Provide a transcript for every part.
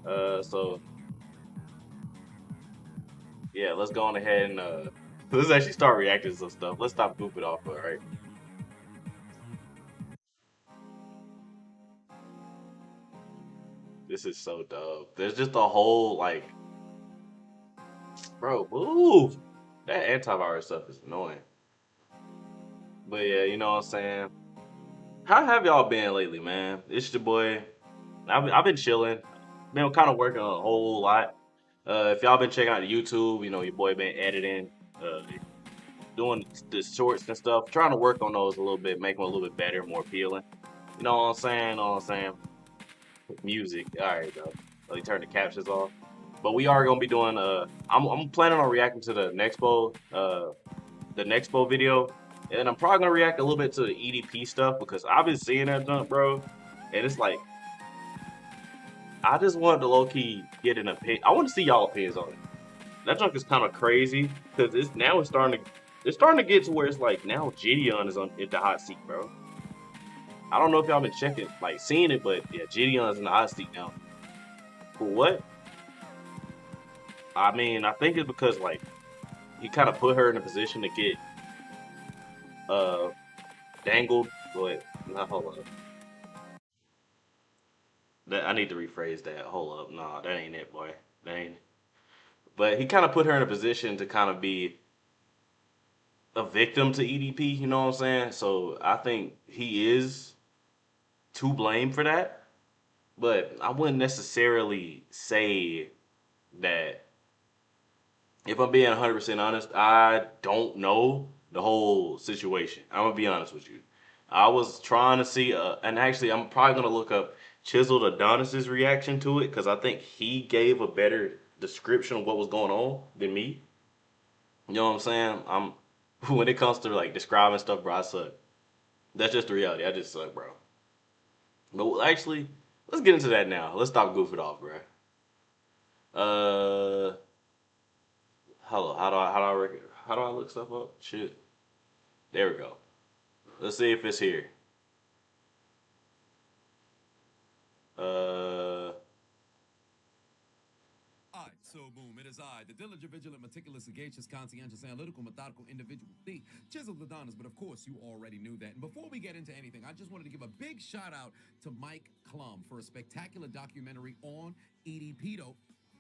So yeah, let's go on ahead and let's actually start reacting to some stuff. Let's stop goofing off, all right? This is so dope. There's just a whole like, bro, move. That antivirus stuff is annoying. But yeah, you know what I'm saying. How have y'all been lately, man? It's your boy. I've been chilling. Been kind of working on a whole lot. If y'all been checking out the YouTube, you know your boy been editing, doing the shorts and stuff, trying to work on those a little bit, make them a little bit better, more appealing. You know what I'm saying? You know what I'm saying? Music. All right, though. Let me turn the captions off. But we are gonna be doing. I'm planning on reacting to the Nexpo video, and I'm probably gonna react a little bit to the EDP stuff because I've been seeing that junk, bro, and it's like I just wanted to low key get an opinion. I want to see y'all opinions on it. That junk is kind of crazy because it's starting to get to where it's like now Gideon is on at the hot seat, bro. I don't know if y'all been checking, like seeing it, but yeah, Gideon's in the hot seat now. For what? I mean, I think it's because like he kind of put her in a position to get uh dangled. But nah, hold up. I need to rephrase that. Hold up, nah, that ain't it, boy. That ain't. But he kind of put her in a position to kind of be a victim to EDP. You know what I'm saying? So I think he is to blame for that. But I wouldn't necessarily say that. If I'm being 100% honest, I don't know the whole situation. I'm gonna be honest with you. I was trying to see, and actually, I'm probably gonna look up Chiseled Adonis's reaction to it because I think he gave a better description of what was going on than me. You know what I'm saying? I'm when it comes to like describing stuff, bro, I suck. That's just the reality. I just suck, bro. But actually, let's get into that now. Let's stop goofing off, bro. Uh, hello. How do I look stuff up? Shit. There we go. Let's see if it's here. Uh, I, so boom, it is I, the diligent, vigilant, meticulous, sagacious, conscientious, analytical, methodical individual, the chiseled Adonis, but of course you already knew that. And before we get into anything, I just wanted to give a big shout out to Mike Klum for a spectacular documentary on EDP,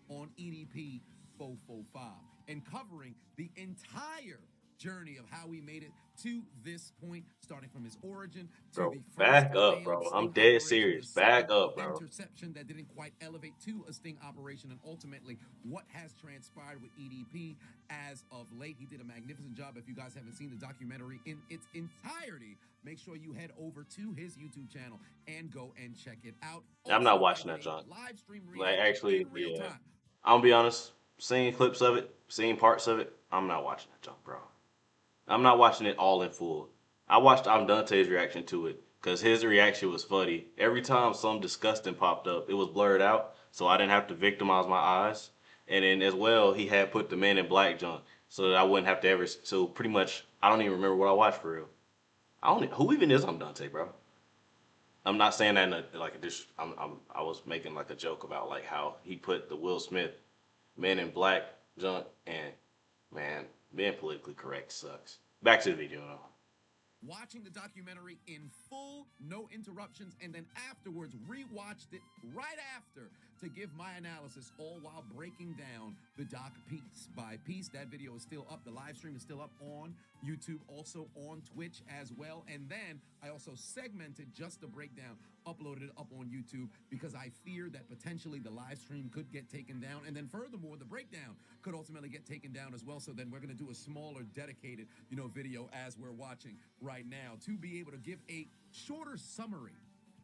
on EDP 445, and covering the entire journey of how he made it to this point, starting from his origin to bro, the first back up, failed bro. I'm sting dead operation, the serious. Back second up, bro. interception that didn't quite elevate to a sting operation, and ultimately what has transpired with EDP as of late. He did a magnificent job. If you guys haven't seen the documentary in its entirety, make sure you head over to his YouTube channel and go and check it out. I'm Also, not by watching the that way, junk. live stream Like, reaction actually, in real yeah. time. I'm gonna be honest. Seeing clips of it, seeing parts of it, I'm not watching that junk, bro. I'm not watching it all in full. I watched Dante's reaction to it because his reaction was funny. Every time some disgusting popped up, it was blurred out, so I didn't have to victimize my eyes. And then as well, he had put the Men in Black junk so that I wouldn't have to ever. So pretty much, I don't even remember what I watched for real. I don't. Who even is Dante, bro? I'm not saying that in like a dish. I was making like a joke about like how he put the Will Smith Men in Black junk, and man, being politically correct sucks. Back to the video though. Watching the documentary in full, no interruptions, and then afterwards rewatched it right after to give my analysis, all while breaking down the doc piece by piece. That video is still up. The live stream is still up on YouTube, also on Twitch as well. And then I also segmented just the breakdown, uploaded it up on YouTube because I fear that potentially the live stream could get taken down. And then furthermore, the breakdown could ultimately get taken down as well. So then we're going to do a smaller, dedicated, video as we're watching right now to be able to give a shorter summary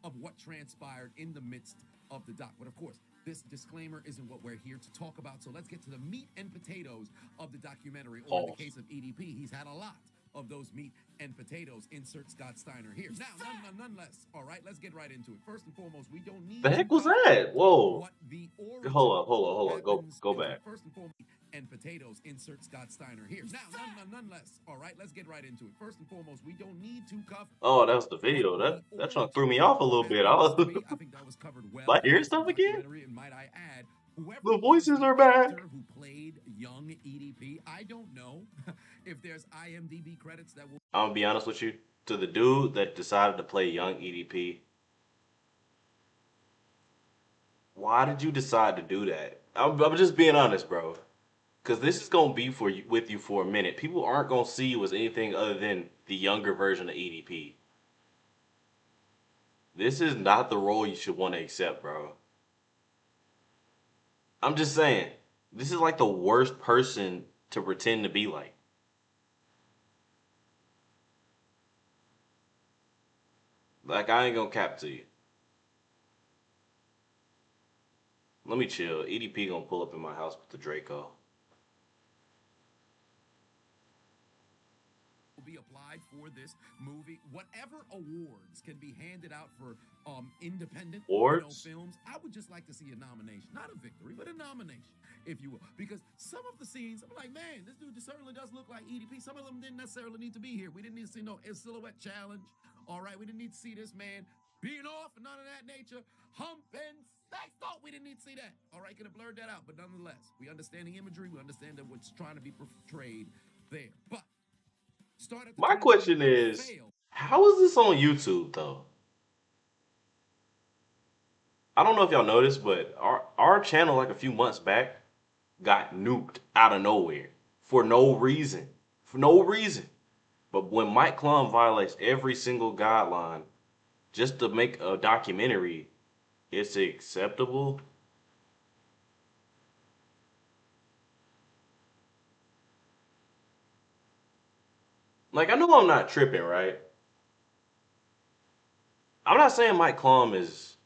of what transpired in the midst of the doc. But of course, this disclaimer isn't what we're here to talk about. So let's get to the meat and potatoes of the documentary. Or in the case of EDP, he's had a lot of those meat and potatoes. Insert Scott Steiner here. Now, nonetheless, all right, let's get right into it. First and foremost, we don't need The to heck was cover that? Whoa. what the origin Hold up. happens Go back. first and foremost and potatoes. Insert Scott Steiner here. Now, nonetheless, all right, let's get right into it. First and foremost, we don't need to cover Oh, that was the what video. the That trying to origin throw me off a of little the bit. family I was to was be. I think that was covered well like, hear in the stuff again. documentary, and might I add, whoever The was voices the are back. actor who played young EDP, I don't know if there's IMDb credits that will. I'm gonna be honest with you. To the dude that decided to play young EDP, why did you decide to do that? I'm just being honest, bro. Because this is gonna be for you, with you for a minute. People aren't gonna see you as anything other than the younger version of EDP. This is not the role you should want to accept, bro. I'm just saying. This is like the worst person to pretend to be like. Like, I ain't gonna cap to you. Let me chill. EDP gonna pull up in my house with the Draco. Be applied for this movie. Whatever awards can be handed out for independent Awards? films, I would just like to see a nomination, not a victory, but a nomination, if you will, because some of the scenes, I'm like, man, this dude certainly does look like EDP. Some of them didn't necessarily need to be here. We didn't need to see no silhouette challenge. All right, we didn't need to see this man being off and none of that nature, humping sex. No, we didn't need to see that. All right, could have blurred that out, but nonetheless, we understand the imagery. We understand that what's trying to be portrayed there, but. My question is, how is this on YouTube though? I don't know if y'all noticed, but our channel like a few months back got nuked out of nowhere for no reason. For no reason. But when Mike Klum violates every single guideline just to make a documentary, it's acceptable. Like, I know I'm not tripping, right? I'm not saying Mike Klum is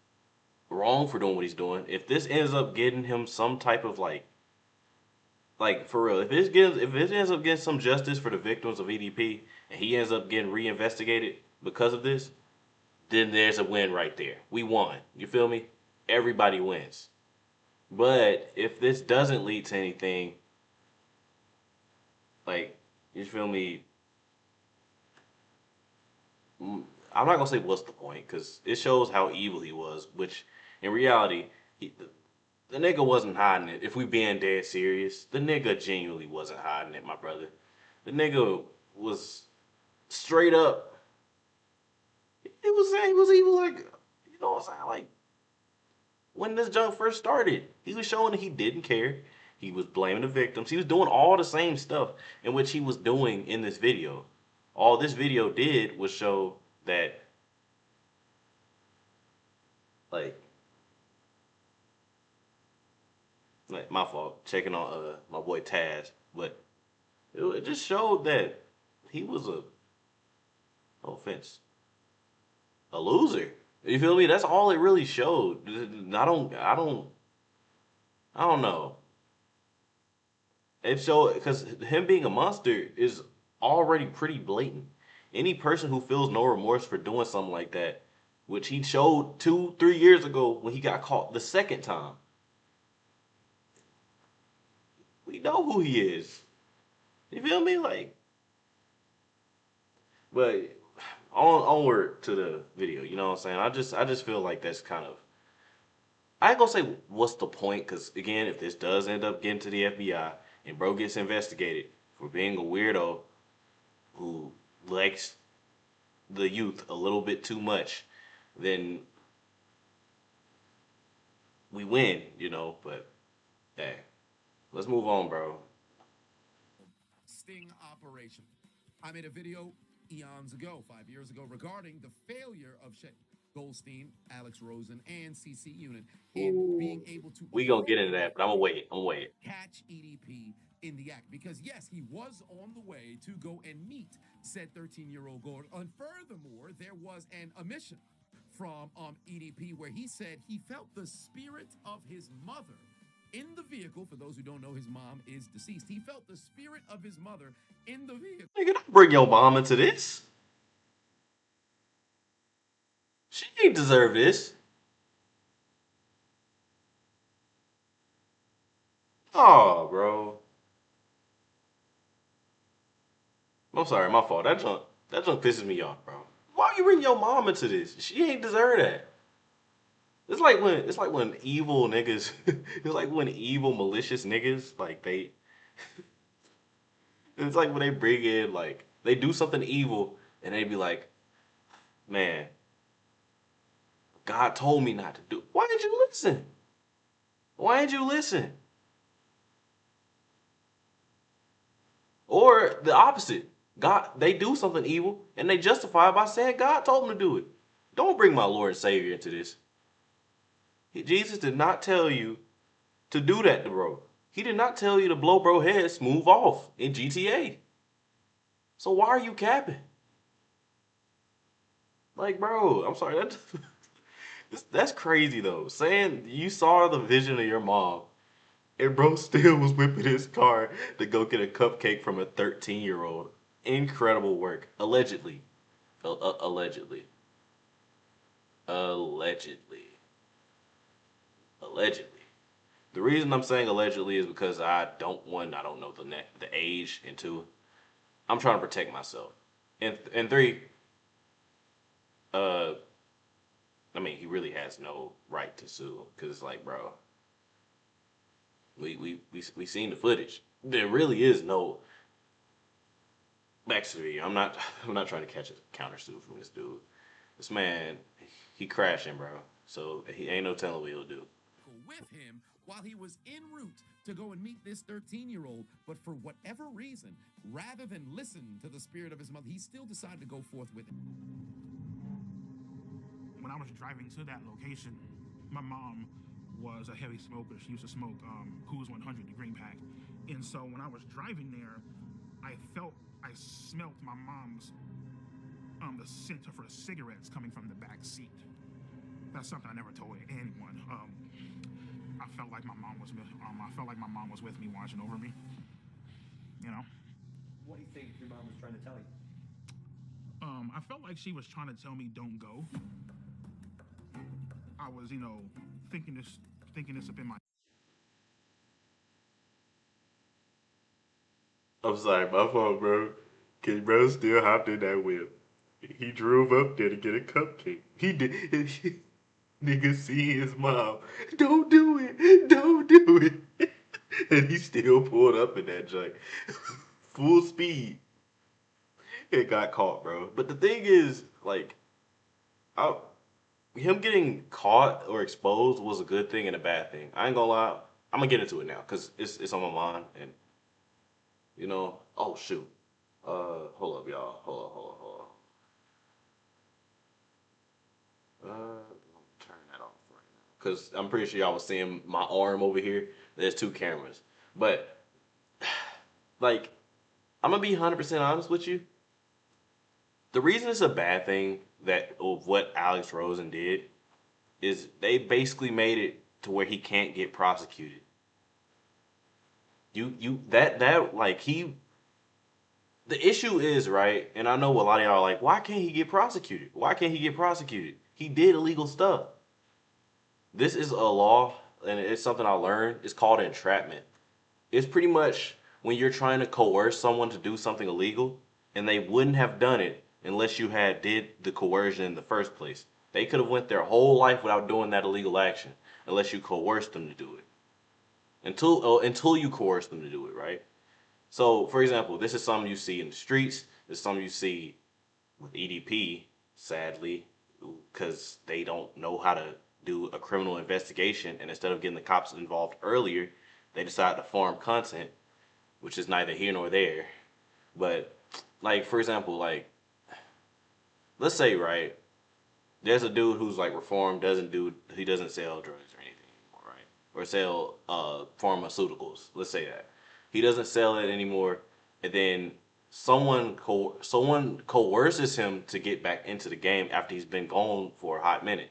wrong for doing what he's doing. If this ends up getting him some type of like for real, if it ends up getting some justice for the victims of EDP and he ends up getting reinvestigated because of this, then there's a win right there. We won. You feel me? Everybody wins. But if this doesn't lead to anything, like, you feel me? I'm not gonna say what's the point because it shows how evil he was. Which, in reality, the nigga wasn't hiding it. If we being dead serious, the nigga genuinely wasn't hiding it, my brother. The nigga was straight up. He was saying he was evil, like, you know what I'm saying, like when this junk first started, he was showing that he didn't care. He was blaming the victims. He was doing all the same stuff in which he was doing in this video. All this video did was show that, like, my fault, checking on my boy Taz, but it just showed that he was no offense, a loser. You feel me? That's all it really showed. I don't know. It showed because him being a monster is already pretty blatant. Any person who feels no remorse for doing something like that, which he showed 2, 3 years ago when he got caught the second time, we know who he is. You feel me? Like, but onward to the video. You know what I'm saying? I just feel like that's kind of. I ain't gonna say what's the point, because again, if this does end up getting to the FBI and bro gets investigated for being a weirdo who likes the youth a little bit too much, then we win, you know. But hey, let's move on, bro. Sting operation. I made a video eons ago, 5 years ago, regarding the failure of Goldstein, Alex Rosen, and CC Unit in being able to We gonna get into that, but I'm gonna wait. I'm gonna wait. catch EDP in the act. Because yes, he was on the way to go and meet said 13-year-old girl. And furthermore, there was an omission from EDP where he said he felt the spirit of his mother in the vehicle. For those who don't know, his mom is deceased. He felt the spirit of his mother in the vehicle. Nigga, don't bring your mom into this. She ain't deserve this. Oh, bro. I'm sorry, my fault. That junk pisses me off, bro. Why you bring your mom into this? She ain't deserve that. It's like when evil niggas it's like when evil malicious niggas like they it's like when they bring in like they do something evil and they be like, man, God told me not to do. Why didn't you listen? Why didn't you listen? Or the opposite. God, they do something evil and they justify it by saying God told them to do it. Don't bring my Lord and Savior into this. Jesus did not tell you to do that to bro. He did not tell you to blow bro head smooth off in GTA. So why are you capping? Like, bro, I'm sorry. That's crazy though. Saying you saw the vision of your mom and bro still was whipping his car to go get a cupcake from a 13-year-old. Incredible work. Allegedly. Allegedly. Allegedly. Allegedly. The reason I'm saying allegedly is because I don't know the age, and two, I'm trying to protect myself. And three, uh, I mean, he really has no right to sue because it's like, bro, we seen the footage. There really is no back to the video. I'm not trying to catch a counter sue from this dude. This man, he crashing, bro. So he ain't no telling what he'll do. With him while he was en route to go and meet this 13-year-old, but for whatever reason, rather than listen to the spirit of his mother, he still decided to go forth with him. When I was driving to that location, my mom was a heavy smoker. She used to smoke Coors 100, the green pack. And so when I was driving there, I smelt my mom's, the scent of her cigarettes coming from the back seat. That's something I never told anyone. I felt like my mom was with me, watching over me. You know. What do you think your mom was trying to tell you? I felt like she was trying to tell me don't go. I was, thinking this up in my. I'm sorry, my fault, bro. Cause bro still hopped in that whip. He drove up there to get a cupcake. He did. Nigga see his mom. Don't do it. Don't do it. And he still pulled up in that junk. Full speed. It got caught, bro. But the thing is, like, him getting caught or exposed was a good thing and a bad thing. I ain't gonna lie. I'm gonna get into it now because it's on my mind and oh shoot. Hold up, y'all. Hold up. Turn that off right now because I'm pretty sure y'all was seeing my arm over here. There's two cameras, but like, I'm gonna be 100% honest with you. The reason it's a bad thing that of what Alex Rosen did is they basically made it to where he can't get prosecuted. The issue is, right, and I know a lot of y'all are like, why can't he get prosecuted? Why can't he get prosecuted? He did illegal stuff. This is a law, and it's something I learned. It's called entrapment. It's pretty much when you're trying to coerce someone to do something illegal, and they wouldn't have done it unless you had did the coercion in the first place. They could have went their whole life without doing that illegal action unless you coerced them to do it. Until you coerce them to do it, right? So, for example, this is something you see in the streets. This is something you see with EDP, sadly, because they don't know how to do a criminal investigation. And instead of getting the cops involved earlier, they decide to farm content, which is neither here nor there. But, like, for example, like, let's say, right, there's a dude who's, like, reformed, he doesn't sell drugs or anything anymore, right? Or sell pharmaceuticals, let's say that. He doesn't sell it anymore, and then someone coerces him to get back into the game after he's been gone for a hot minute.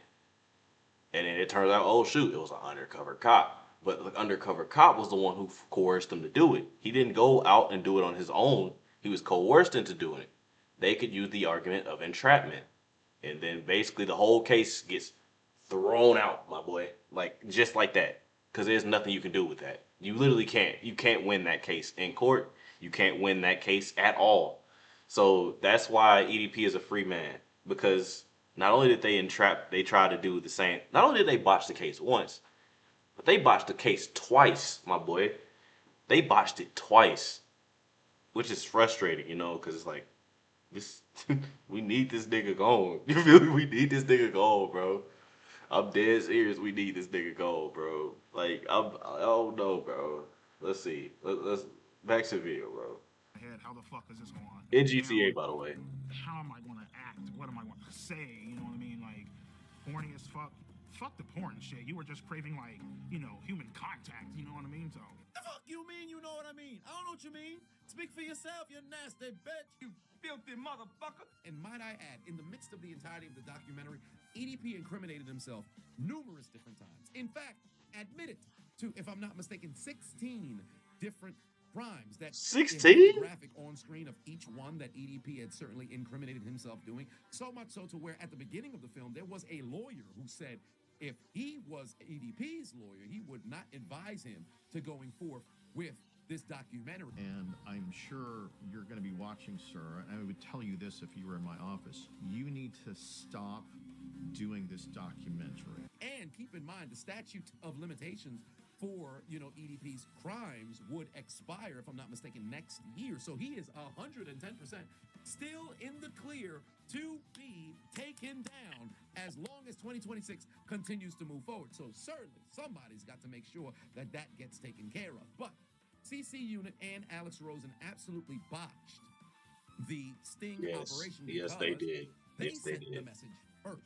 And then it turns out, oh shoot, it was an undercover cop. But the undercover cop was the one who coerced him to do it. He didn't go out and do it on his own. He was coerced into doing it. They could use the argument of entrapment. And then basically the whole case gets thrown out, my boy. Like, just like that. Because there's nothing you can do with that. You literally can't. You can't win that case in court. You can't win that case at all. So that's why EDP is a free man, because not only did they entrap, they tried to do the same. Not only did they botch the case once, but they botched the case twice, my boy. They botched it twice, which is frustrating, you know, because it's like this. We need this nigga gone. You feel me? We need this nigga gone, bro. I'm dead serious. We need this nigga gone, bro. Like I don't know, bro. Let's see. Let's back to the video, bro. Head, how the fuck is this going In down? GTA, by the way. How am I going to act? What am I going to say? You know what I mean? Like, horny as fuck. Fuck the porn shit. You were just craving, like, you know, human contact. You know what I mean? So. The fuck you mean you know what I mean? I don't know what you mean. Speak for yourself, you nasty bitch. You filthy motherfucker. And might I add, in the midst of the entirety of the documentary, EDP incriminated himself numerous different times. In fact, admitted to, if I'm not mistaken, 16 different crimes that 16 graphic on screen of each one that EDP had certainly incriminated himself doing. So much so to where at the beginning of the film, there was a lawyer who said if he was EDP's lawyer, he would not advise him to going forth with this documentary. And I'm sure you're going to be watching, sir, and I would tell you this if you were in my office. You need to stop doing this documentary. And keep in mind, the statute of limitations for, you know, EDP's crimes would expire, if I'm not mistaken, next year. So he is 110% still in the clear to be taken down as long as 2026 continues to move forward. So certainly somebody's got to make sure that that gets taken care of. But CC Unit and Alex Rosen absolutely botched the sting operation. Yes, they did. They sent the message first,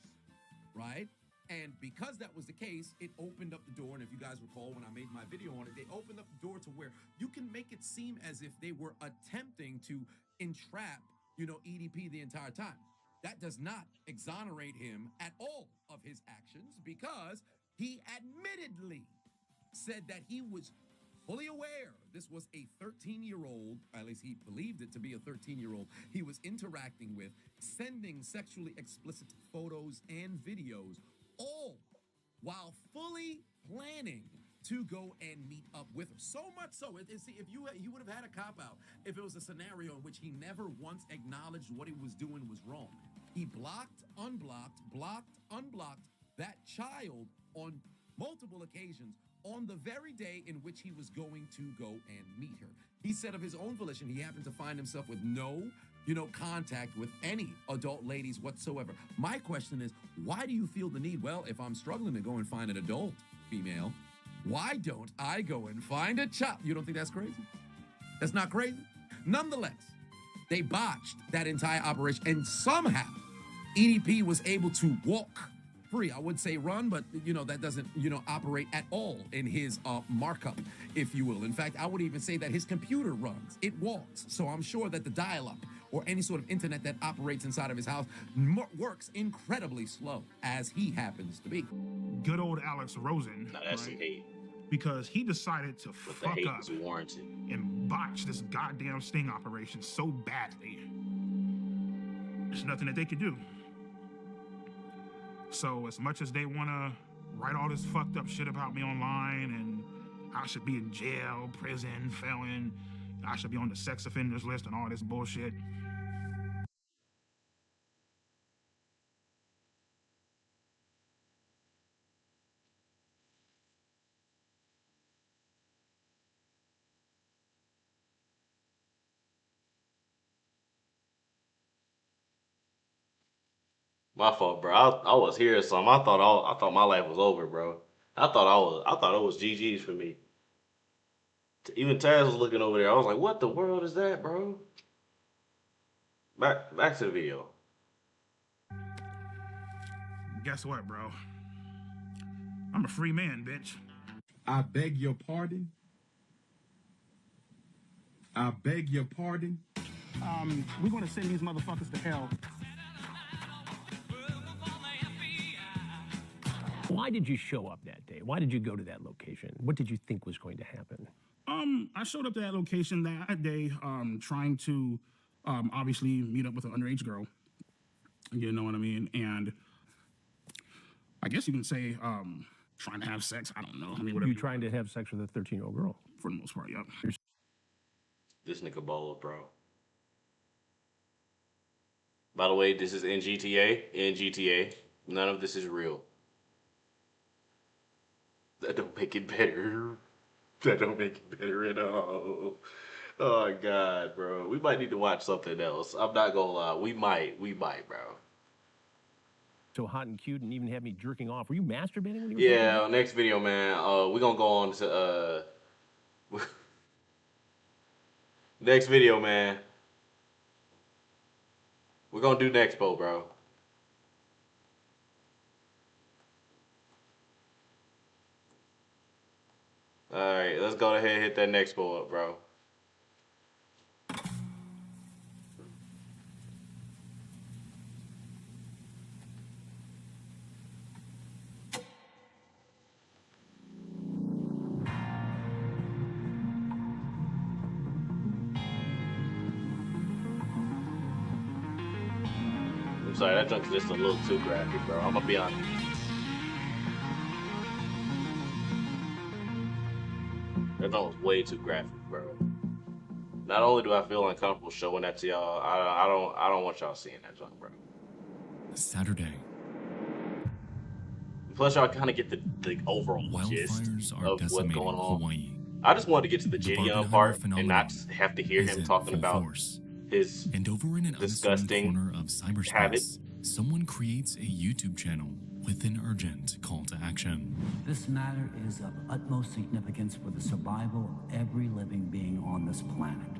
right? And because that was the case, it opened up the door. And if you guys recall, when I made my video on it, they opened up the door to where you can make it seem as if they were attempting to entrap, you know, EDP the entire time. That does not exonerate him at all of his actions, because he admittedly said that he was fully aware this was a 13-year-old, at least he believed it to be a 13-year-old, he was interacting with, sending sexually explicit photos and videos, all while fully planning to go and meet up with her. So much so, see, if you would have had a cop-out if it was a scenario in which he never once acknowledged what he was doing was wrong. He blocked, unblocked that child on multiple occasions on the very day in which he was going to go and meet her. He said of his own volition, he happened to find himself with no, you know, contact with any adult ladies whatsoever. My question is, why do you feel the need? Well, if I'm struggling to go and find an adult female, why don't I go and find a child? You don't think that's crazy? That's not crazy? Nonetheless, they botched that entire operation, and somehow EDP was able to walk free. I would say run, but you know, that doesn't, you know, operate at all in his markup, if you will. In fact, I would even say that his computer runs, it walks. So I'm sure that the dial-up or any sort of internet that operates inside of his house works incredibly slow, as he happens to be. Good old Alex Rosen. Now that's some hate. Because he decided to But fuck the hate up is warranted. and botch this goddamn sting operation so badly. There's nothing that they could do. So as much as they want to write all this fucked up shit about me online and I should be in jail, prison, felon, I should be on the sex offenders list and all this bullshit. My fault, bro. I was hearing something. I thought my life was over, bro. I thought it was GG's for me. Even Taz was looking over there. I was like, what the world is that, bro? Back to the video. Guess what, bro? I'm a free man, bitch. I beg your pardon. I beg your pardon. We're gonna send these motherfuckers to hell. Why did you show up that day? Why did you go to that location? What did you think was going to happen? I showed up to that location that day, trying to obviously meet up with an underage girl. You know what I mean? And I guess you can say trying to have sex. I don't know. I mean, whatever. You trying to have sex with a 13-year-old girl? For the most part, yep. This nigga bold, bro. By the way, this is in GTA. In GTA, none of this is real. That don't make it better. That don't make it better at all. Oh my god, bro. We might need to watch something else. I'm not gonna lie. We might, bro. So hot and cute and even had me jerking off. Were you masturbating when you were Yeah, next video, man. We're gonna go on to next video, man. We're gonna do Nexpo, bro. Alright, let's go ahead and hit that Nexpo up, bro. I'm sorry, that junk's just a little too graphic, bro. I'm gonna be honest. That junk was way too graphic, bro. Not only do I feel uncomfortable showing that to y'all, I don't want y'all seeing that junk, bro. Saturday. Plus, y'all kind of get the overall gist Wildfires are of what's decimating going on. Hawaii. I just wanted to get to the Gideon part and phenomenon not have to hear is him in talking full about force. his And over in an disgusting unassuming corner of cyberspace, habit. someone creates a YouTube channel with an urgent call to action. This matter is of utmost significance for the survival of every living being on this planet.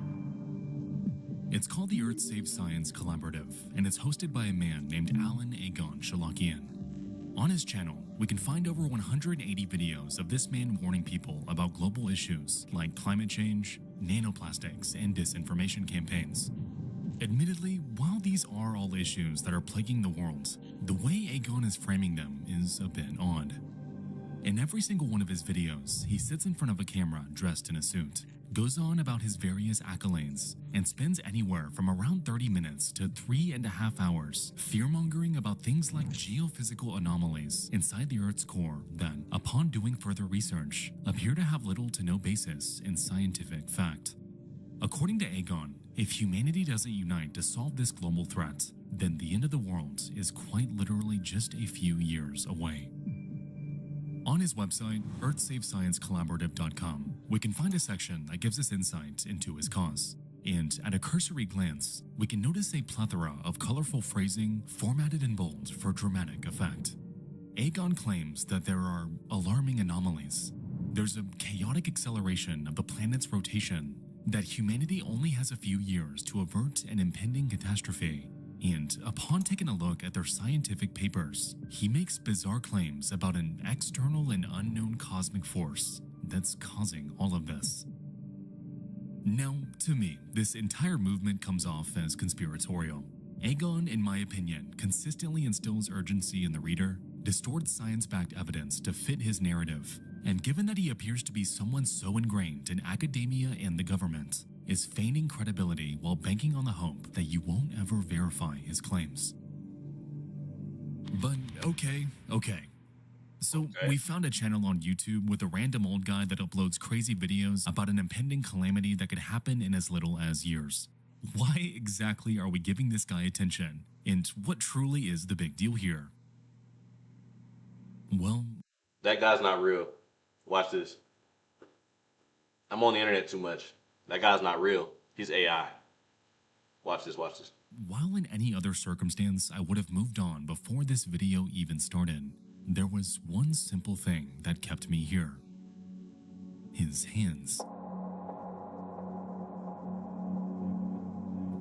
It's called the Earth Save Science Collaborative, and it's hosted by a man named Alan Agon Shalakian. On his channel, we can find over 180 videos of this man warning people about global issues like climate change, nanoplastics, and disinformation campaigns. Admittedly, while these are all issues that are plaguing the world, the way Agon is framing them is a bit odd. In every single one of his videos, he sits in front of a camera dressed in a suit, goes on about his various accolades, and spends anywhere from around 30 minutes to 3.5 hours fear-mongering about things like geophysical anomalies inside the Earth's core that, upon doing further research, appear to have little to no basis in scientific fact. According to Agon, if humanity doesn't unite to solve this global threat, then the end of the world is quite literally just a few years away. On his website, earthsavesciencecollaborative.com, we can find a section that gives us insight into his cause. And at a cursory glance, we can notice a plethora of colorful phrasing formatted in bold for dramatic effect. Agon claims that there are alarming anomalies. There's a chaotic acceleration of the planet's rotation, that humanity only has a few years to avert an impending catastrophe. And upon taking a look at their scientific papers, he makes bizarre claims about an external and unknown cosmic force that's causing all of this. Now, to me, this entire movement comes off as conspiratorial. Agon, in my opinion, consistently instills urgency in the reader, distorts science-backed evidence to fit his narrative, and given that he appears to be someone so ingrained in academia and the government, is feigning credibility while banking on the hope that you won't ever verify his claims. But okay. So we found a channel on YouTube with a random old guy that uploads crazy videos about an impending calamity that could happen in as little as years. Why exactly are we giving this guy attention? And what truly is the big deal here? Well, That guy's not real. Watch this. I'm on the internet too much. That guy's not real. He's AI. Watch this. while in any other circumstance I would have moved on before this video even started, there was one simple thing that kept me here. His hands.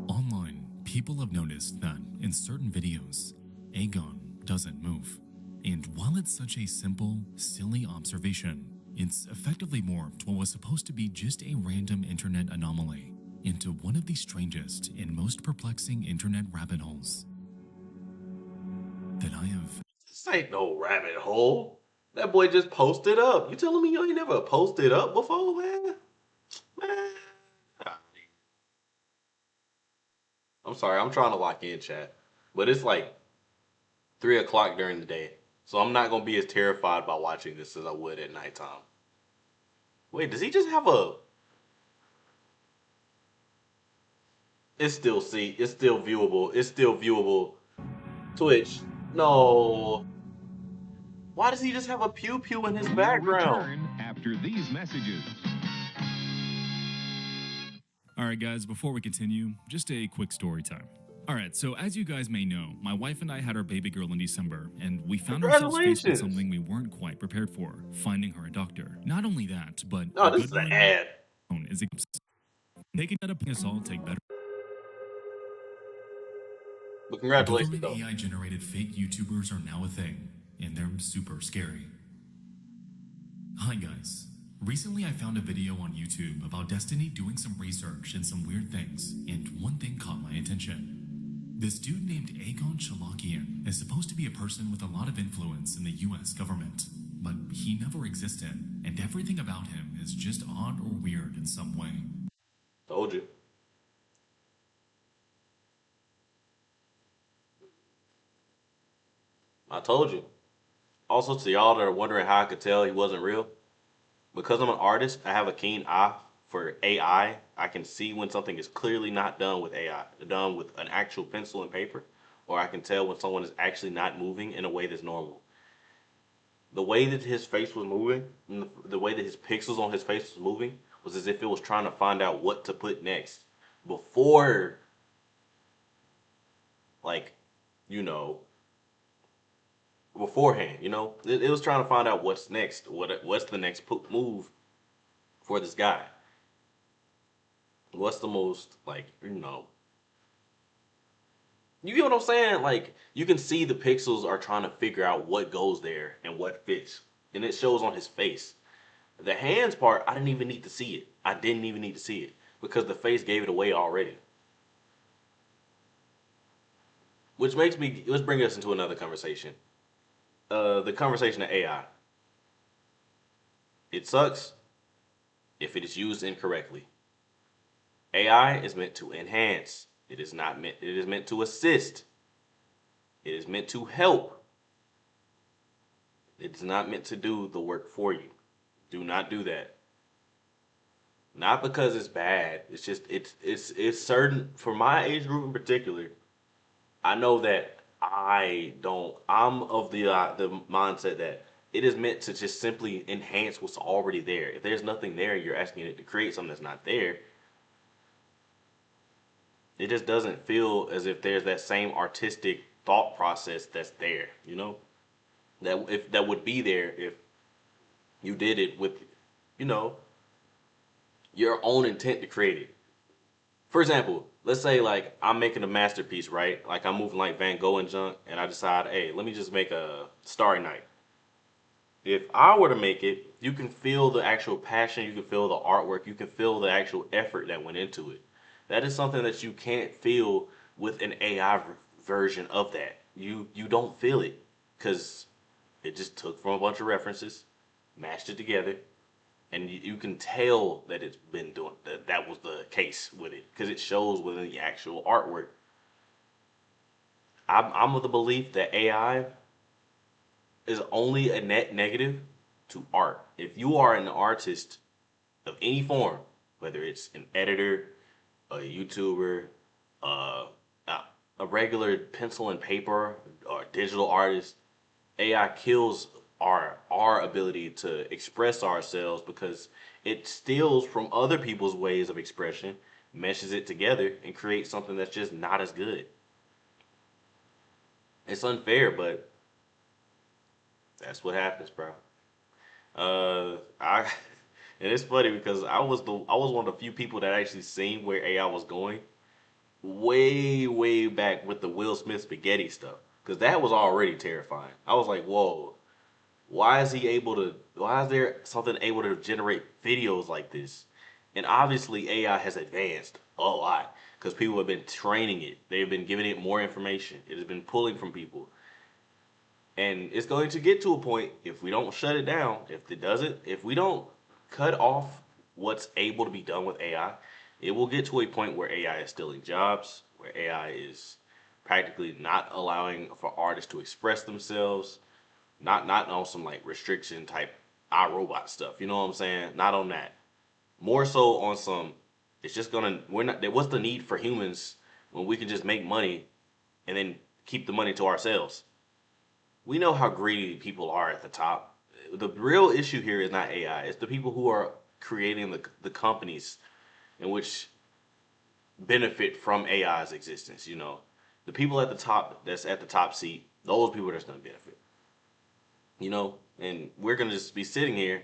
Online, people have noticed that in certain videos, Agon doesn't move. And while it's such a simple, silly observation, it's effectively morphed what was supposed to be just a random internet anomaly into one of the strangest and most perplexing internet rabbit holes that I have. This ain't no rabbit hole. That boy just posted up. You telling me you ain't never posted up before, man? Man. I'm sorry, I'm trying to lock in, chat. But it's like 3 o'clock during the day. So I'm not going to be as terrified by watching this as I would at nighttime. Wait, does he just have a... It's still it's still viewable. It's still viewable. Twitch. No. Why does he just have a pew pew in his background? Return after these messages. All right, guys, before we continue, just a quick story time. All right, so as you guys may know, my wife and I had our baby girl in December, and we found ourselves faced with something we weren't quite prepared for, finding her a doctor. Not only that, but no, this is an ad. Is they can end up us all take better. But congratulations, Government AI-generated fake YouTubers are now a thing, and they're super scary. Hi, guys. Recently, I found a video on YouTube about Destiny doing some research and some weird things, and one thing caught my attention. This dude named Aegon Chalakian is supposed to be a person with a lot of influence in the US government, but he never existed, and everything about him is just odd or weird in some way. Told you. I told you. Also, to y'all that are wondering how I could tell he wasn't real, because I'm an artist, I have a keen eye for AI. I can see when something is clearly not done with AI, done with an actual pencil and paper, or I can tell when someone is actually not moving in a way that's normal. The way that his face was moving, and the way that his pixels on his face was moving, was as if it was trying to find out what to put next before, like, you know, beforehand, you know, it was trying to find out what's next, what's the next move for this guy. What's the most, like, you get what I'm saying? Like, you can see the pixels are trying to figure out what goes there and what fits, and it shows on his face. The hands part, I didn't even need to see it. I didn't even need to see it because the face gave it away already. Which makes me, let's bring us into another conversation. The conversation of AI. It sucks if it is used incorrectly. AI is meant to enhance. It is meant to assist. It is meant to help. It's not meant to do the work for you. Do not do that. Not because it's bad. It's just it's certain, for my age group in particular. I know that I'm of the mindset that it is meant to just simply enhance what's already there. If there's nothing there, you're asking it to create something that's not there. It just doesn't feel as if there's that same artistic thought process that's there, you know? That would be there if you did it with, you know, your own intent to create it. For example, let's say like I'm making a masterpiece, right? Like I'm moving like Van Gogh and junk, and I decide, hey, let me just make a Starry Night. If I were to make it, you can feel the actual passion, you can feel the artwork, you can feel the actual effort that went into it. That is something that you can't feel with an AI version of that. You don't feel it because it just took from a bunch of references, mashed it together, and you can tell that it's been doing that was the case with it because it shows within the actual artwork. I'm of the belief that AI is only a net negative to art. If you are an artist of any form, whether it's an editor, a YouTuber, uh, a regular pencil and paper or digital artist, AI kills our ability to express ourselves because it steals from other people's ways of expression, meshes it together, and creates something that's just not as good. It's unfair, but that's what happens, bro. I and it's funny because I was one of the few people that actually seen where AI was going way back with the Will Smith spaghetti stuff because that was already terrifying. I was like, whoa. Why is there something able to generate videos like this? And obviously AI has advanced a lot because people have been training it. They've been giving it more information. It has been pulling from people. And it's going to get to a point if we don't shut it down, if we don't cut off what's able to be done with AI, it will get to a point where AI is stealing jobs, where AI is practically not allowing for artists to express themselves. Not on some like restriction type iRobot stuff. You know what I'm saying? Not on that. More so on some It's just gonna we're not. What's the need for humans when we can just make money and then keep the money to ourselves? We know how greedy people are at the top. The real issue here is not AI. It's the people who are creating the companies in which benefit from AI's existence. You know, the people at the top that's at the top seat, those people that's gonna benefit. You know, and we're gonna just be sitting here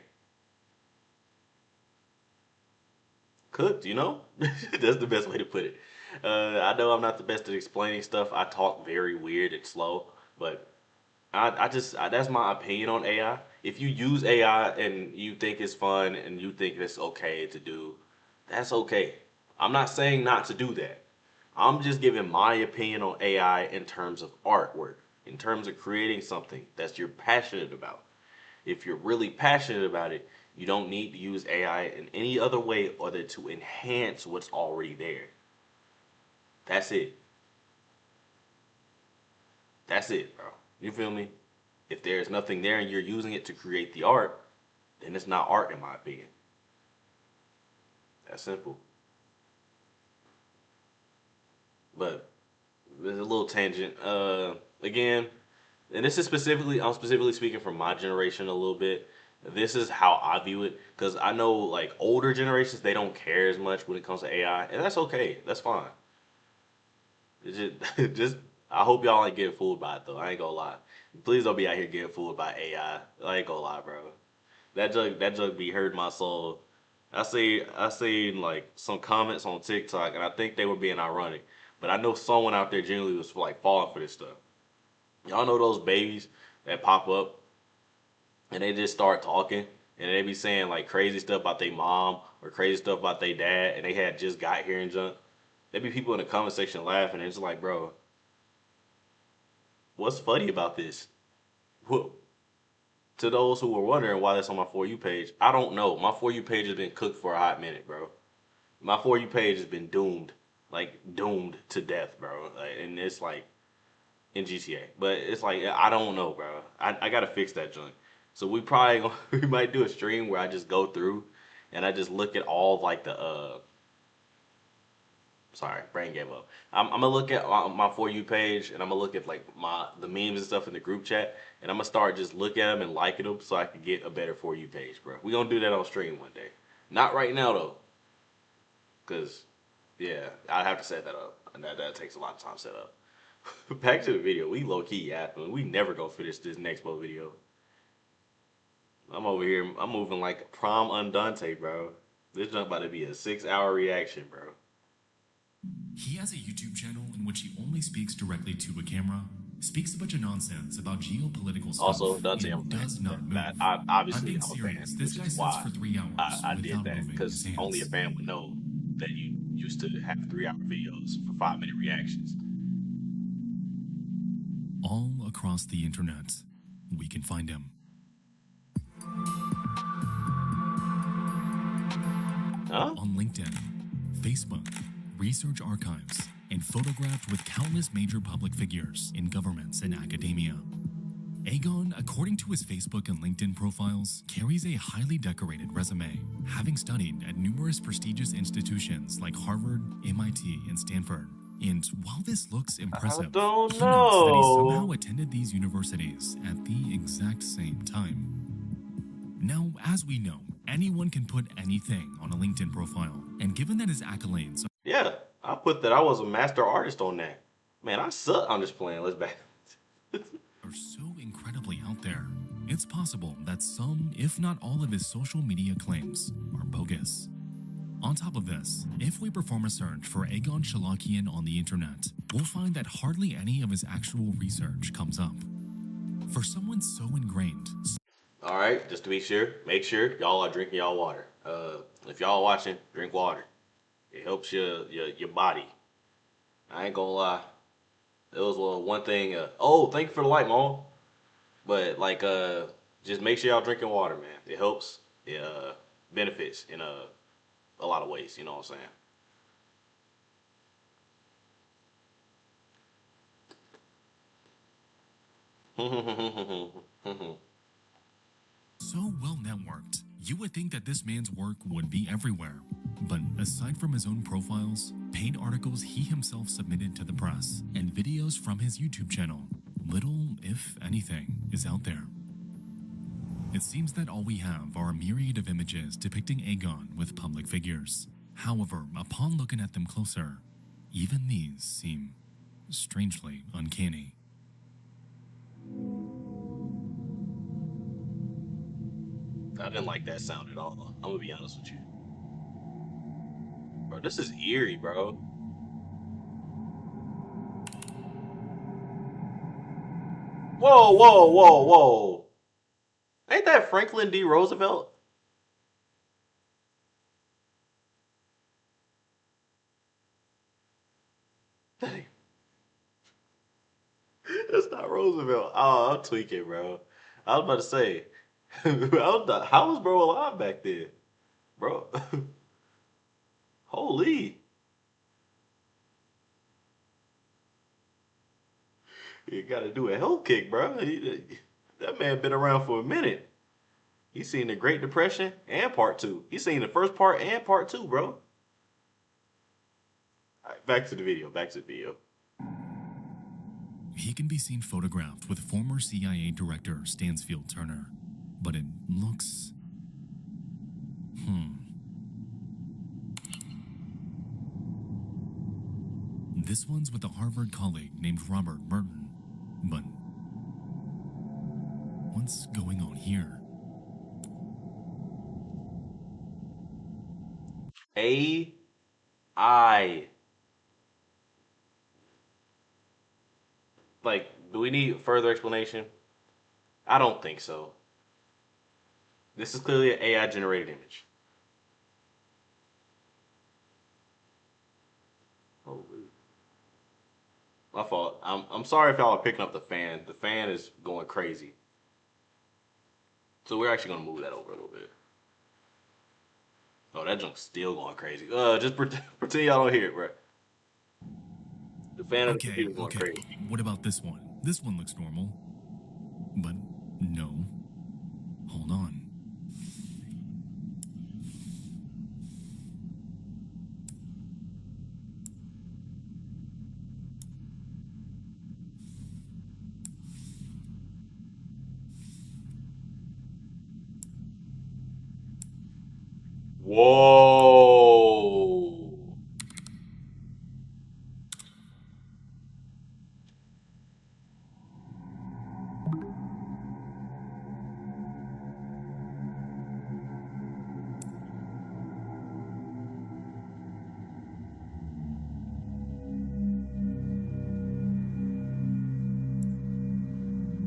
cooked. You know, that's the best way to put it. I know I'm not the best at explaining stuff. I talk very weird and slow, but that's my opinion on AI. If you use AI and you think it's fun and you think it's okay to do, that's okay. I'm not saying not to do that. I'm just giving my opinion on AI in terms of artwork, in terms of creating something that you're passionate about. If you're really passionate about it, you don't need to use AI in any other way other to enhance what's already there. That's it. That's it, bro. You feel me? If there's nothing there and you're using it to create the art, then it's not art in my opinion. That's simple. But there's a little tangent. Again, and this is specifically, I'm specifically speaking from my generation a little bit. This is how I view it because I know like older generations, they don't care as much when it comes to AI, and that's okay. That's fine. It's just, just I hope y'all ain't getting fooled by it though. I ain't gonna lie. Please don't be out here getting fooled by AI. I ain't gonna lie, bro. That jug be hurting my soul. I seen like some comments on TikTok, and I think they were being ironic, but I know someone out there genuinely was like falling for this stuff. Y'all know those babies that pop up and they just start talking and they be saying like crazy stuff about their mom or crazy stuff about their dad, and they had just got here and junk. There be people in the comment section laughing, and it's like, bro, what's funny about this? What, to those who were wondering why that's on my For You page, I don't know. My For You page has been cooked for a hot minute, bro. My For You page has been doomed, like doomed to death, bro. Like, and it's like in GTA, but it's like I don't know, bro. I gotta fix that junk. So we probably we might do a stream where I just go through and I just look at all of like the sorry, brain gave up. I'm gonna look at my For You page, and I'm gonna look at like the memes and stuff in the group chat, and I'm gonna start just looking at them and liking them so I can get a better For You page, bro. We gonna do that on stream one day. Not right now though, cause yeah, I have to set that up, and that takes a lot of time to set up. Back to the video. We low key yapping. We never gonna finish this next video. I'm over here. I'm moving like prom undante, bro. This junk about to be a 6-hour reaction, bro. He has a YouTube channel in which he only speaks directly to a camera, speaks a bunch of nonsense about geopolitical stuff, Also, Dante, and does not move. Obviously, I'm being I'm a serious. fan, This which guy is sits why for 3 hours I without did that, moving because his hands. only a fan would know that you used to have 3-hour videos for 5-minute reactions. All across the internet, we can find him. Huh? On LinkedIn, Facebook, research archives, and photographed with countless major public figures in governments and academia. Aegon, according to his Facebook and LinkedIn profiles, carries a highly decorated resume, having studied at numerous prestigious institutions like Harvard, MIT, and Stanford. And while this looks impressive, don't he notes that he know. somehow attended these universities at the exact same time. Now, as we know, anyone can put anything on a LinkedIn profile, and given that his accolades Yeah, I put that I was a master artist on that. Man, I suck. I'm just playing. Let's back. are so incredibly out there, it's possible that some, if not all of his social media claims are bogus. On top of this, if we perform a search for Aegon Shalakian on the internet, we'll find that hardly any of his actual research comes up. For someone so ingrained, All right, just to be sure, make sure y'all are drinking y'all water. If y'all watching, drink water. It helps your body. I ain't gonna lie. It was one thing. Oh, thank you for the light, Mom. But like, just make sure y'all drinking water, man. It helps. It benefits in a lot of ways. You know what I'm saying? so well networked, you would think that this man's work would be everywhere. But aside from his own profiles, paid articles he himself submitted to the press, and videos from his YouTube channel, little, if anything, is out there. It seems that all we have are a myriad of images depicting Aegon with public figures. However, upon looking at them closer, even these seem strangely uncanny. I didn't like that sound at all. I'm gonna be honest with you. Bro, this is eerie, bro. Whoa, whoa, whoa, whoa. Ain't that Franklin D. Roosevelt? Dang. That's not Roosevelt. Oh, I'm tweaking, bro. I was about to say, how was bro alive back then? Bro. Holy. You gotta do a hell kick, bro. That man been around for a minute. He's seen the Great Depression and part two. He's seen the first part and part two, bro. All right, back to the video. Back to the video. He can be seen photographed with former CIA Director Stansfield Turner, but it looks... This one's with a Harvard colleague named Robert Merton, but what's going on here? AI. Like, do we need further explanation? I don't think so. This is clearly an AI generated image. Oh, my fault. I'm sorry if y'all are picking up the fan. The fan is going crazy. So we're actually gonna move that over a little bit. Oh, that junk's still going crazy. Just pretend y'all don't hear it, bro. The fan of the computer's going crazy. What about this one? This one looks normal. But no. Hold on. Whoa.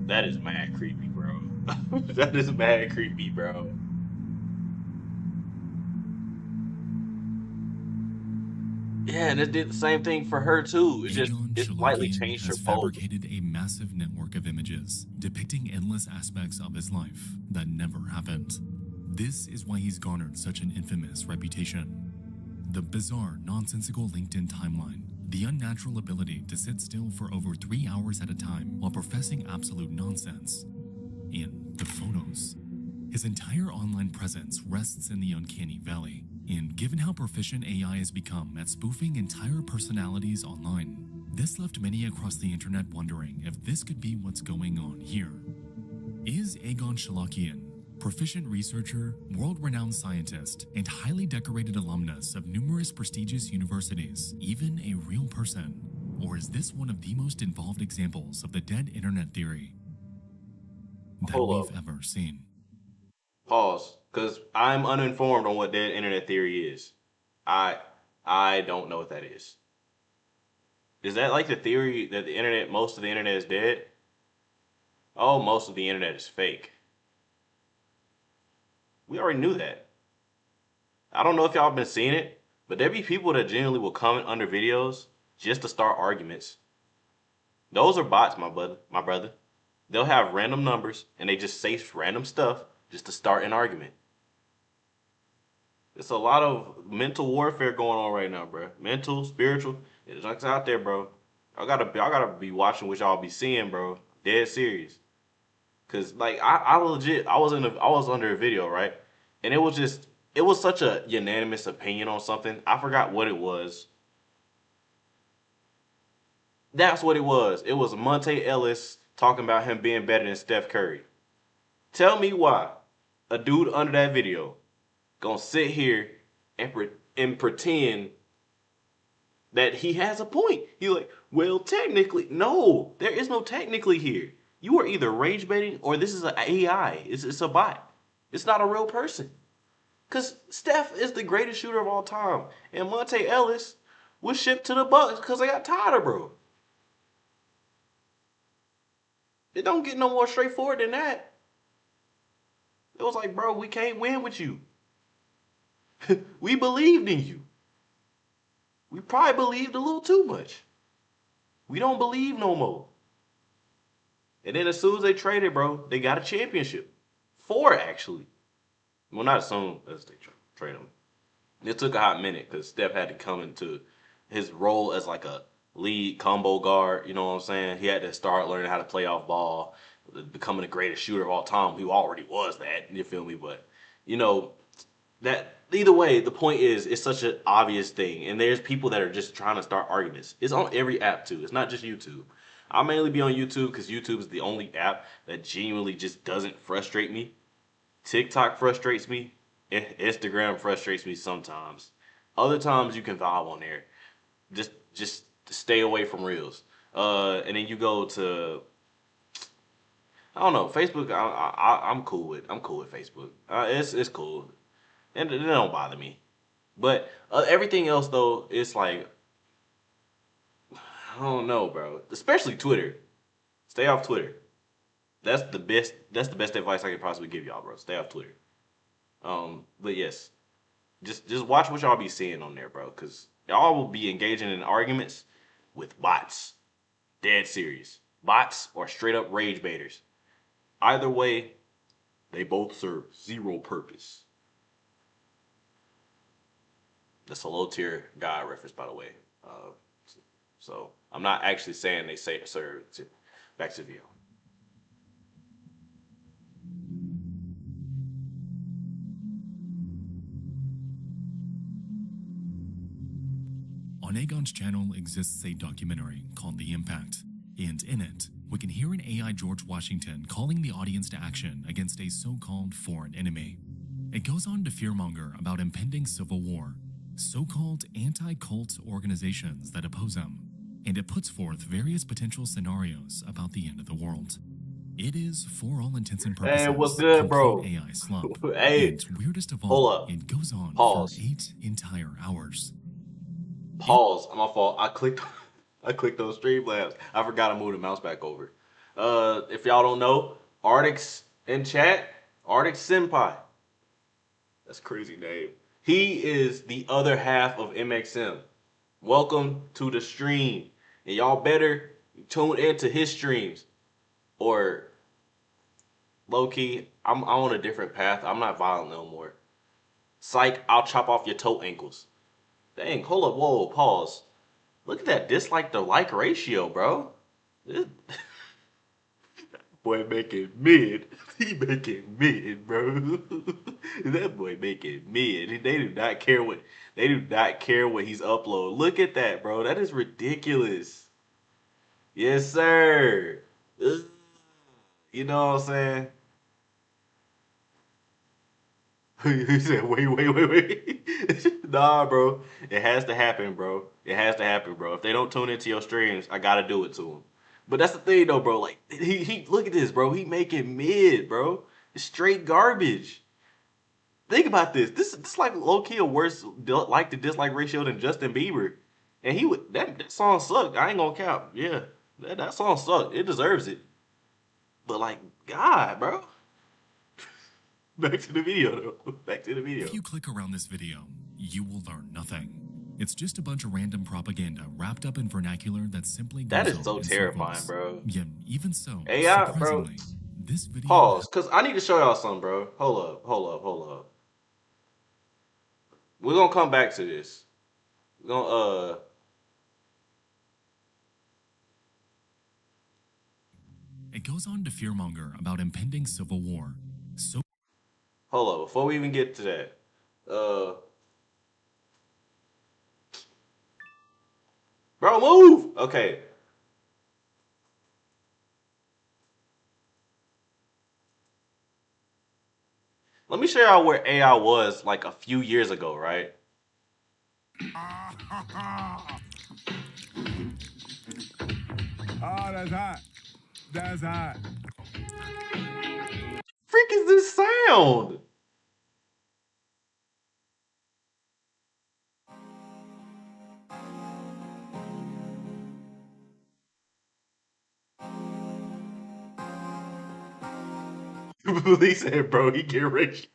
That is mad creepy, bro. That is mad creepy, bro. Yeah, and it did the same thing for her too. It slightly changed her has pose. fabricated a massive network of images depicting endless aspects of his life that never happened. This is why he's garnered such an infamous reputation. The bizarre, nonsensical LinkedIn timeline, the unnatural ability to sit still for over 3 hours at a time while professing absolute nonsense, and the photos. His entire online presence rests in the uncanny valley. And given how proficient AI has become at spoofing entire personalities online, this left many across the internet wondering if this could be what's going on here. Is Aegon Shalakian, proficient researcher, world-renowned scientist, and highly decorated alumnus of numerous prestigious universities, even a real person? Or is this one of the most involved examples of the dead internet theory that we've ever seen? Pause, because I'm uninformed on what dead internet theory is. I don't know what that is. Is that like the theory that the internet, most of the internet is dead? Oh, most of the internet is fake. We already knew that. I don't know if y'all been seeing it, but there be people that genuinely will comment under videos just to start arguments. Those are bots, my brother. They'll have random numbers and they just say random stuff just to start an argument. It's a lot of mental warfare going on right now, bro. Mental, spiritual, it's out there, bro. I gotta be watching what y'all be seeing, bro. Dead serious. Cause like I legit I was under a video, right? And it was just it was such a unanimous opinion on something. I forgot what it was. That's what it was. It was Monte Ellis talking about him being better than Steph Curry. Tell me why a dude under that video gonna sit here and pretend that he has a point. He's like, well, technically, no, there is no technically here. You are either rage baiting or this is an AI. It's a bot. It's not a real person. Because Steph is the greatest shooter of all time. And Monte Ellis was shipped to the Bucks because they got tired of bro. It don't get no more straightforward than that. It was like, bro, we can't win with you. We believed in you. We probably believed a little too much. We don't believe no more. And then as soon as they traded, bro, they got a championship. 4, actually. Well, not as soon as they trade him. It took a hot minute because Steph had to come into his role as like a lead combo guard. You know what I'm saying? He had to start learning how to play off ball, becoming the greatest shooter of all time. He already was that. You feel me? But, you know, that either way, the point is, it's such an obvious thing. And there's people that are just trying to start arguments. It's on every app, too. It's not just YouTube. I mainly be on YouTube because YouTube is the only app that genuinely just doesn't frustrate me. TikTok frustrates me. Instagram frustrates me sometimes. Other times you can vibe on there. Just stay away from reels. And then you go to, I don't know, Facebook. I'm cool with. I'm cool with Facebook. It's cool, and it don't bother me. But everything else though, it's like I don't know, bro. Especially Twitter. Stay off Twitter. That's the best. That's the best advice I could possibly give y'all, bro. Stay off Twitter. But yes, just watch what y'all be seeing on there, bro, because y'all will be engaging in arguments with bots. Dead serious. Bots or straight up rage baiters. Either way, they both serve zero purpose. That's a low tier guy reference, by the way. So I'm not actually saying they say serve. Back to the video. On Aegon's channel exists a documentary called The Impact, and in it, we can hear an AI George Washington calling the audience to action against a so-called foreign enemy. It goes on to fearmonger about impending civil war, so-called anti-cult organizations that oppose him, and it puts forth various potential scenarios about the end of the world. It is, for all intents and purposes, Hey, what's good, bro? AI slump. Hey, and weirdest of hold all, up. it goes on Pause. for 8 entire hours. Pause. My fault. I clicked those Streamlabs. I forgot to move the mouse back over. If y'all don't know, Artix in chat, Artix Senpai. That's a crazy name. He is the other half of Mxm. Welcome to the stream. And y'all better tune into his streams. Or low key, I'm on a different path. I'm not violent no more. Psych, I'll chop off your toe ankles. Dang, hold up, whoa, pause. Look at that dislike to like ratio, bro. Boy making mid. He making mid, bro. That boy making mid. They do not care what he's uploading. Look at that, bro. That is ridiculous. Yes, sir. Ugh. You know what I'm saying? He said, wait. Nah, bro. It has to happen, bro. It has to happen, bro. If they don't tune into your streams, I gotta do it to them. But that's the thing, though, bro. Like, he look at this, bro. He making mid, bro. It's straight garbage. Think about this. This like low key a worse like to dislike ratio than Justin Bieber. And he would that song sucked. I ain't gonna cap. Yeah, that song sucked. It deserves it. But like, God, bro. Back to the video, though. Back to the video. If you click around this video, you will learn nothing. It's just a bunch of random propaganda wrapped up in vernacular that simply goes That is on so in terrifying, circles. bro. Yet, even so, AI, bro. surprisingly, this video... Pause, because I need to show y'all something, bro. Hold up. We're going to come back to this. We're going to, It goes on to fearmonger about impending civil war. So hold up. Before we even get to that, Bro, move. Okay. Let me show y'all where AI was like a few years ago, right? Oh, that's hot. That's hot. Freak is this sound? He said, bro, he get ratio.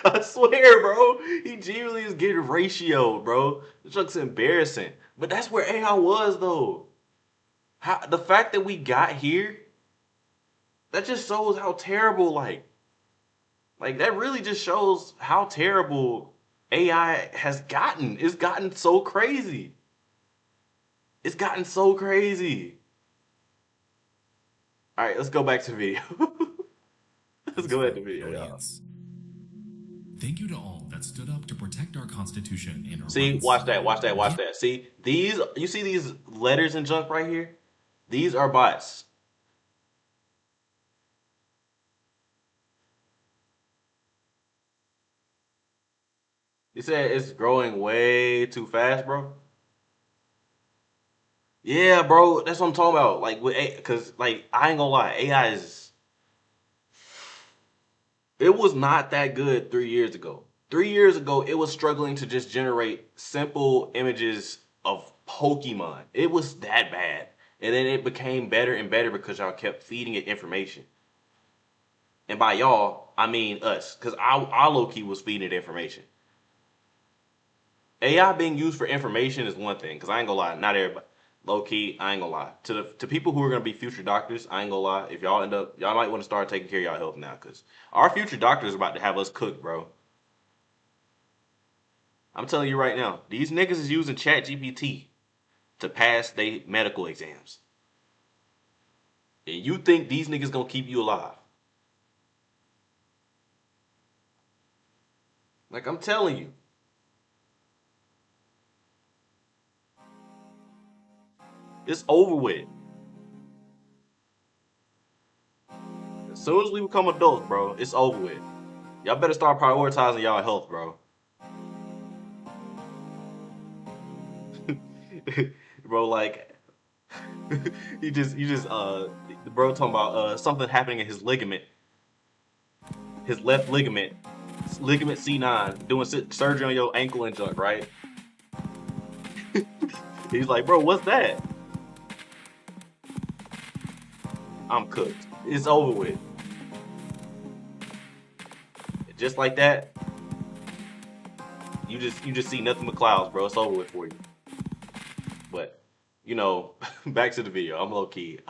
I swear, bro. He genuinely is getting ratio, bro. This looks embarrassing. But that's where AI was, though. The fact that we got here, that just shows how terrible, like that really just shows how terrible AI has gotten. It's gotten so crazy. It's gotten so crazy. All right, let's go back to the video. Let's go back to the video, y'all. Thank you to all that stood up to protect our Constitution and our See, rights. watch that, watch that, watch that. See, you see these letters and junk right here? These are bots. You said it's growing way too fast, bro? Yeah, bro, that's what I'm talking about. Like, because, like, I ain't gonna lie, AI is. It was not that good 3 years ago. 3 years ago, it was struggling to just generate simple images of Pokemon. It was that bad. And then it became better and better because y'all kept feeding it information. And by y'all, I mean us. Because I low-key was feeding it information. AI being used for information is one thing. Because I ain't gonna lie, not everybody. Low-key, I ain't gonna lie. To people who are gonna be future doctors, I ain't gonna lie. If y'all y'all might want to start taking care of y'all health now. Because our future doctors are about to have us cooked, bro. I'm telling you right now, these niggas is using ChatGPT to pass their medical exams. And you think these niggas gonna keep you alive? Like, I'm telling you. It's over with. As soon as we become adults, bro, it's over with. Y'all better start prioritizing y'all health, bro. Bro, like, the bro talking about something happening in his ligament, his left ligament, ligament C9, doing surgery on your ankle and junk, right? He's like, bro, what's that? I'm cooked. It's over with. Just like that, you just see nothing but clouds, bro. It's over with for you. But you know, back to the video. I'm low key.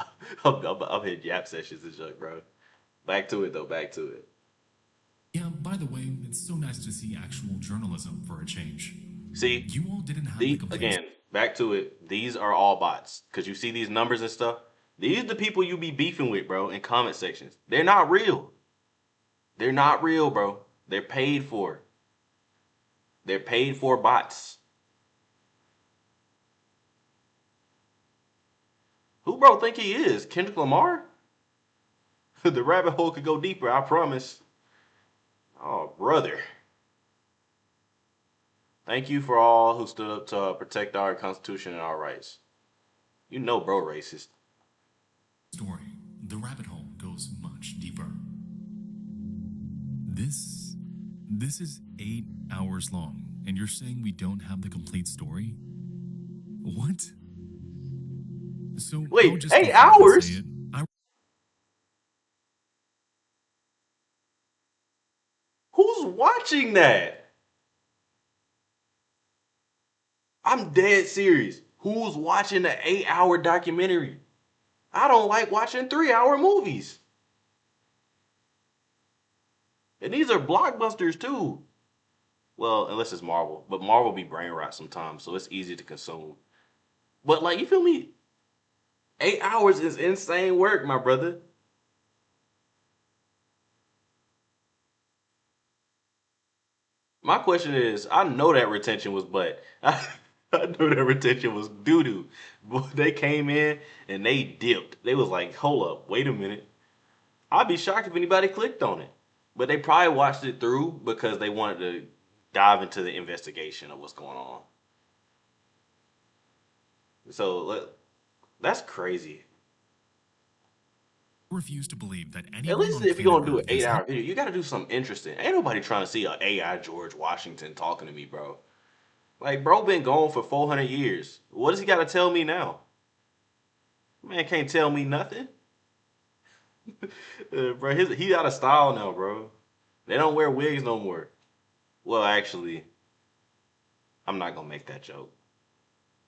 I'm hitting yap sessions and junk, bro. Back to it though. Back to it. Yeah, by the way, it's so nice to see actual journalism for a change. See, you all didn't have the again, back to it. These are all bots. Cause you see these numbers and stuff. These are the people you be beefing with, bro, in comment sections. They're not real. They're not real, bro. They're paid for. They're paid for bots. Who bro think he is? Kendrick Lamar? The rabbit hole could go deeper, I promise. Oh, brother. Thank you for all who stood up to protect our Constitution and our rights. You know, bro, racist. Story. The rabbit hole goes much deeper. This is 8 hours long, and you're saying we don't have the complete story? What? So wait, 8 hours? Who's watching that? I'm dead serious. Who's watching the 8-hour documentary? I don't like watching 3-hour movies. And these are blockbusters too. Well, unless it's Marvel. But Marvel be brain rot sometimes, so it's easy to consume. But like, you feel me? 8 hours is insane work, my brother. My question is, I know that retention was butt. I know that retention was doo doo. They came in and they dipped. They was like, hold up, wait a minute. I'd be shocked if anybody clicked on it. But they probably watched it through because they wanted to dive into the investigation of what's going on. So that's crazy. Refuse to believe that At anyone least on if you're gonna planet do an Earth is 8-hour video, you gotta do something interesting. Ain't nobody trying to see an AI George Washington talking to me, bro. Like, bro been gone for 400 years. What does he gotta tell me now? Man can't tell me nothing. Bro, he out of style now, bro. They don't wear wigs no more. Well, actually, I'm not gonna make that joke.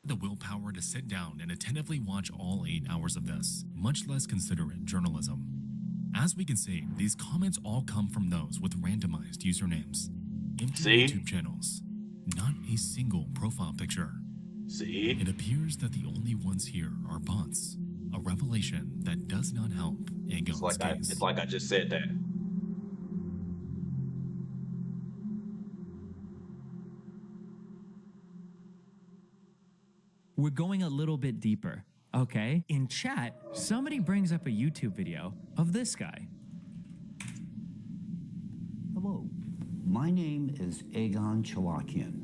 the willpower to sit down and attentively watch all 8 hours of this, much less consider it journalism. As we can see, these comments all come from those with randomized usernames, empty YouTube channels, not a single profile picture. See? It appears that the only ones here are bots, a revelation that does not help Aegon's case. It's like I just said that. We're going a little bit deeper, okay? In chat, somebody brings up a YouTube video of this guy. Hello, my name is Aegon Chalakian.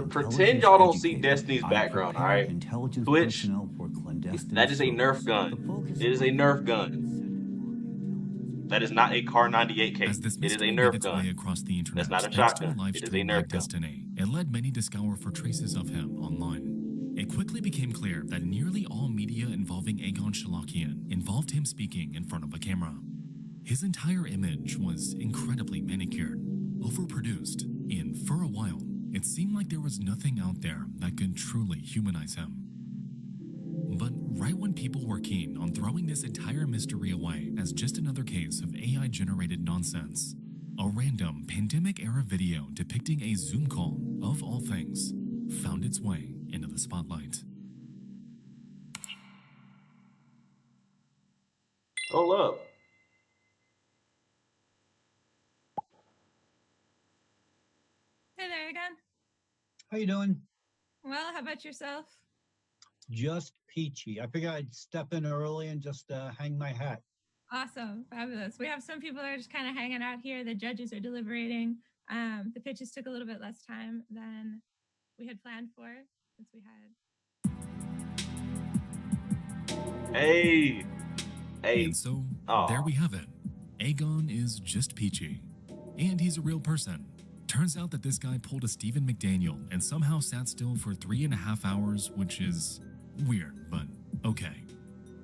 Pretend y'all don't see Destiny's background, alright? Twitch, that is a Nerf gun. It is a Nerf gun. That is not a Car 98 case. It is a Nerf gun. Across the internet, that's not a shotgun. It is a Nerf gun. Destiny. It led many to scour for traces of him online. It quickly became clear that nearly all media involving Aegon Chalakian involved him speaking in front of a camera. His entire image was incredibly manicured, overproduced, and for a while, it seemed like there was nothing out there that could truly humanize him. But right when people were keen on throwing this entire mystery away as just another case of AI-generated nonsense, a random pandemic-era video depicting a Zoom call, of all things, found its way into the spotlight. Hold up. Hey there again. How you doing? Well, how about yourself? Just peachy. I figured I'd step in early and just hang my hat. Awesome. Fabulous. We have some people that are just kind of hanging out here. The judges are deliberating. The pitches took a little bit less time than we had planned for since we had. Hey. And so, there we have it. Aegon is just peachy. And he's a real person. Turns out that this guy pulled a Stephen McDaniel and somehow sat still for 3.5 hours, which is weird, but okay.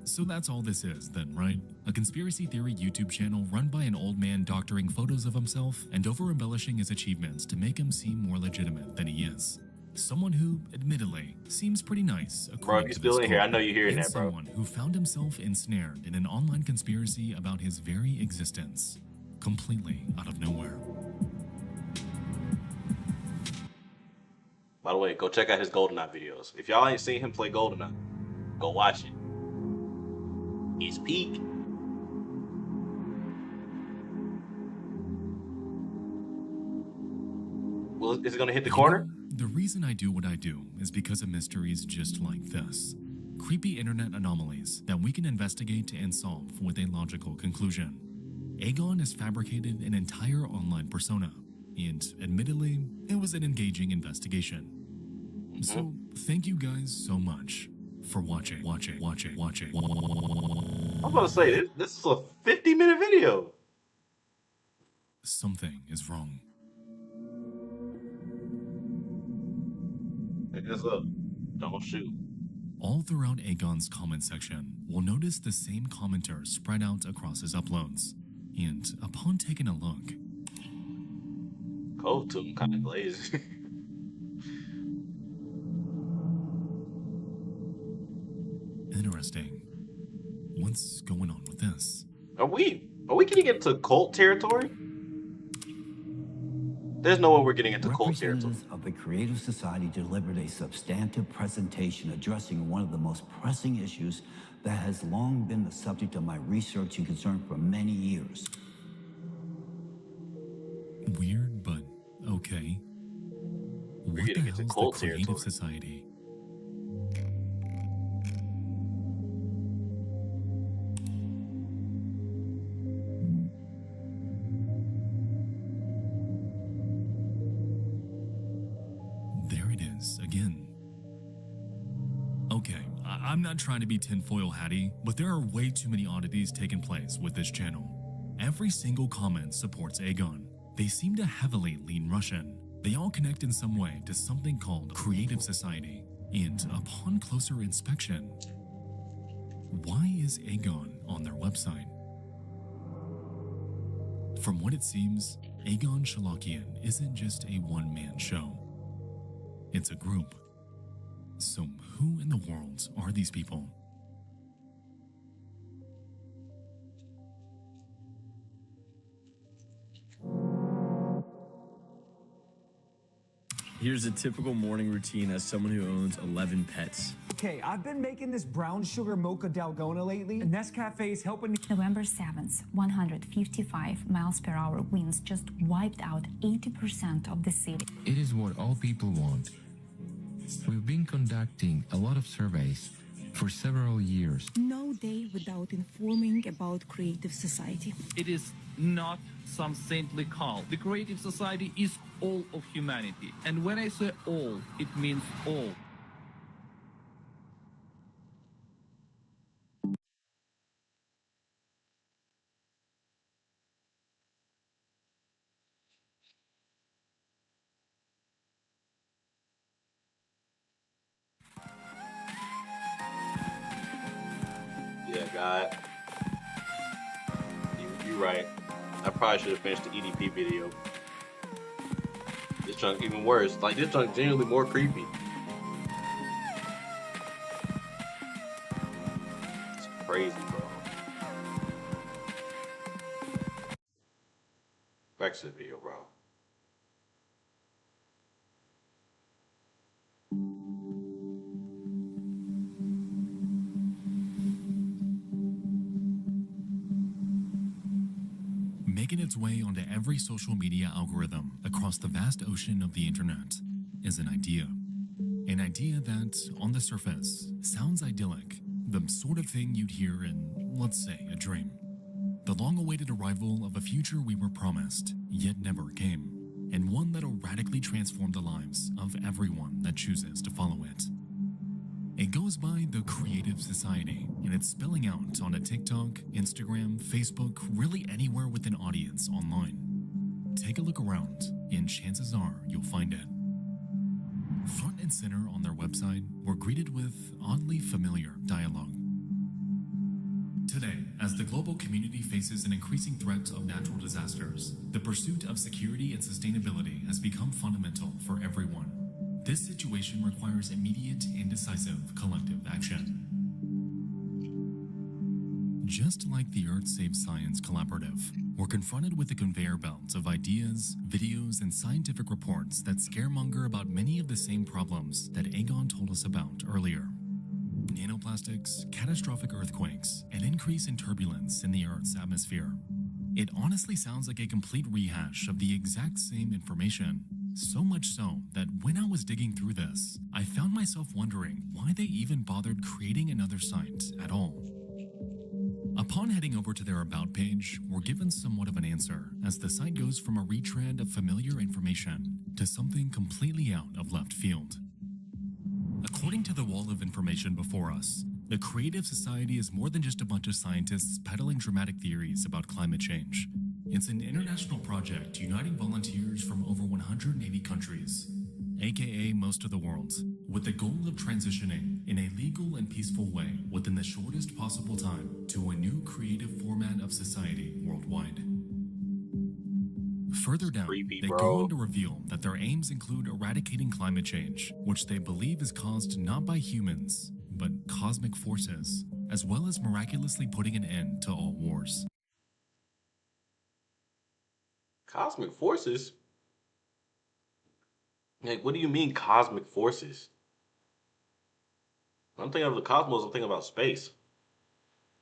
So that's all this is then, right? A conspiracy theory YouTube channel run by an old man doctoring photos of himself and over-embellishing his achievements to make him seem more legitimate than he is. Someone who, admittedly, seems pretty nice. Bro, if you're still in here, I know you're hearing that, bro. Someone who found himself ensnared in an online conspiracy about his very existence, completely out of nowhere. By the way, go check out his GoldenEye videos. If y'all ain't seen him play GoldenEye, go watch it. It's peak. Well, is it gonna hit the corner? The reason I do what I do is because of mysteries just like this. Creepy internet anomalies that we can investigate and solve with a logical conclusion. Aegon has fabricated an entire online persona, and admittedly, it was an engaging investigation. So, thank you guys so much for watching. I'm about to say, this is a 50-minute video. Something is wrong. Hands up. Don't shoot. All throughout Aegon's comment section, we'll notice the same commenters spread out across his uploads. And upon taking a look, cold too, kind of glazed. Interesting. What's going on with this? Are we getting into cult territory? There's no way we're getting into cult territory. Representatives of the Creative Society delivered a substantive presentation addressing one of the most pressing issues that has long been the subject of my research and concern for many years. Weird, but okay. We're What the getting into hell's the cult Creative territory. Society? There it is again. Okay, I'm not trying to be tinfoil hatty, but there are way too many oddities taking place with this channel. Every single comment supports Aegon. They seem to heavily lean Russian. They all connect in some way to something called Creative Society. And upon closer inspection, why is Aegon on their website? From what it seems, Aegon Shalakian isn't just a one-man show. It's a group. So who in the world are these people? Here's a typical morning routine as someone who owns 11 pets. Okay, I've been making this brown sugar mocha dalgona lately, and Nescafe is helping me. November 7th, 155 miles per hour winds just wiped out 80% of the city. It is what all people want. We've been conducting a lot of surveys for several years. No day without informing about Creative Society. It is not some saintly call. The Creative Society is all of humanity. And when I say all, it means all. Yeah, God. You're right. I probably should have finished the EDP video. This chunk even worse. Like, this chunk genuinely more creepy. It's crazy, bro. Back to the video, bro. Making its way onto every social media algorithm across the vast ocean of the internet is an idea. An idea that, on the surface, sounds idyllic, the sort of thing you'd hear in, let's say, a dream. The long-awaited arrival of a future we were promised, yet never came, and one that'll radically transform the lives of everyone that chooses to follow it. It goes by the Creative Society, and it's spilling out onto TikTok, Instagram, Facebook, really anywhere with an audience online. Take a look around, and chances are you'll find it. Front and center on their website, we're greeted with oddly familiar dialogue. Today, as the global community faces an increasing threat of natural disasters, the pursuit of security and sustainability has become fundamental for everyone. This situation requires immediate and decisive collective action. Just like the Earth Saves Science Collaborative, we're confronted with a conveyor belt of ideas, videos, and scientific reports that scaremonger about many of the same problems that Aegon told us about earlier. Nanoplastics, catastrophic earthquakes, an increase in turbulence in the Earth's atmosphere. It honestly sounds like a complete rehash of the exact same information. So much so that when I was digging through this, I found myself wondering why they even bothered creating another site at all. Upon heading over to their About page, we're given somewhat of an answer, as the site goes from a retread of familiar information to something completely out of left field. According to the wall of information before us, the Creative Society is more than just a bunch of scientists peddling dramatic theories about climate change. It's an international project uniting volunteers from over 180 countries, aka most of the world, with the goal of transitioning in a legal and peaceful way within the shortest possible time to a new creative format of society worldwide. Further down, they go on to reveal that their aims include eradicating climate change, which they believe is caused not by humans, but cosmic forces, as well as miraculously putting an end to all wars. Cosmic forces? Like, what do you mean cosmic forces? I'm thinking of the cosmos, I'm thinking about space.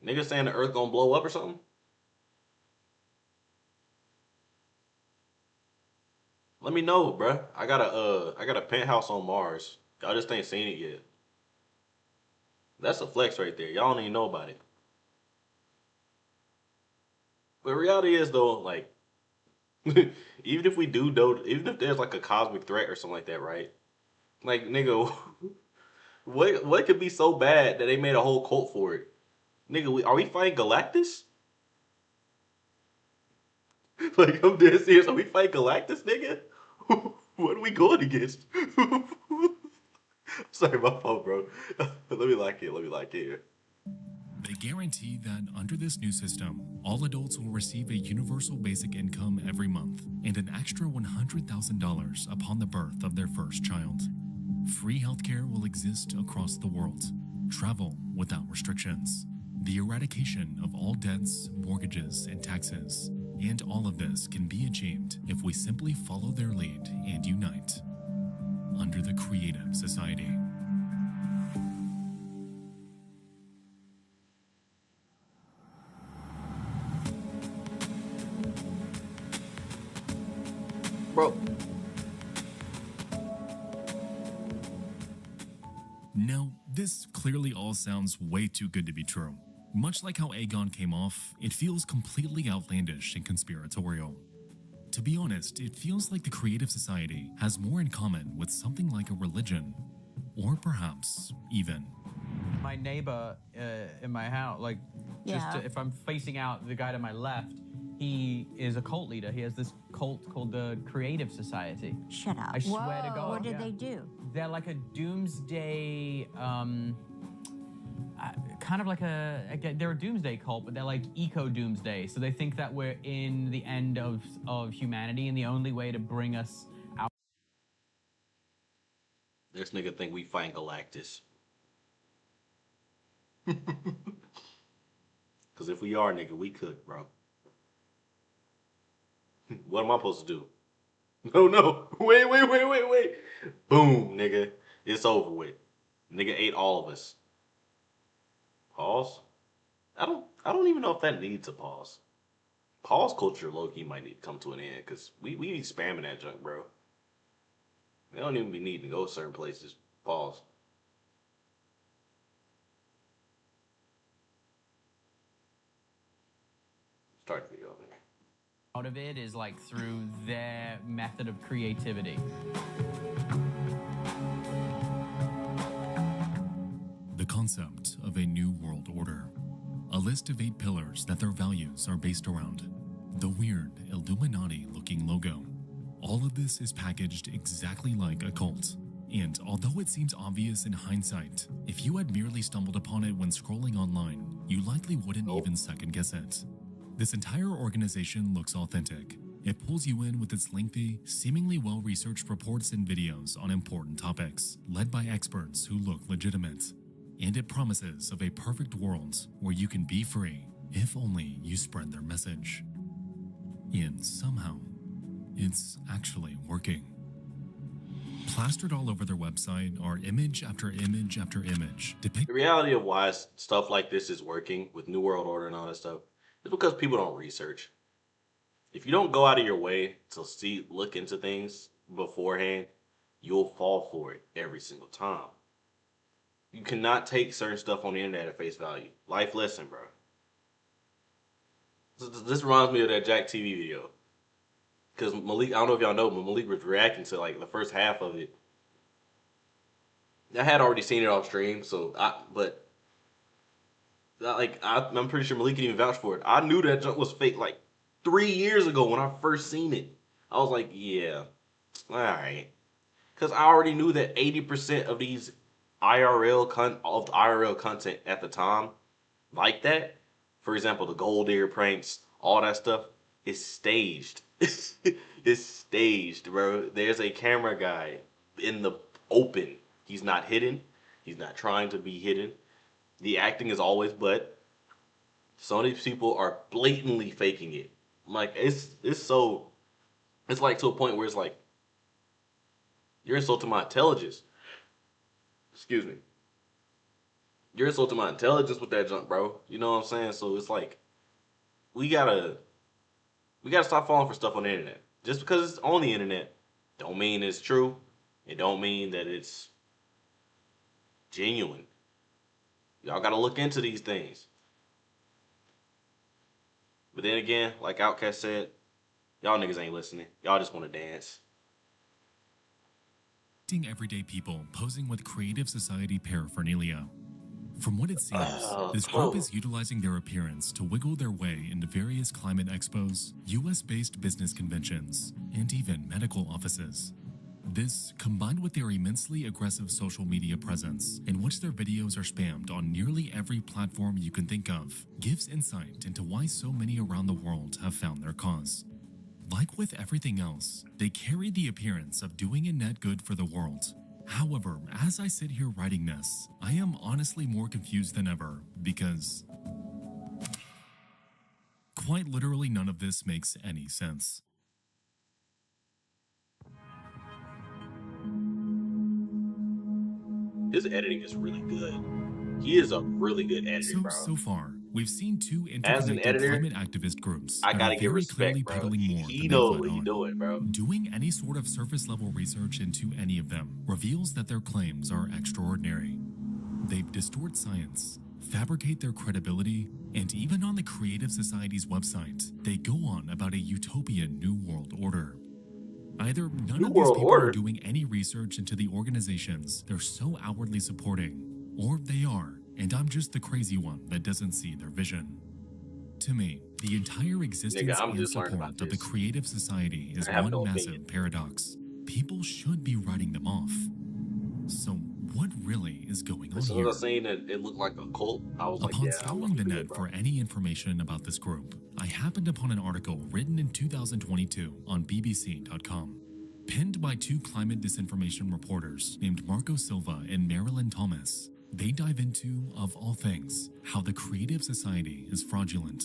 Niggas saying the Earth gonna blow up or something? Let me know, bruh. I got a penthouse on Mars. Y'all just ain't seen it yet. That's a flex right there. Y'all don't even know about it. But reality is though, like, even if we even if there's like a cosmic threat or something like that, right? Like, nigga, what could be so bad that they made a whole cult for it? Nigga, are we fighting Galactus? Like, I'm dead serious. Are we fighting Galactus, nigga? What are we going against? Sorry, my fault, bro. Let me like it. They guarantee that under this new system, all adults will receive a universal basic income every month and an extra $100,000 upon the birth of their first child. Free healthcare will exist across the world. Travel without restrictions. The eradication of all debts, mortgages, and taxes. And all of this can be achieved if we simply follow their lead and unite under the Creative Society. Bro. Now, this clearly all sounds way too good to be true. Much like how Aegon came off, it feels completely outlandish and conspiratorial. To be honest, it feels like the Creative Society has more in common with something like a religion, or perhaps even. My neighbor in my house, like, if I'm facing out the guy to my left, he is a cult leader. He has this cult called the Creative Society. Shut up. I swear to God. What did they do? They're like a doomsday, kind of like they're a doomsday cult, but they're like eco-doomsday. So they think that we're in the end of humanity, and the only way to bring us out. This nigga think we fighting Galactus. Cause if we are, nigga, we cook, bro. What am I supposed to do? No. Wait. Boom, nigga. It's over with. Nigga ate all of us. Pause? I don't even know if that needs a pause. Pause culture low-key might need to come to an end, because we be spamming that junk, bro. They don't even be needing to go certain places. Pause. Start the video. Out of it is like through their method of creativity. The concept of a new world order. A list of 8 pillars that their values are based around. The weird Illuminati-looking logo. All of this is packaged exactly like a cult. And although it seems obvious in hindsight, if you had merely stumbled upon it when scrolling online, you likely wouldn't even second guess it. This entire organization looks authentic. It pulls you in with its lengthy, seemingly well-researched reports and videos on important topics, led by experts who look legitimate. And it promises of a perfect world where you can be free, if only you spread their message. And somehow, it's actually working. Plastered all over their website are image after image after image The reality of why stuff like this is working with New World Order and all that stuff is because people don't research. If you don't go out of your way to look into things beforehand, you'll fall for it every single time. You cannot take certain stuff on the internet at face value. Life lesson, bro. This reminds me of that Jack TV video. Because Malik, I don't know if y'all know, but Malik was reacting to like the first half of it. I had already seen it off stream, so I'm pretty sure Malik can even vouch for it. I knew that junk was fake like 3 years ago when I first seen it. I was like, yeah, all right. Because I already knew that 80% of these IRL content at the time, like that, for example, the gold digger pranks, all that stuff, is staged. It's staged, bro. There's a camera guy in the open. He's not hidden. He's not trying to be hidden. The acting is always but. Some of these people are blatantly faking it. Like, it's like to a point where it's like, you're insulting my intelligence. Excuse me. You're insulting my intelligence with that junk, bro. You know what I'm saying? So it's like, we gotta stop falling for stuff on the internet. Just because it's on the internet Don't mean it's true. It don't mean that it's genuine. Y'all gotta look into these things. But then again, like Outkast said, y'all niggas ain't listening. Y'all just want to dance. Everyday people posing with creative society paraphernalia. From what it seems, this group is utilizing their appearance to wiggle their way into various climate expos, US-based business conventions, and even medical offices. This, combined with their immensely aggressive social media presence, in which their videos are spammed on nearly every platform you can think of, gives insight into why so many around the world have found their cause. Like with everything else, they carry the appearance of doing a net good for the world. However, as I sit here writing this, I am honestly more confused than ever because quite literally none of this makes any sense. His editing is really good. He is a really good editor, bro. So far, we've seen two As an interconnected editor, climate activist groups I that gotta are give very clearly respect, bro. peddling more He than they knows let what he's on. doing, bro. Doing any sort of surface level research into any of them reveals that their claims are extraordinary. They distort science, fabricate their credibility, and even on the Creative Society's website, they go on about a utopian New World Order. Either none of these people are doing any research into the organizations they're so outwardly supporting, or they are, and I'm just the crazy one that doesn't see their vision. To me, the entire existence and support of the Creative Society is one massive paradox. People should be writing them off. So what really is going on As soon here? as I seen that it looked like a cult, I was like, Upon yeah, scouring the net for any information about this group, I happened upon an article written in 2022 on BBC.com. Penned by two climate disinformation reporters named Marco Silva and Marilyn Thomas, they dive into, of all things, how the Creative Society is fraudulent.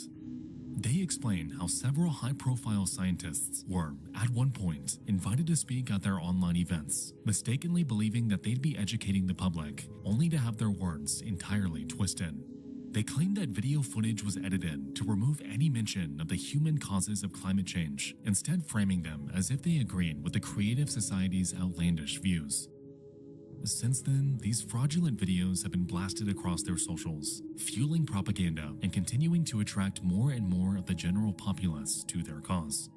They explain how several high-profile scientists were, at one point, invited to speak at their online events, mistakenly believing that they'd be educating the public, only to have their words entirely twisted. They claim that video footage was edited to remove any mention of the human causes of climate change, instead framing them as if they agreed with the Creative Society's outlandish views. Since then, these fraudulent videos have been blasted across their socials, fueling propaganda and continuing to attract more and more of the general populace to their cause.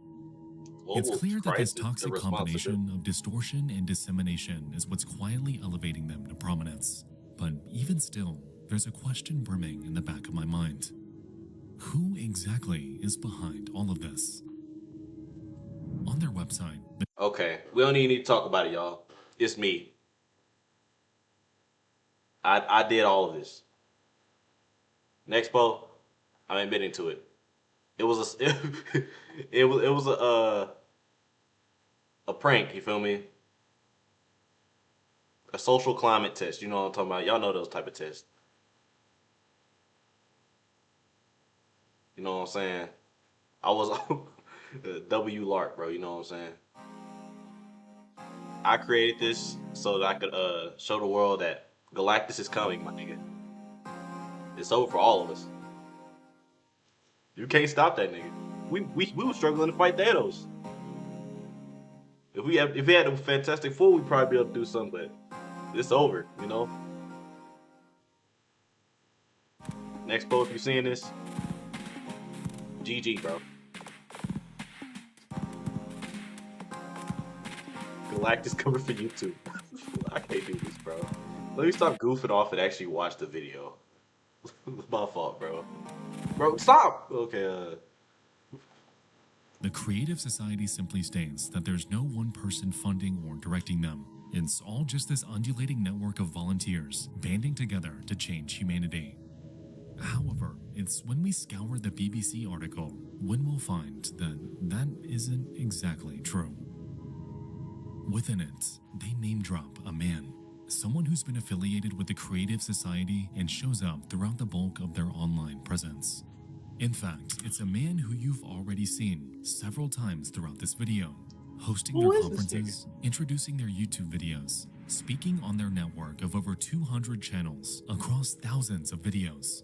It's clear that this toxic combination of distortion and dissemination is what's quietly elevating them to prominence. But even still, there's a question brimming in the back of my mind. Who exactly is behind all of this? On their website... Okay, we don't even need to talk about it, y'all. It's me. I did all of this. Nexpo, I ain't been into it. It was a prank, you feel me? A social climate test, you know what I'm talking about. Y'all know those type of tests. You know what I'm saying? I was W Lark, bro, you know what I'm saying? I created this so that I could show the world that Galactus is coming, my nigga. It's over for all of us. You can't stop that nigga. We were struggling to fight Thanos. If we had a Fantastic Four, we'd probably be able to do something, but it's over, you know? Nexpo, if you're seeing this, GG, bro. Galactus coming for YouTube. I can't do this, bro. Let me stop goofing off and actually watch the video. It's my fault, bro. Bro, stop! Okay, The Creative Society simply states that there's no one person funding or directing them. It's all just this undulating network of volunteers banding together to change humanity. However, it's when we scour the BBC article when we'll find that that isn't exactly true. Within it, they name drop a man, someone who's been affiliated with the Creative Society and shows up throughout the bulk of their online presence. In fact, it's a man who you've already seen several times throughout this video, hosting their conferences, introducing their YouTube videos, speaking on their network of over 200 channels across thousands of videos.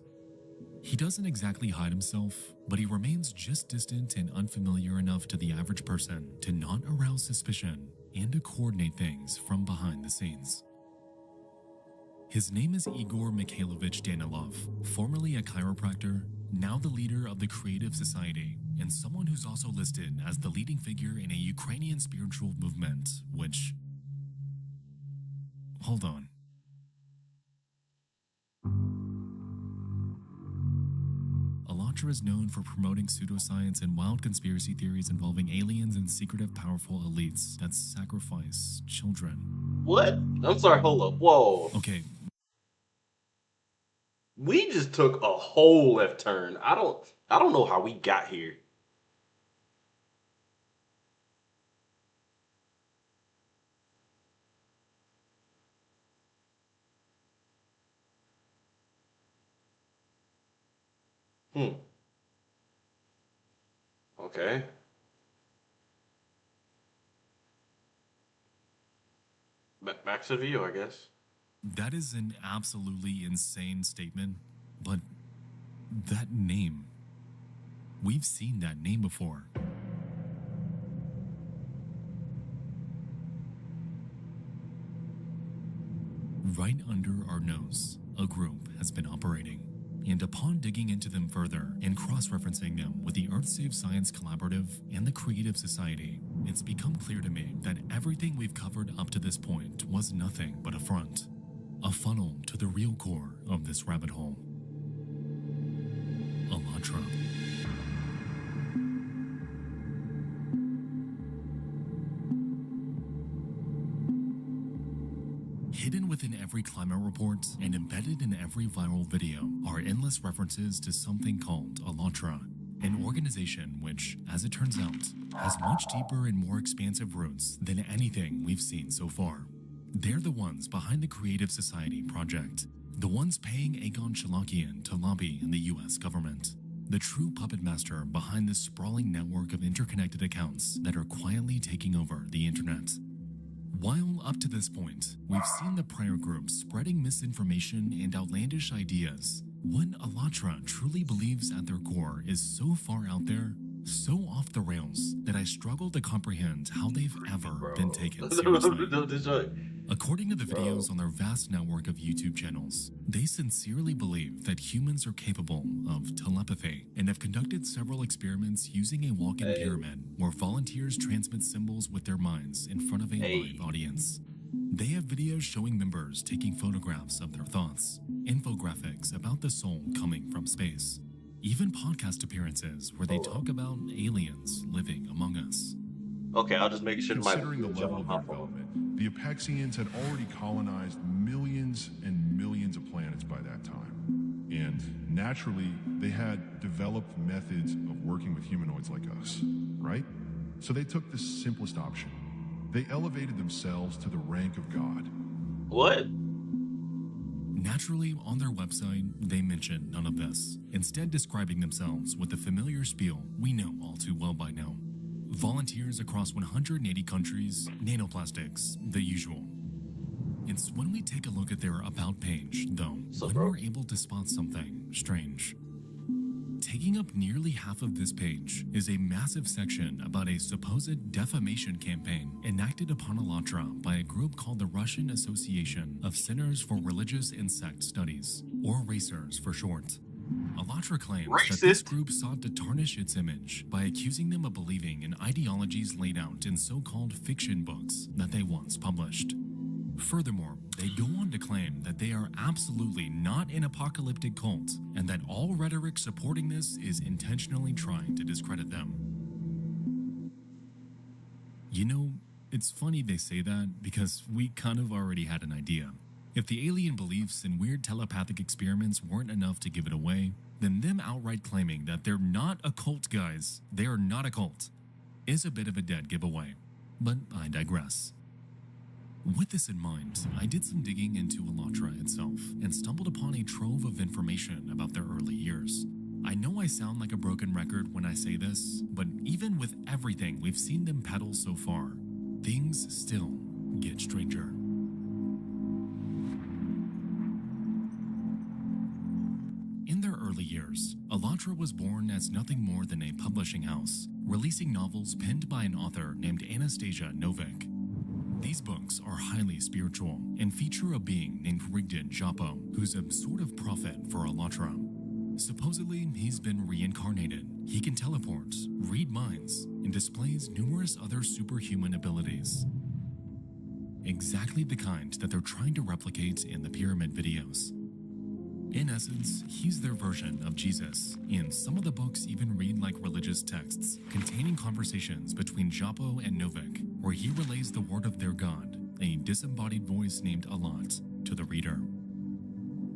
He doesn't exactly hide himself, but he remains just distant and unfamiliar enough to the average person to not arouse suspicion and to coordinate things from behind the scenes. His name is Igor Mikhailovich Danilov, formerly a chiropractor, now the leader of the Creative Society, and someone who's also listed as the leading figure in a Ukrainian spiritual movement, which... Hold on. Alatra is known for promoting pseudoscience and wild conspiracy theories involving aliens and secretive powerful elites that sacrifice children. What? I'm sorry, hold up. Whoa. Okay. We just took a whole left turn. I don't know how we got here. Okay. Back to the video, I guess. That is an absolutely insane statement, but that name, we've seen that name before. Right under our nose, a group has been operating. And upon digging into them further and cross-referencing them with the Earth Save Science Collaborative and the Creative Society, it's become clear to me that everything we've covered up to this point was nothing but a front. A funnel to the real core of this rabbit hole. Alatra. Hidden within every climate report and embedded in every viral video are endless references to something called Alatra, an organization which, as it turns out, has much deeper and more expansive roots than anything we've seen so far. They're the ones behind the Creative Society project, the ones paying Egon Shalakian to lobby in the US government, the true puppet master behind this sprawling network of interconnected accounts that are quietly taking over the internet. While up to this point, we've seen the prior groups spreading misinformation and outlandish ideas, what Alatra truly believes at their core is so far out there, so off the rails, that I struggle to comprehend how they've ever been taken seriously. According to the videos on their vast network of YouTube channels, they sincerely believe that humans are capable of telepathy and have conducted several experiments using a walk-in pyramid where volunteers transmit symbols with their minds in front of a live audience. They have videos showing members taking photographs of their thoughts, infographics about the soul coming from space, even podcast appearances where they talk about aliens living among us. Okay, I'll just make sure Considering the level of their development, the Apexians had already colonized millions and millions of planets by that time. And naturally, they had developed methods of working with humanoids like us, right? So they took the simplest option. They elevated themselves to the rank of God. What? Naturally, on their website, they mention none of this, instead describing themselves with the familiar spiel we know all too well by now. Volunteers across 180 countries, nanoplastics, the usual. It's when we take a look at their About page, though, when we're able to spot something strange. Taking up nearly half of this page is a massive section about a supposed defamation campaign enacted upon Alatra by a group called the Russian Association of Centers for Religious and Sect Studies, or RACERS for short. Alatra claims that this group sought to tarnish its image by accusing them of believing in ideologies laid out in so-called fiction books that they once published. Furthermore, they go on to claim that they are absolutely not an apocalyptic cult and that all rhetoric supporting this is intentionally trying to discredit them. You know, it's funny they say that because we kind of already had an idea. If the alien beliefs and weird telepathic experiments weren't enough to give it away, then them outright claiming that they're not a cult, guys, they are not a cult, is a bit of a dead giveaway. But I digress. With this in mind, I did some digging into Alatra itself and stumbled upon a trove of information about their early years. I know I sound like a broken record when I say this, but even with everything we've seen them peddle so far, things still get stranger. In their early years, Alatra was born as nothing more than a publishing house, releasing novels penned by an author named Anastasia Novik. books are highly spiritual and feature a being named Rigdon Japo, who's a sort of prophet for Alatra. Supposedly, he's been reincarnated. He can teleport, read minds, and displays numerous other superhuman abilities. Exactly the kind that they're trying to replicate in the pyramid videos. In essence, he's their version of Jesus, and some of the books even read like religious texts, containing conversations between Japo and Novik, where he relays the word of their god, a disembodied voice named Alat, to the reader.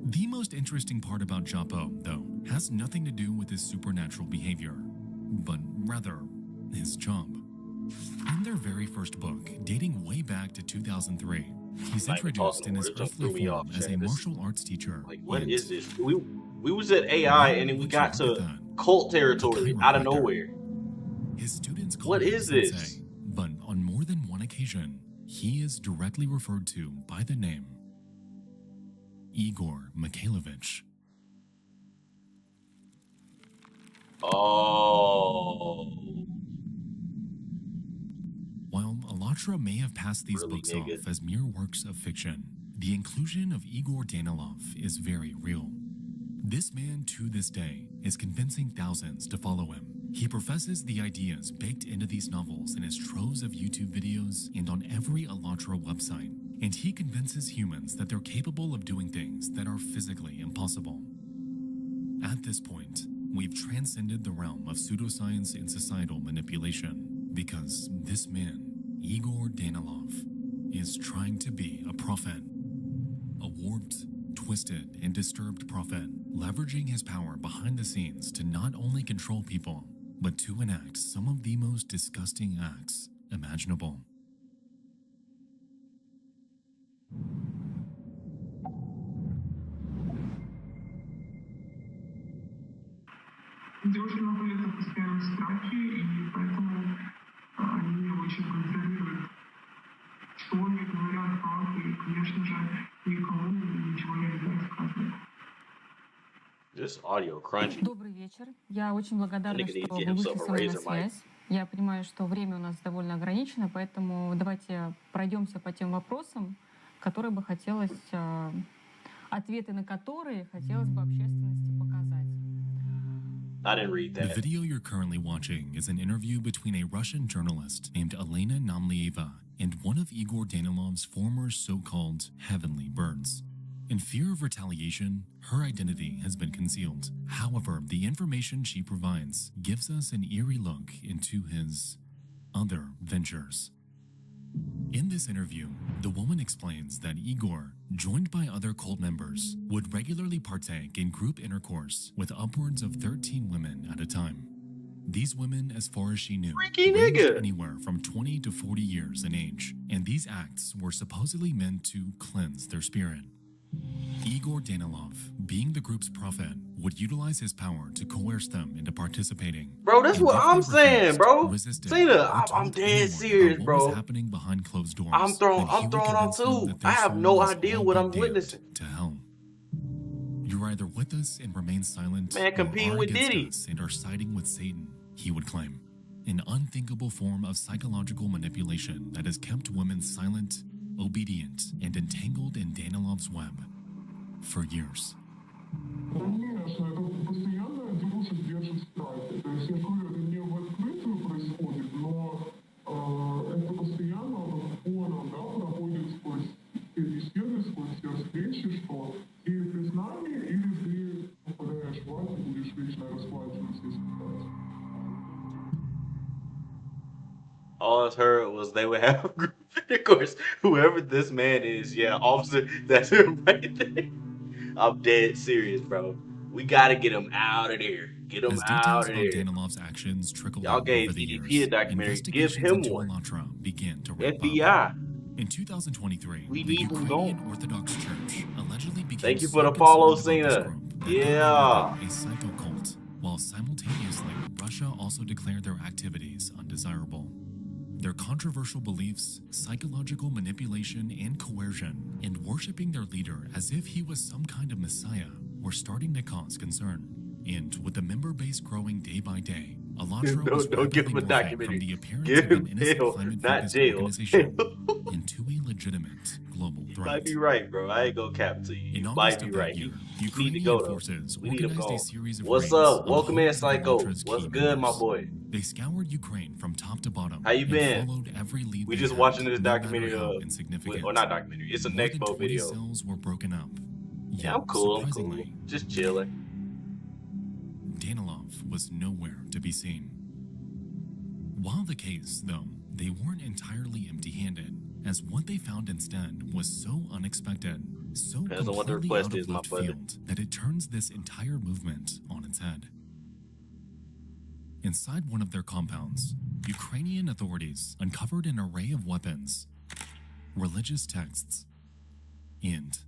The most interesting part about Japo, though, has nothing to do with his supernatural behavior, but rather his job. In their very first book, dating way back to 2003, he's introduced in his earthly form as a martial arts teacher. Like, what is this? We was at AI and then we got to cult territory out of nowhere. His students call what him is Sensei, this? but on more than one occasion, he is directly referred to by the name Igor Mikhailovich. Oh. While Alatra may have passed these books off as mere works of fiction, the inclusion of Igor Danilov is very real. This man, to this day, is convincing thousands to follow him. He professes the ideas baked into these novels in his troves of YouTube videos and on every Alatra website, and he convinces humans that they're capable of doing things that are physically impossible. At this point, we've transcended the realm of pseudoscience and societal manipulation, because this man, Igor Danilov, is trying to be a prophet. A warped, twisted, and disturbed prophet, leveraging his power behind the scenes to not only control people, but to enact some of the most disgusting acts imaginable. Девушки находятся в постоянном страхе, и поэтому они очень контролируют, что они говорят, как, и, конечно же, никому ничего нельзя рассказывать. This audio crunchy. Добрый вечер. Я очень благодарна, Nigga need to что get вы вышли himself a со мной на razor mic. связь. Я понимаю, что время у нас довольно ограничено, поэтому давайте пройдемся по тем вопросам, которые бы хотелось, ответы на которые хотелось бы общественности показать. I didn't read The that. video you're currently watching is an interview between a Russian journalist named Elena Namlieva and one of Igor Danilov's former so-called heavenly birds. In fear of retaliation, her identity has been concealed. However, the information she provides gives us an eerie look into his other ventures. In this interview, the woman explains that Igor, joined by other cult members, would regularly partake in group intercourse with upwards of 13 women at a time. These women, as far as she knew, ranged anywhere from 20 to 40 years in age, and these acts were supposedly meant to cleanse their spirit. Igor Danilov, being the group's prophet, would utilize his power to coerce them into participating. Bro, that's And what if I'm they saying, refused, bro. resisted, Cena, or I'm told dead anyone serious, about what bro. was happening behind closed doors, I'm thrown then he would off convince them too. that I their have soul no was idea all what but I'm damned witnessing. to hell. You're either with us and remain silent, Man, or competing are with against Diddy. us and are siding with Satan, he would claim. An unthinkable form of psychological manipulation that has kept women silent, obedient, and entangled in Danilov's web for years. Конечно, это постоянно девушек держит в страхе. То есть, я говорю, это не в открытую происходит, но это постоянно фоном, да, проходит сквозь все беседы, сквозь все встречи, что или ты с нами, или ты попадаешь в ад и будешь вечно расплачиваться и страдать. All I heard was they would have group intercourse. Whoever this man is, yeah, officer, that's him right there. I'm dead serious, bro. We gotta get him out of there. Get him As out details of about there. Danilov's actions trickled Y'all out gave over the DDP years, a documentary. Give investigations him into one. Alatra began to ramp up. FBI. In 2023, We the need him Ukrainian going. Orthodox Church allegedly became Thank you so for the follow, concerned about this Cena. group that they Yeah. created a psycho cult, while simultaneously Russia also declared their activities undesirable. Their controversial beliefs, psychological manipulation and coercion, and worshiping their leader as if he was some kind of messiah were starting to cause concern. And with the member base growing day by day, Alatra was Don't give him a rapidly morphing documentary. from the appearance Give of an him innocent hell, climate not focused jail. organization into a legitimate global You threat. might be right, bro. I ain't gonna cap to you. In You August might be of that right. year, You need to Ukrainian go though. forces We need to organized go. a series of What's raids up? on Welcome in, homes of Psycho. Alatra's What's key good, my members. boy? They scoured Ukraine from top to bottom How you and been? followed every lead We they just had, watching this no matter documentary, how insignificant. or not documentary. It's a More than Nexpo 20 video. cells were broken up. Yeah, Yet, I'm cool. I'm cool. surprisingly, Just chilling. Danilov was nowhere to be seen. While the case, though, they weren't entirely empty-handed, as what they found instead was so unexpected, so Depends on what the completely request out is, of my left brother. field, that it turns this entire movement on its head. Inside one of their compounds, Ukrainian authorities uncovered an array of weapons, religious texts, and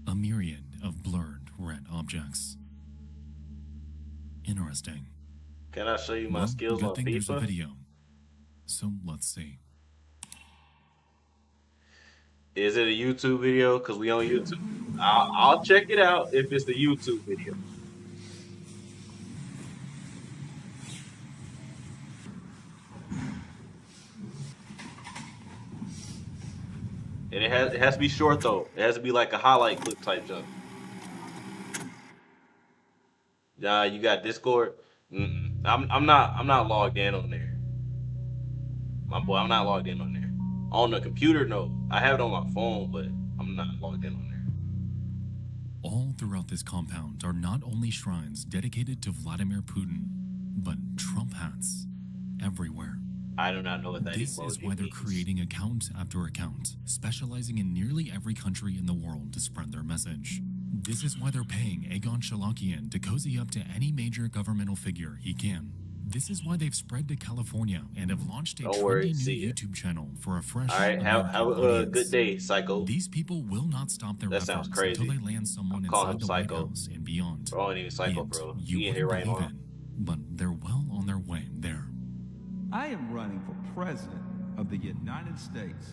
a myriad of blurred red objects. Interesting. Can I show you my Well, skills good on thing there's a FIFA? video. So let's see. Is it a YouTube video? Cause we on YouTube. I'll check it out if it's the YouTube video. And it has to be short though. It has to be like a highlight clip type jump. You got Discord? I'm not logged in on there. My boy, I'm not logged in on there. On the computer, no. I have it on my phone, but I'm not logged in on there. All throughout this compound are not only shrines dedicated to Vladimir Putin, but Trump hats everywhere. I do not know what that This is why they're creating account after account, specializing in nearly every country in the world to spread their message. This is why they're paying Egon Shalakian to cozy up to any major governmental figure he can. This is why they've spread to California and have launched a trendy new YouTube channel for a fresh Alright, have a audience. good day, Psycho. These people will not stop their That efforts sounds crazy. until they land someone Call him inside the White Psycho. House and beyond. Bro, I ain't even Psycho, And bro. You He in here wouldn't right believe now. it, but they're well on their way there. I am running for president of the United States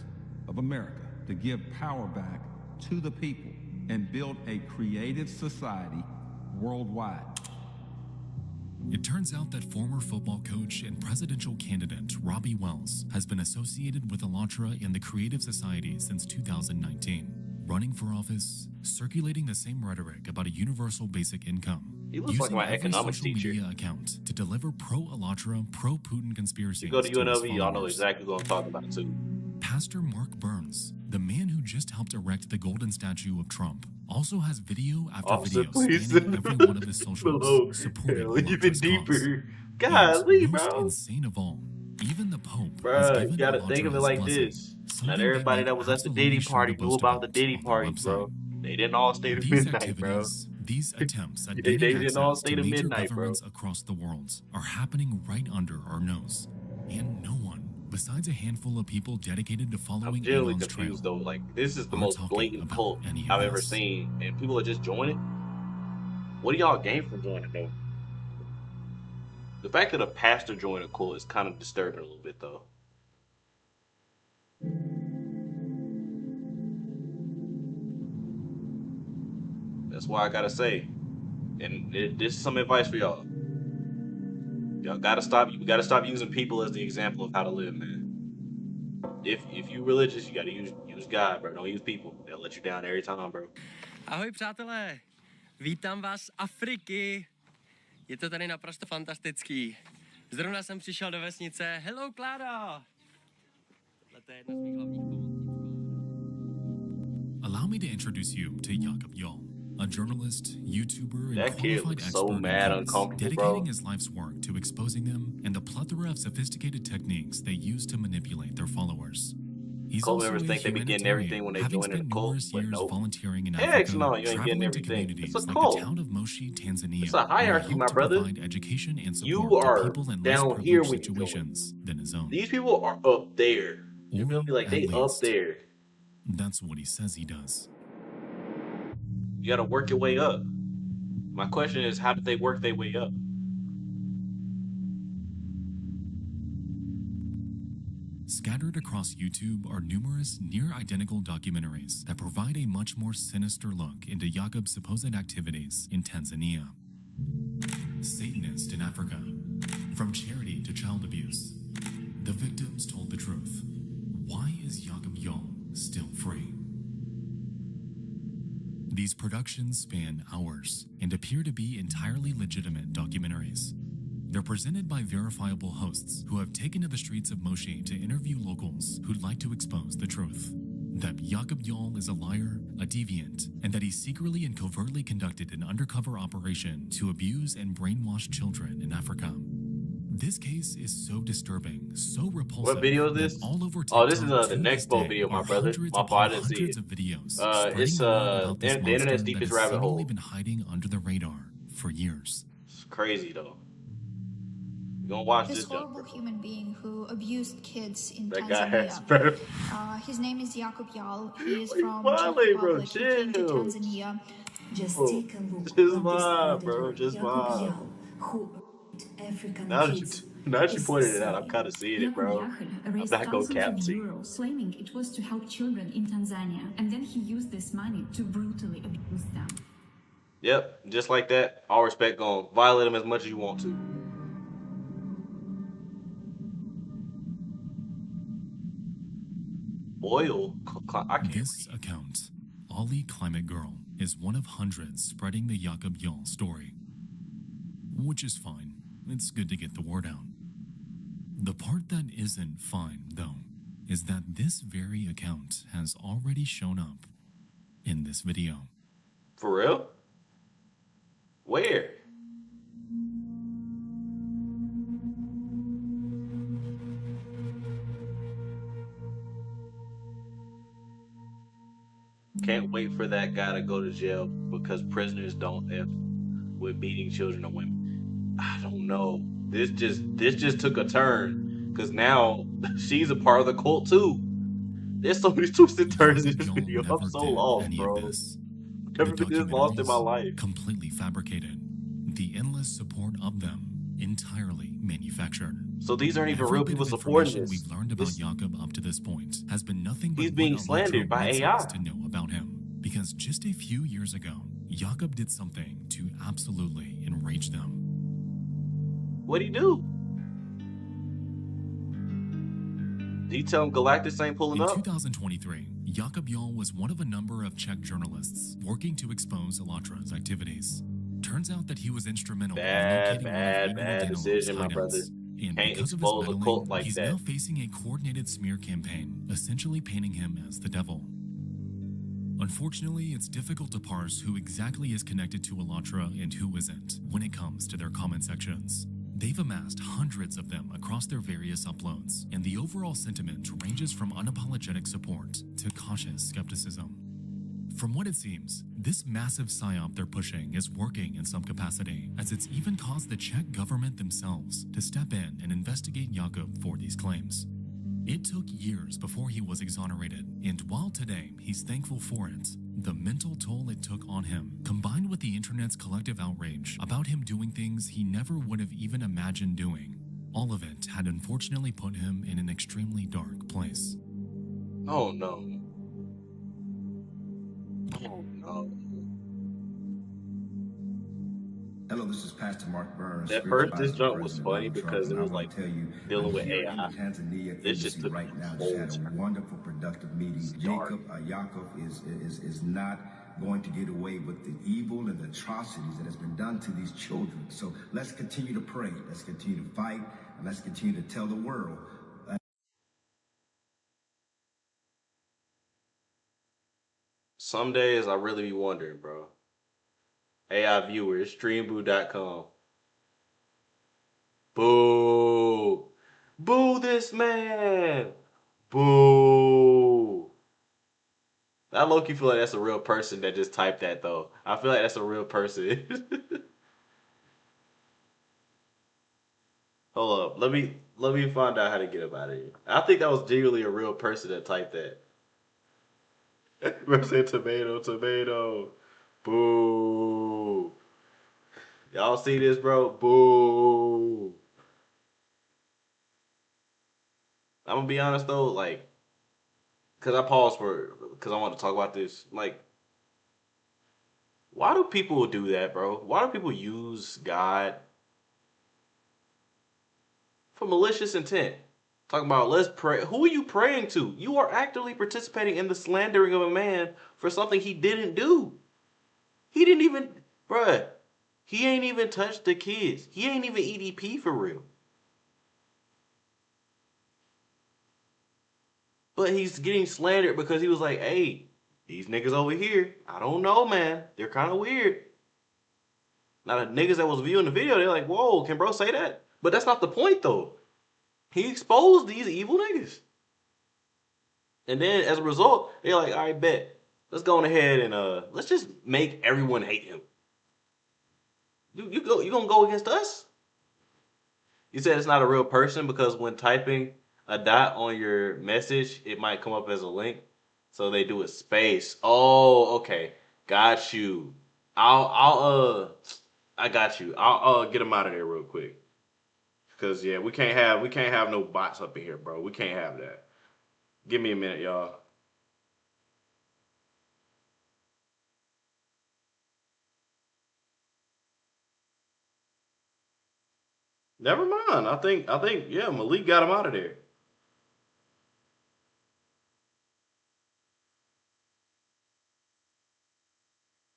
of America to give power back to the people and build a creative society worldwide. It turns out that former football coach and presidential candidate Robbie Wells has been associated with Alatra and the Creative Society since 2019, running for office, circulating the same rhetoric about a universal basic income, He looks like using my every economics social teacher. media account to deliver pro-Alatra, pro-Putin conspiracies. You go to his UNLV, y'all know followers. exactly what I'm talking about too. Pastor Mark Burns, the man who just helped erect the golden statue of Trump, also has video after Officer, video please spanning every one of his socials below. supporting Hell, even Alatra's deeper. cause. Golly, And most bro. insane of all, even the Pope has Bruh, given you gotta Alatra think of it his like blessing, this. something Not everybody that was at the absolutely Diddy sure party to knew boast about the about Diddy on party, the bro. website. They didn't all stay to These midnight, bro. activities, these attempts at They gaining didn't all access stay to to major midnight, bro. governments across the world are happening right under our nose. And no one, besides a handful of people dedicated to I'm following genuinely Elon's trail, confused though. Like, this is the are most talking blatant about cult any of I've ever this. seen, and people are just joining. What do y'all gain from joining though? The fact that a pastor joined a cult is kind of disturbing a little bit though. That's why I gotta say, and this is some advice for y'all. Y'all gotta stop. You gotta stop using people as the example of how to live, man. If you religious, you gotta use God, bro. Don't use people. They'll let you down every time, bro. Ahoj přátelé, vítám vás z Afriky. Je to tady naprosto fantastický. Zrovna jsem přišel do vesnice. Hello, Klára! Tohle je jedna z mých hlavních pomocníků. Allow me to introduce you to Jakob Yol, a journalist, YouTuber, and That kid qualified looks so expert in mad cults, uncomfortable, dedicating bro. his life's work to exposing them and the plethora of sophisticated techniques they use to manipulate their followers. He's Cult also members a think they be getting everything when they having join in spent the cult, numerous but years nope. volunteering in Heck Africa, no, you ain't getting traveling to everything. communities It's a like cult. the town of Moshi, Tanzania, It's a hierarchy, where he my hoped to brother. provide education and support You to are people in less down here privileged when you join. situations than his own. These people are up there. You feel me? Like At they up least, there. that's what he says he does. You gotta work your way up. My question is, how did they work their way up? Scattered across YouTube are numerous near-identical documentaries that provide a much more sinister look into Jakob's supposed activities in Tanzania. Satanist in Africa. From charity to child abuse, the victims told the truth. Why is Jakob Jarl still free? These productions span hours and appear to be entirely legitimate documentaries. They're presented by verifiable hosts who have taken to the streets of Moshi to interview locals who'd like to expose the truth. That Jakob Jarl is a liar, a deviant, and that he secretly and covertly conducted an undercover operation to abuse and brainwash children in Africa. This case is so disturbing, so repulsive. What video is this? All over Oh, this is TikTok the to next this boat day video, my are brother. hundreds My fault, I upon didn't see hundreds it. of videos It's spreading the word about this the monster internet's that deepest has rabbit seemingly hole. been hiding under the radar for years. It's crazy though. You gonna watch This this horrible human being who abused kids in That guy has Tanzania. better. His name is Jakob Jarl. He is from Wale, Czech bro, Republic. He came to chill. Tanzania. Just take a look. Just vibe, bro. Just vibe. Now that you pointed it out, I'm kind of seeing it, bro. I'm Raised not gonna thousands cap of see. euros, claiming it was to help children in Tanzania, and then he used this money to brutally abuse them. Yep, just like that. All respect, gonna violate him as much as you want to. Oil? I can't. This account, Ollie Climate Girl, is one of hundreds spreading the Jakob Jarl story. Which is fine. It's good to get the word out. The part that isn't fine, though, is that this very account has already shown up in this video. For real? Where? Can't wait for that guy to go to jail because prisoners don't F with beating children and women. I don't know. This just took a turn because now she's a part of the cult too. There's so many twisted turns in this video. I'm so lost, bro. Never been this lost in my life. Completely fabricated. The endless support of them entirely manufactured. So these aren't even Every real bit people of supporting information this. we've learned about Jakob up to this point has been nothing but He's being what slandered Electro by wants AI. us to know about him. Because just a few years ago, Jakob did something to absolutely enrage them. What'd he do? Did he tell him Galactus ain't pulling In up? 2023, Jakob Jarl was one of a number of Czech journalists working to expose Elatra's activities. Turns out that he was instrumental in locating Bad decision, my brother. And Can't because of his expose a meddling, cult like he's that. now facing a coordinated smear campaign, essentially painting him as the devil. Unfortunately, it's difficult to parse who exactly is connected to Elatra and who isn't when it comes to their comment sections. They've amassed hundreds of them across their various uploads, and the overall sentiment ranges from unapologetic support to cautious skepticism. From what it seems, this massive psyop they're pushing is working in some capacity, as it's even caused the Czech government themselves to step in and investigate Jakob for these claims. It took years before he was exonerated, and while today he's thankful for it, the mental toll it took on him, combined with the internet's collective outrage about him doing things he never would have even imagined doing, all of it had unfortunately put him in an extremely dark place. Oh no. Oh no. Hello, this is Pastor Mark Burns. At first, this jump was funny because it was like dealing with AI. Tanzania This just took right now a just whole had a turn. wonderful, productive meeting. Jakob is not going to get away with the evil and the atrocities that has been done to these children. So let's continue to pray. Let's continue to fight, and let's continue to tell the world. Some days I really be wondering, bro. AI viewers, streamboo.com. Boo. Boo this man. Boo. I low-key feel like that's a real person that just typed that, though. I feel like that's a real person. Hold up. Let me find out how to get up out of here. I think that was genuinely a real person that typed that. Bro said tomato, tomato. Boo. Y'all see this, bro? Boo. I'm gonna be honest though, like, cause I paused cause I want to talk about this. Like, why do people do that, bro? Why do people use God for malicious intent. Talking about let's pray. Who are you praying to? You are actively participating in the slandering of a man for something he didn't do. He didn't even, bruh. He ain't even touched the kids. He ain't even EDP for real. But he's getting slandered because he was like, hey, these niggas over here, I don't know, man. They're kind of weird. Now, the niggas that was viewing the video, they're like, whoa, can bro say that? But that's not the point, though. He exposed these evil niggas. And then, as a result, they're like, all right, bet. Let's go on ahead and let's just make everyone hate him. You gonna go against us? You said it's not a real person because when typing a dot on your message, it might come up as a link. So they do a space. Oh, okay. Got you. I got you. I'll get him out of there real quick. Cause yeah, we can't have no bots up in here, bro. We can't have that. Give me a minute, y'all. Never mind. I think yeah, Malik got him out of there.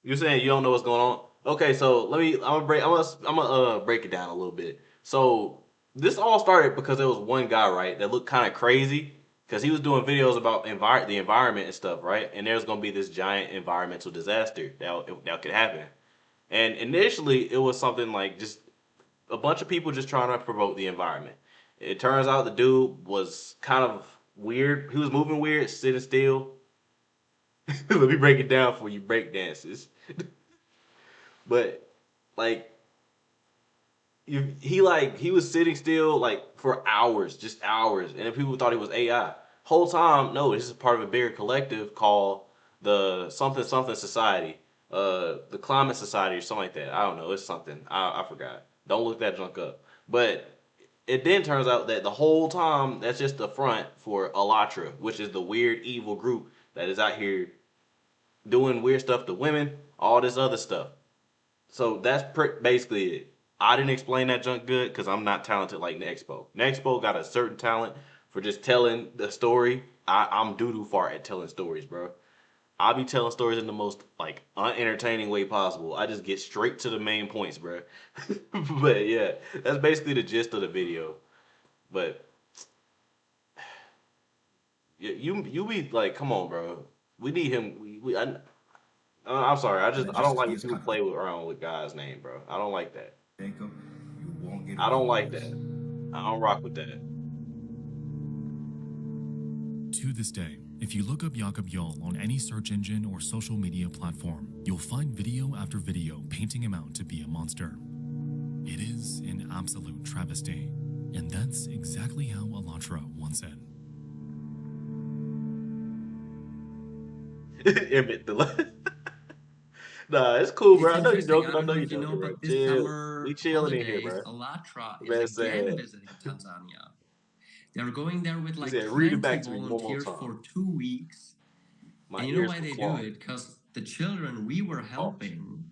You're saying you don't know what's going on? Okay, so I'm gonna break it down a little bit. So this all started because there was one guy, right, that looked kind of crazy because he was doing videos about the environment and stuff, right? And there's gonna be this giant environmental disaster that could happen. And initially, it was something like just a bunch of people just trying to promote the environment. It turns out the dude was kind of weird. He was moving weird, sitting still. Let me break it down for you break dances. But like he was sitting still like for hours, just hours, and then people thought he was AI. Whole time, no, this is part of a bigger collective called the something something society, the climate society or something like that. I don't know, it's something I forgot. Don't look that junk up. But it then turns out that the whole time that's just the front for Alatra, which is the weird evil group that is out here doing weird stuff to women, all this other stuff. So that's basically it. I didn't explain that junk good because I'm not talented like Nexpo. Nexpo got a certain talent for just telling the story. I'm doo-doo far at telling stories, bro. I'll be telling stories in the most like unentertaining way possible. I just get straight to the main points, bro. But yeah, that's basically the gist of the video. But you be like, come on, bro. We need him. I'm sorry. I don't like when people play around with God's name, bro. I don't like that. I don't like that. I don't rock with that. To this day, if you look up Jakob Jarl on any search engine or social media platform, you'll find video after video painting him out to be a monster. It is an absolute travesty, and that's exactly how Alatra once said. Emmett, nah, it's cool, bro. It's I know you're interesting. joking. I I don't know know you're if you know, joking, bro. but this Chill. summer We chilling in here, holidays, bro. Alatra is Man again said, visiting Tanzania. They're going there with he like said, read it 20 back to me one more volunteers time. for 2 weeks. My And you know ears why were they do clogged. it? Because the children we were helping,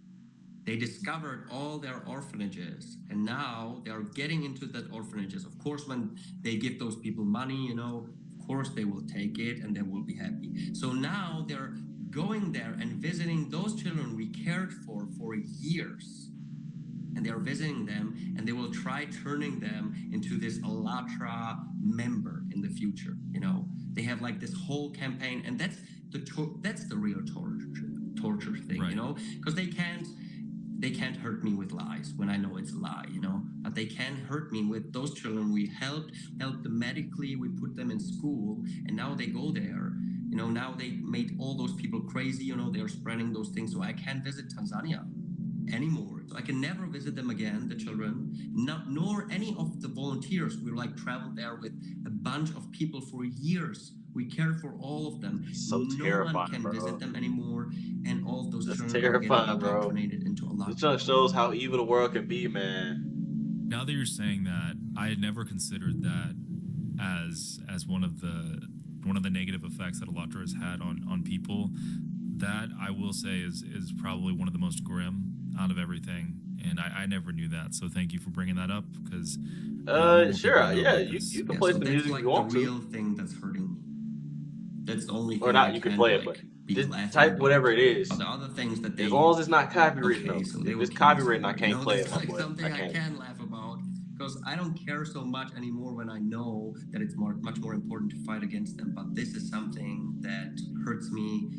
they discovered all their orphanages. And now they're getting into that orphanages. Of course, when they give those people money, you know, of course they will take it and they will be happy. So now they're going there and visiting those children we cared for years. And they're visiting them and they will try turning them into this Alatra member in the future. You know, they have like this whole campaign, and that's the real torture thing, right. You know, because they can't hurt me with lies when I know it's a lie, you know, but they can hurt me with those children we helped them medically, we put them in school, and now they go there, you know, now they made all those people crazy, you know, they're spreading those things, so I can't visit Tanzania anymore. So I can never visit them again, the children, nor any of the volunteers. We like traveled there with a bunch of people for years. We cared for all of them. So no one can visit them anymore, and all of those That's children terrifying, are getting bro. indoctrinated into a lot. This just shows how evil the world can be, man. Now that you're saying that, I had never considered that as one of the negative effects that Alatra has had on people. That I will say is probably one of the most grim out of everything. and I never knew that. So thank you for bringing that up because Sure, yeah, you can play some music if you want real to, thing that's hurting me. That's the only or thing I not. You can can play it, but like be just laughing type about. whatever it is. The other things that As they long as it's not copywritten though. okay, so they If will it's kill me copywritten, I somewhere. You can't know, play it, that's my like boy. I something I can't. can laugh about because I don't care so much anymore when I know that it's much more important to fight against them. But this is something that hurts me,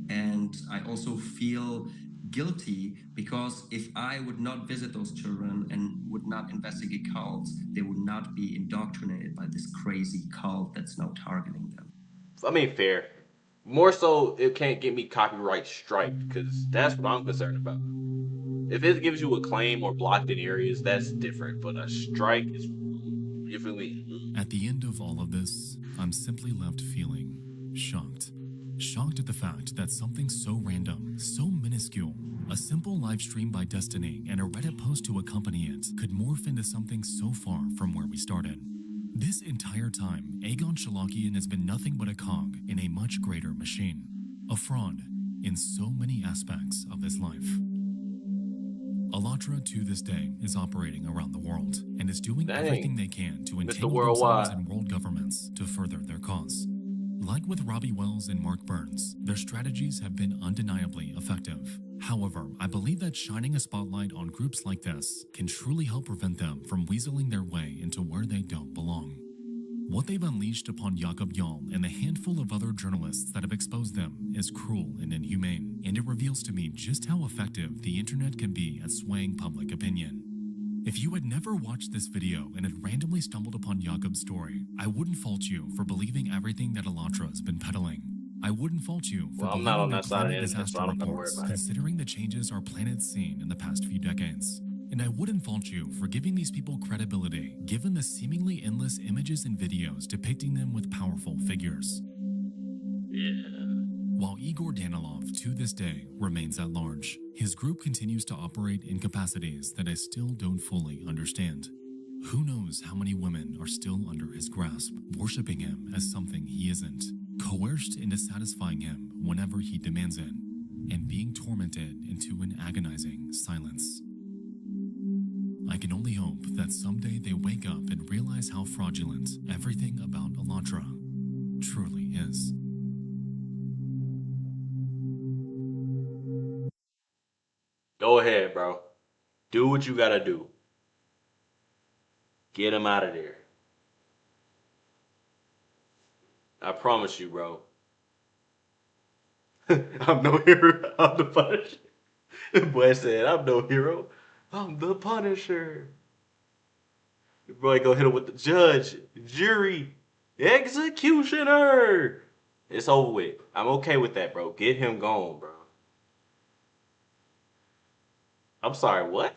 and I also feel guilty because if I would not visit those children and would not investigate cults, they would not be indoctrinated by this crazy cult that's now targeting them. I mean, fair. More so, it can't get me copyright striked because that's what I'm concerned about. If it gives you a claim or blocked in areas, that's different. But a strike is, you feel me? At the end of all of this, I'm simply left feeling shocked. Shocked at the fact that something so random, so minuscule, a simple live stream by Destiny and a Reddit post to accompany it could morph into something so far from where we started. This entire time, Aegon Shalakian has been nothing but a cog in a much greater machine. A fraud in so many aspects of his life. Alatra to this day is operating around the world and is doing everything they can to entangle themselves in world governments to further their cause. Like with Robbie Wells and Mark Burns, their strategies have been undeniably effective. However, I believe that shining a spotlight on groups like this can truly help prevent them from weaseling their way into where they don't belong. What they've unleashed upon Jakob Jarl and the handful of other journalists that have exposed them is cruel and inhumane, and it reveals to me just how effective the internet can be at swaying public opinion. If you had never watched this video and had randomly stumbled upon Jakob's story, I wouldn't fault you for believing everything that Alatra has been peddling. I wouldn't fault you for believing the climate disaster reports, considering the changes our planet's seen in the past few decades. And I wouldn't fault you for giving these people credibility, given the seemingly endless images and videos depicting them with powerful figures. While Igor Danilov, to this day, remains at large, his group continues to operate in capacities that I still don't fully understand. Who knows how many women are still under his grasp, worshipping him as something he isn't, coerced into satisfying him whenever he demands it, and being tormented into an agonizing silence. I can only hope that someday they wake up and realize how fraudulent everything about Alatra truly is. Go ahead, bro. Do what you gotta do. Get him out of there. I promise you, bro. I'm no hero. I'm the Punisher. The boy said, I'm no hero. I'm the Punisher. The boy go hit him with the judge, jury, executioner. It's over with. I'm okay with that, bro. Get him gone, bro. I'm sorry, what?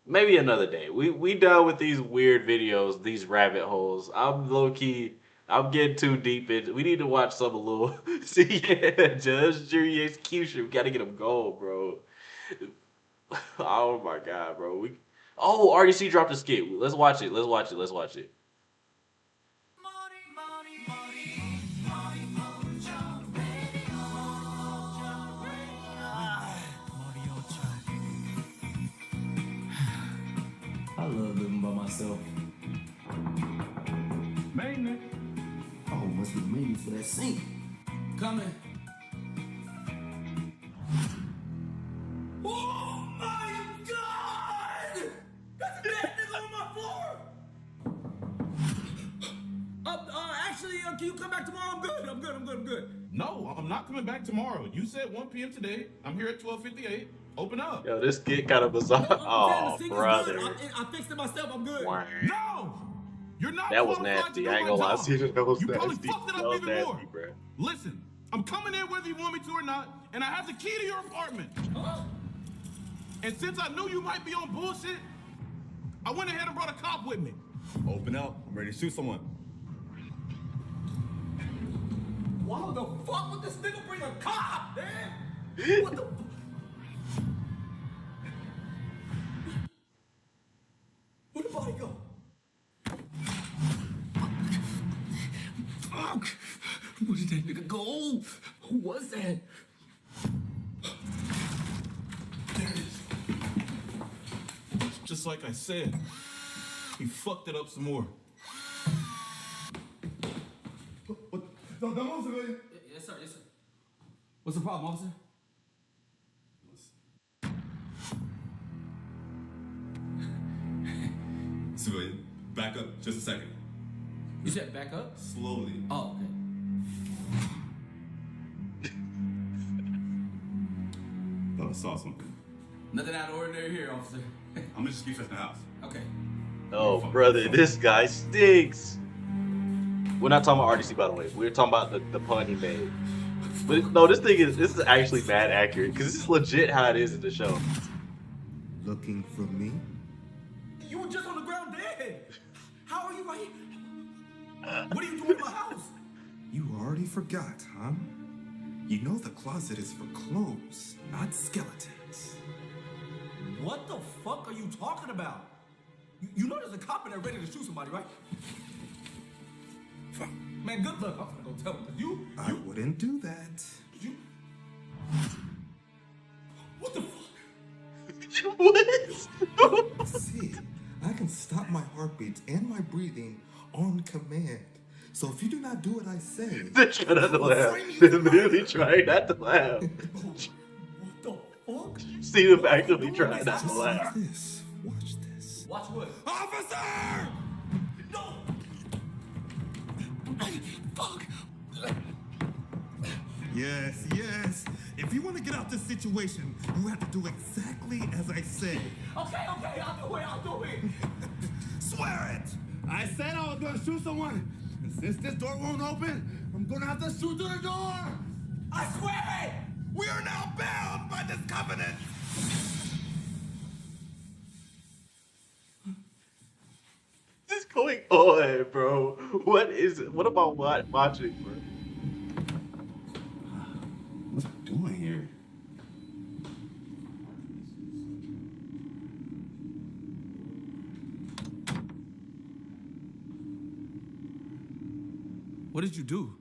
Maybe another day. We done with these weird videos, these rabbit holes. I'm low key. I'm getting too deep in. We need to watch some a little. See, yeah, judge, jury, execution. We gotta get them going, bro. Oh my god, bro. Oh, RDC dropped a skit. Let's watch it. Let's watch it. Let's watch it. I love living by myself. Maintenance. Oh, must be maintenance for that sink. Coming. Oh my god! That's a dead nigga on my floor! Actually, can you come back tomorrow? I'm good. No, I'm not coming back tomorrow. You said 1 p.m. today. I'm here at 12:58. Open up. Yo, this skit kind of bizarre. Oh, brother. I fixed it myself. I'm good. No! You're not. That was nasty. I ain't gonna lie to you. That was nasty. That was nasty, bro. Listen, I'm coming in whether you want me to or not, and I have the key to your apartment. And since I knew you might be on bullshit, I went ahead and brought a cop with me. Open up. I'm ready to shoot someone. Why the fuck would this nigga bring a cop, man? What the fuck? Where'd the body go? Fuck! Where did that nigga go? Who was that? like I said, he fucked it up some more. What? Don't move, civilian. Yes, sir. Yes, sir. What's the problem, officer? Civilian, back up just a second. You said back up? Slowly. Oh, okay. Thought I saw something. Nothing out of the ordinary here, officer. I'm gonna just keep searching the house. Okay. Oh, brother, this guy stinks. We're not talking about RDC, by the way. We're talking about the pun he made. But no, this is actually bad accurate because this is legit how it is in the show. Looking for me? You were just on the ground dead. How are you right here? What are you doing in my house? You already forgot, huh? You know the closet is for clothes, not skeletons. What the fuck are you talking about? You know there's a cop in there ready to shoot somebody, right? Man, good luck. I'm gonna go tell him. I wouldn't do that. What the fuck? What? See, I can stop my heartbeats and my breathing on command. So if you do not do what I say, They're trying not to laugh. They're literally trying not to laugh. What the fuck? See them actively trying not to laugh. Watch this. Watch what? Officer! No! Fuck! Yes, yes. If you want to get out this situation, you have to do exactly as I say. Okay, I'll do it. Swear it! I said I was gonna shoot someone, and since this door won't open, I'm gonna have to shoot through the door. I swear it! We are now bound by this covenant. What's going on, bro? What is it? What about watching, bro? What's it doing here? What did you do?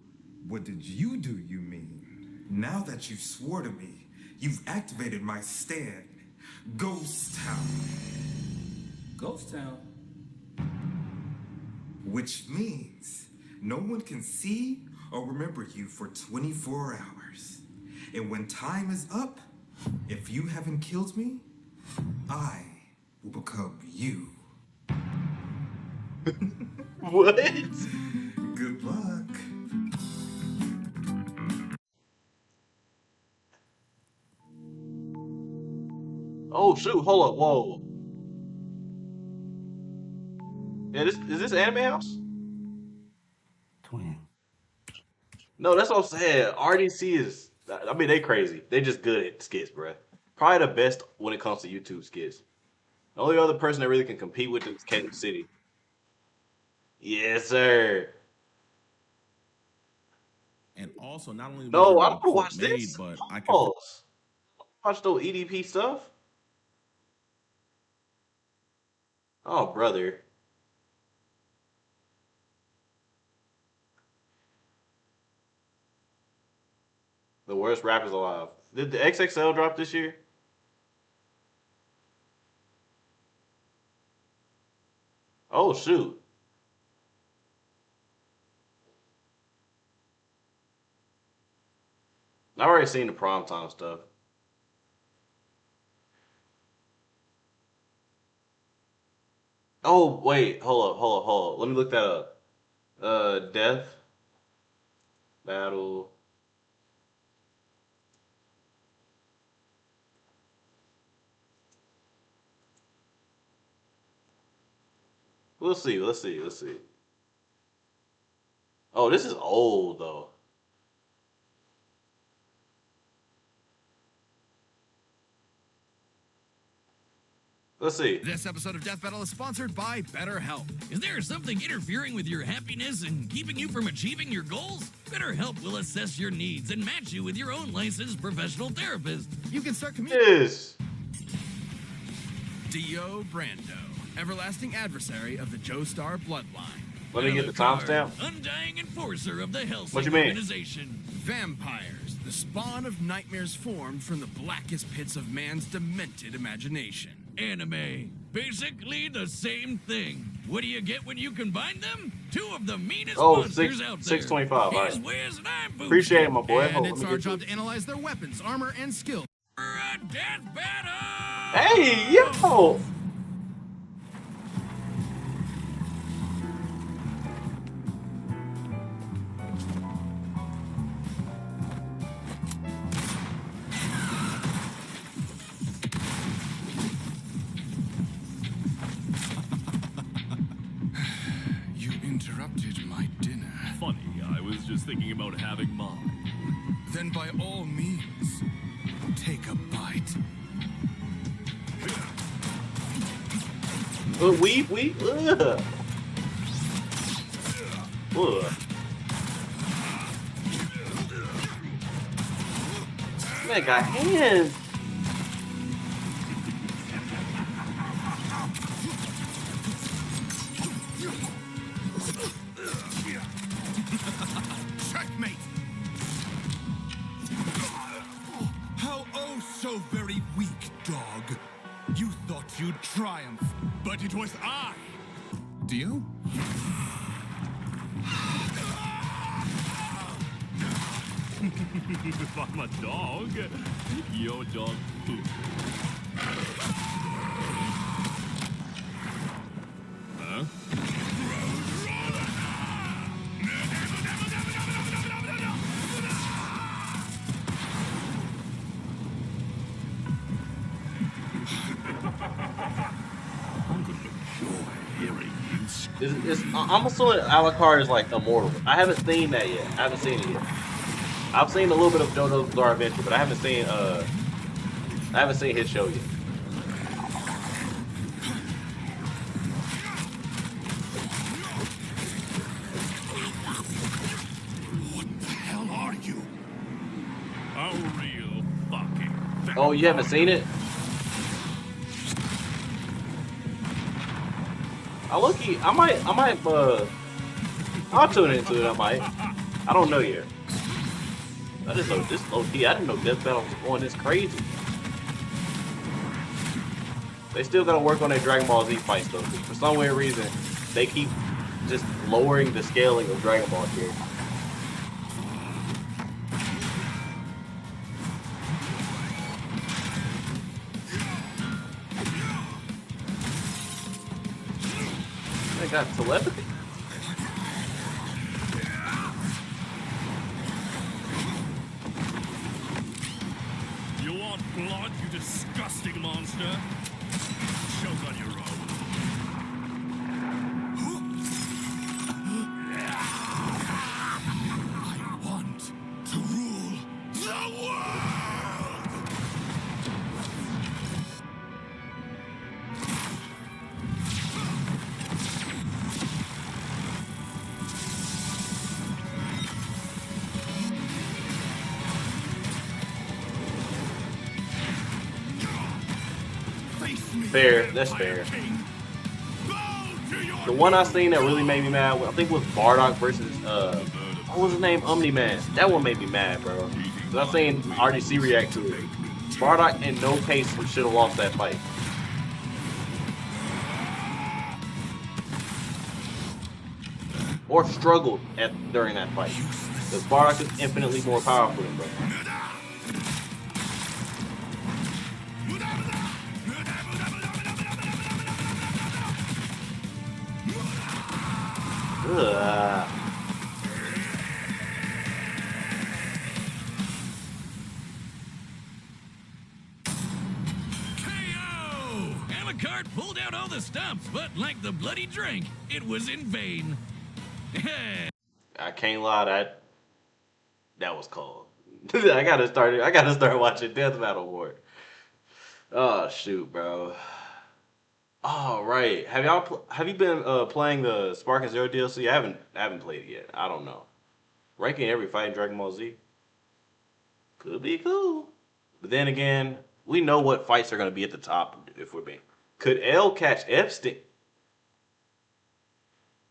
What did you do, you mean? Now that you swore to me, you've activated my stand. Ghost Town. Ghost Town? Which means no one can see or remember you for 24 hours. And when time is up, if you haven't killed me, I will become you. What? Good luck. Oh shoot! Hold up! Whoa! Yeah, is this Anime House? Twin. No, that's what I'm saying. RDC is. I mean, they crazy. They just good at skits, bruh. Probably the best when it comes to YouTube skits. The only other person that really can compete with is Kansas City. Yes, sir. And also, not only No, I don't want to watch made, this. but I can Pause. Watch those EDP stuff. Oh, brother. The worst rappers alive. Did the XXL drop this year? Oh, shoot. I've already seen the primetime stuff. Oh, wait. Hold up. Let me look that up. Death. Battle. Let's see. Oh, this is old, though. Let's see. This episode of Death Battle is sponsored by BetterHelp. Is there something interfering with your happiness and keeping you from achieving your goals? BetterHelp will assess your needs and match you with your own licensed professional therapist. You can start Yes. Dio Brando, everlasting adversary of the Joestar bloodline. Let me get the timestamp. Undying enforcer of the Hellsing What you mean? organization. Vampires, the spawn of nightmares formed from the blackest pits of man's demented imagination. Anime, Basically the same thing. What do you get when you combine them? Two of the meanest Oh, monsters out there. 625. All right. He's Wiz and I'm Boomstick. Appreciate it, my boy. And Hold, it's our job to analyze their weapons, armor, and skill. For a death battle! Hey, yo! You interrupted my dinner. Funny, I was just thinking about having mine. Then by all means, take a bite. We. Ugh. Ugh. Man got hands. Checkmate! How oh so very weak, dog. You thought you'd triumph, but it was I. Dio? If I'm a dog, you're a dog too. Huh? I'm assuming Alucard is like immortal. I haven't seen that yet. I haven't seen it yet. I've seen a little bit of JoJo's Bizarre Adventure, but I haven't seen his show yet. What the hell are you? A real fucking. Oh, you haven't seen it? I'll tune into it. I might. I don't know yet. I just know this low key. I didn't know Death Battle was going this crazy. They still gotta work on their Dragon Ball Z fights though. For some weird reason, they keep just lowering the scaling of Dragon Ball here. They got telepathy. You want blood, you disgusting monster? Choke on your own. I want to rule the world! Fair, that's fair. The one I seen that really made me mad, I think was Bardock versus what was his name? Omni-Man. That one made me mad, bro. Cause I seen RDC react to it. Bardock in no case should have lost that fight. Or struggled during that fight. Because Bardock is infinitely more powerful than bro. Ugh. Alucard pulled out all the stops, but like the bloody drink, it was in vain. I can't lie, that was cold. I gotta start watching Death Battle War. Oh shoot, bro. All right, have you been playing the Spark and Zero DLC? I haven't played it yet. I don't know. Ranking every fight in Dragon Ball Z could be cool, but then again, we know what fights are gonna be at the top. If we're being, could L catch Epstein?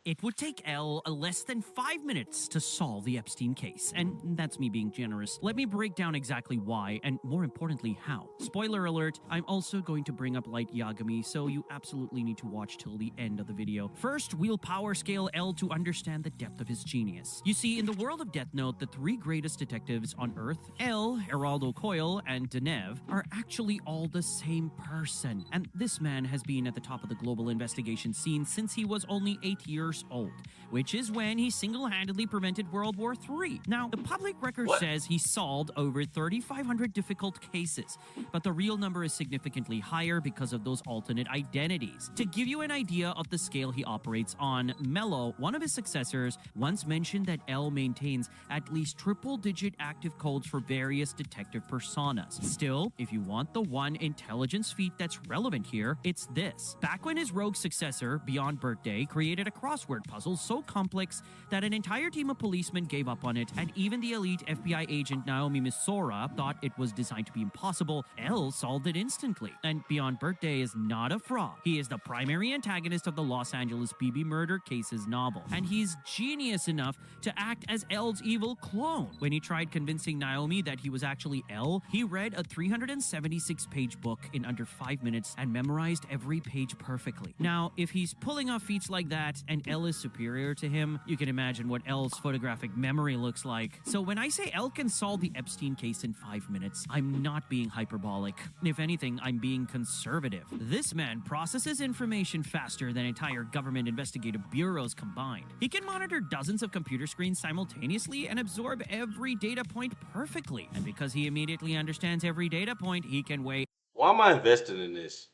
It would take Elle less than 5 minutes to solve the Epstein case, and that's me being generous. Let me break down exactly why, and more importantly, how. Spoiler alert, I'm also going to bring up Light Yagami, so you absolutely need to watch till the end of the video. First, we'll power scale Elle to understand the depth of his genius. You see, in the world of Death Note, the three greatest detectives on Earth, Elle, Geraldo Coyle, and Deneuve, are actually all the same person. And this man has been at the top of the global investigation scene since he was only 8 years old, which is when he single-handedly prevented World War III. Now, the public record says he solved over 3,500 difficult cases, but the real number is significantly higher because of those alternate identities. To give you an idea of the scale he operates on, Mello, one of his successors, once mentioned that Elle maintains at least triple-digit active codes for various detective personas. Still, if you want the one intelligence feat that's relevant here, it's this. Back when his rogue successor, Beyond Birthday, created a crossword puzzle so complex that an entire team of policemen gave up on it, and even the elite FBI agent Naomi Misora thought it was designed to be impossible, Elle solved it instantly. And Beyond Birthday is not a fraud. He is the primary antagonist of the Los Angeles BB murder cases novel, and he's genius enough to act as Elle's evil clone. When he tried convincing Naomi that he was actually Elle, he read a 376-page book in under 5 minutes and memorized every page perfectly. Now, if he's pulling off feats like that and Elle is superior to him, you can imagine what Elle's photographic memory looks like. So when I say Elle can solve the Epstein case in 5 minutes, I'm not being hyperbolic. If anything, I'm being conservative. This man processes information faster than entire government investigative bureaus combined. He can monitor dozens of computer screens simultaneously and absorb every data point perfectly. And because he immediately understands every data point, he can weigh... Why am I investing in this?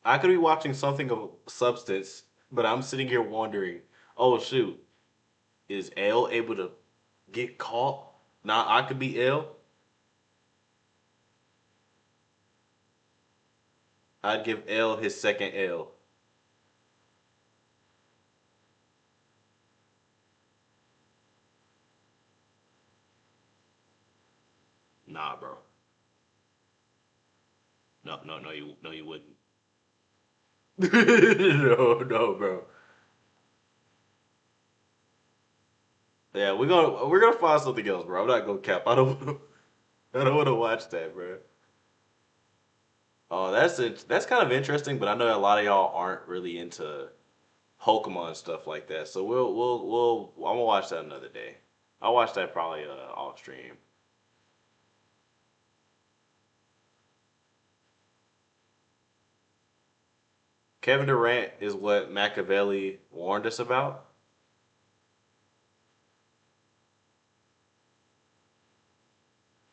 I could be watching something of substance, but I'm sitting here wondering, oh shoot, is Elle able to get caught? Now I could be Elle? I'd give Elle his second L. Nah, bro. No, you wouldn't. no, bro. Yeah, we're gonna find something else, bro. I'm not gonna cap. I don't want to watch that, bro. Oh, that's kind of interesting, but I know a lot of y'all aren't really into Pokemon stuff like that. So I'm gonna watch that another day. I'll watch that probably off stream. Kevin Durant is what Machiavelli warned us about.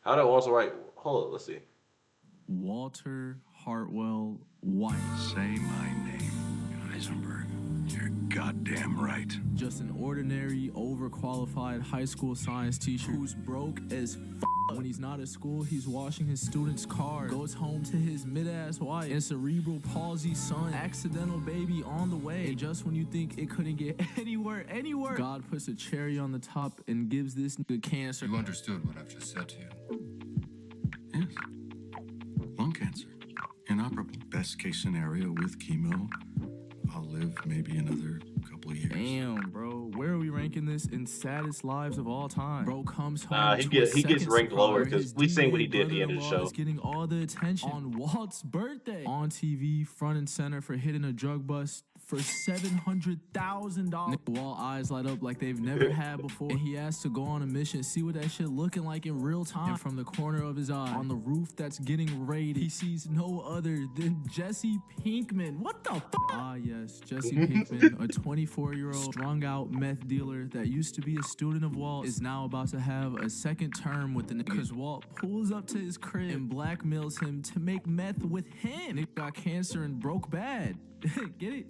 How did Walter White? Hold on, let's see. Walter Hartwell White. Say my name, Heisenberg. You're goddamn right. Just an ordinary, overqualified high school science teacher who's broke as f***. When he's not at school, he's washing his students' car, goes home to his mid-ass wife and cerebral palsy son, accidental baby on the way. And just when you think it couldn't get anywhere, God puts a cherry on the top and gives this nigga cancer. You understood what I've just said to you. Yes. Lung cancer. Inoperable. Best case scenario with chemo, I'll live maybe another couple of years. Damn, bro. Where are we ranking this in saddest lives of all time? Bro comes home. Nah, he gets ranked lower because we seen what he did at the end of the show. Is getting all the attention on Walt's birthday. On TV, front and center for hitting a drug bust for $700,000. Walt eyes light up like they've never had before. And he has to go on a mission, see what that shit looking like in real time. And from the corner of his eye, on the roof that's getting raided, he sees no other than Jesse Pinkman. What the fuck? Ah, yes, Jesse Pinkman, a 24-year-old strung-out meth dealer that used to be a student of Walt, is now about to have a second term with the nigga. Because Walt pulls up to his crib and blackmails him to make meth with him. Nigga got cancer and broke bad. Get it? Get it?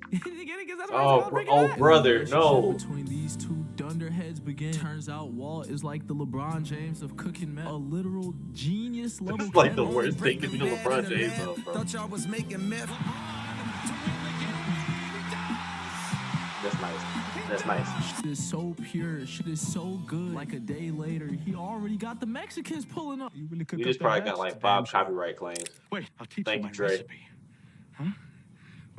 Because that's oh, brother, no. Between these two dunderheads begin. Turns out Walt is like the LeBron James of cooking meth, a literal genius level. It's like the worst thing to be the LeBron James of, bro. Thought y'all was making meth. That's nice. Shit is so pure. Shit is so good. Like a day later, he already got the Mexicans pulling up. You just probably got like 5 copyright claims. Wait, I'll teach Thank you you, my Dre. recipe. Huh?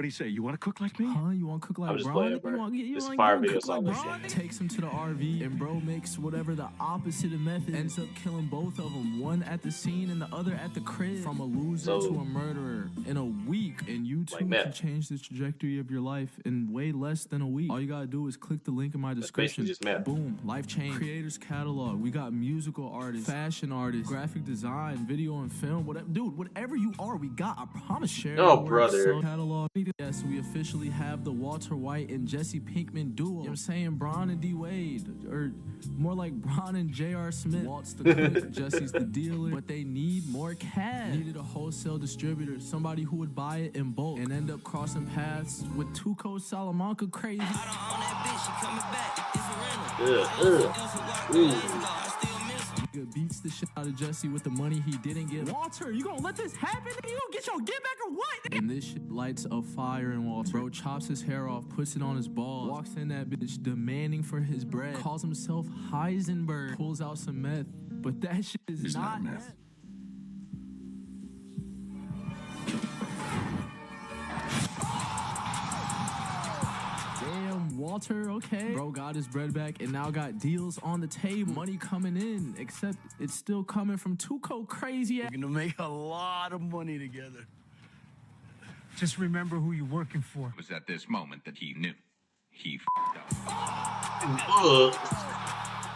What do you say? You want to cook like me? Huh? You want to cook like I'm just Bron? playing, You bro. want This to fire video cook like song. Bron? Takes him to the RV, and bro makes whatever the opposite of method. Ends up killing both of them, one at the scene and the other at the crib. From a loser to a murderer in a week, and you too can change the trajectory of your life in way less than a week. All you gotta do is click the link in my description. Just meth. Boom, life change. Creators catalog. We got musical artists, fashion artists, graphic design, video and film. Whatever, dude, whatever you are, we got. I promise. Share Oh, your brother. work, catalog. Yes, we officially have the Walter White and Jesse Pinkman duo. You know what I'm saying? Bron and D Wade, or more like Bron and J.R. Smith. Walt's the cook, Jesse's the dealer, but they need more cash. Needed a wholesale distributor, somebody who would buy it in bulk and end up crossing paths with Tuco Salamanca crazy. Nigga beats the shit out of Jesse with the money he didn't get. Walter, you gonna let this happen? You gonna get your get back or what? And this shit lights a fire in Walter. Bro chops his hair off, puts it on his balls, walks in that bitch demanding for his bread, calls himself Heisenberg, pulls out some meth, but that shit is not meth. Damn, Walter, okay. Bro got his bread back and now got deals on the table. Money coming in, except it's still coming from Tuco crazy ass. We're gonna make a lot of money together. Just remember who you're working for. It was at this moment that he knew. He f***ed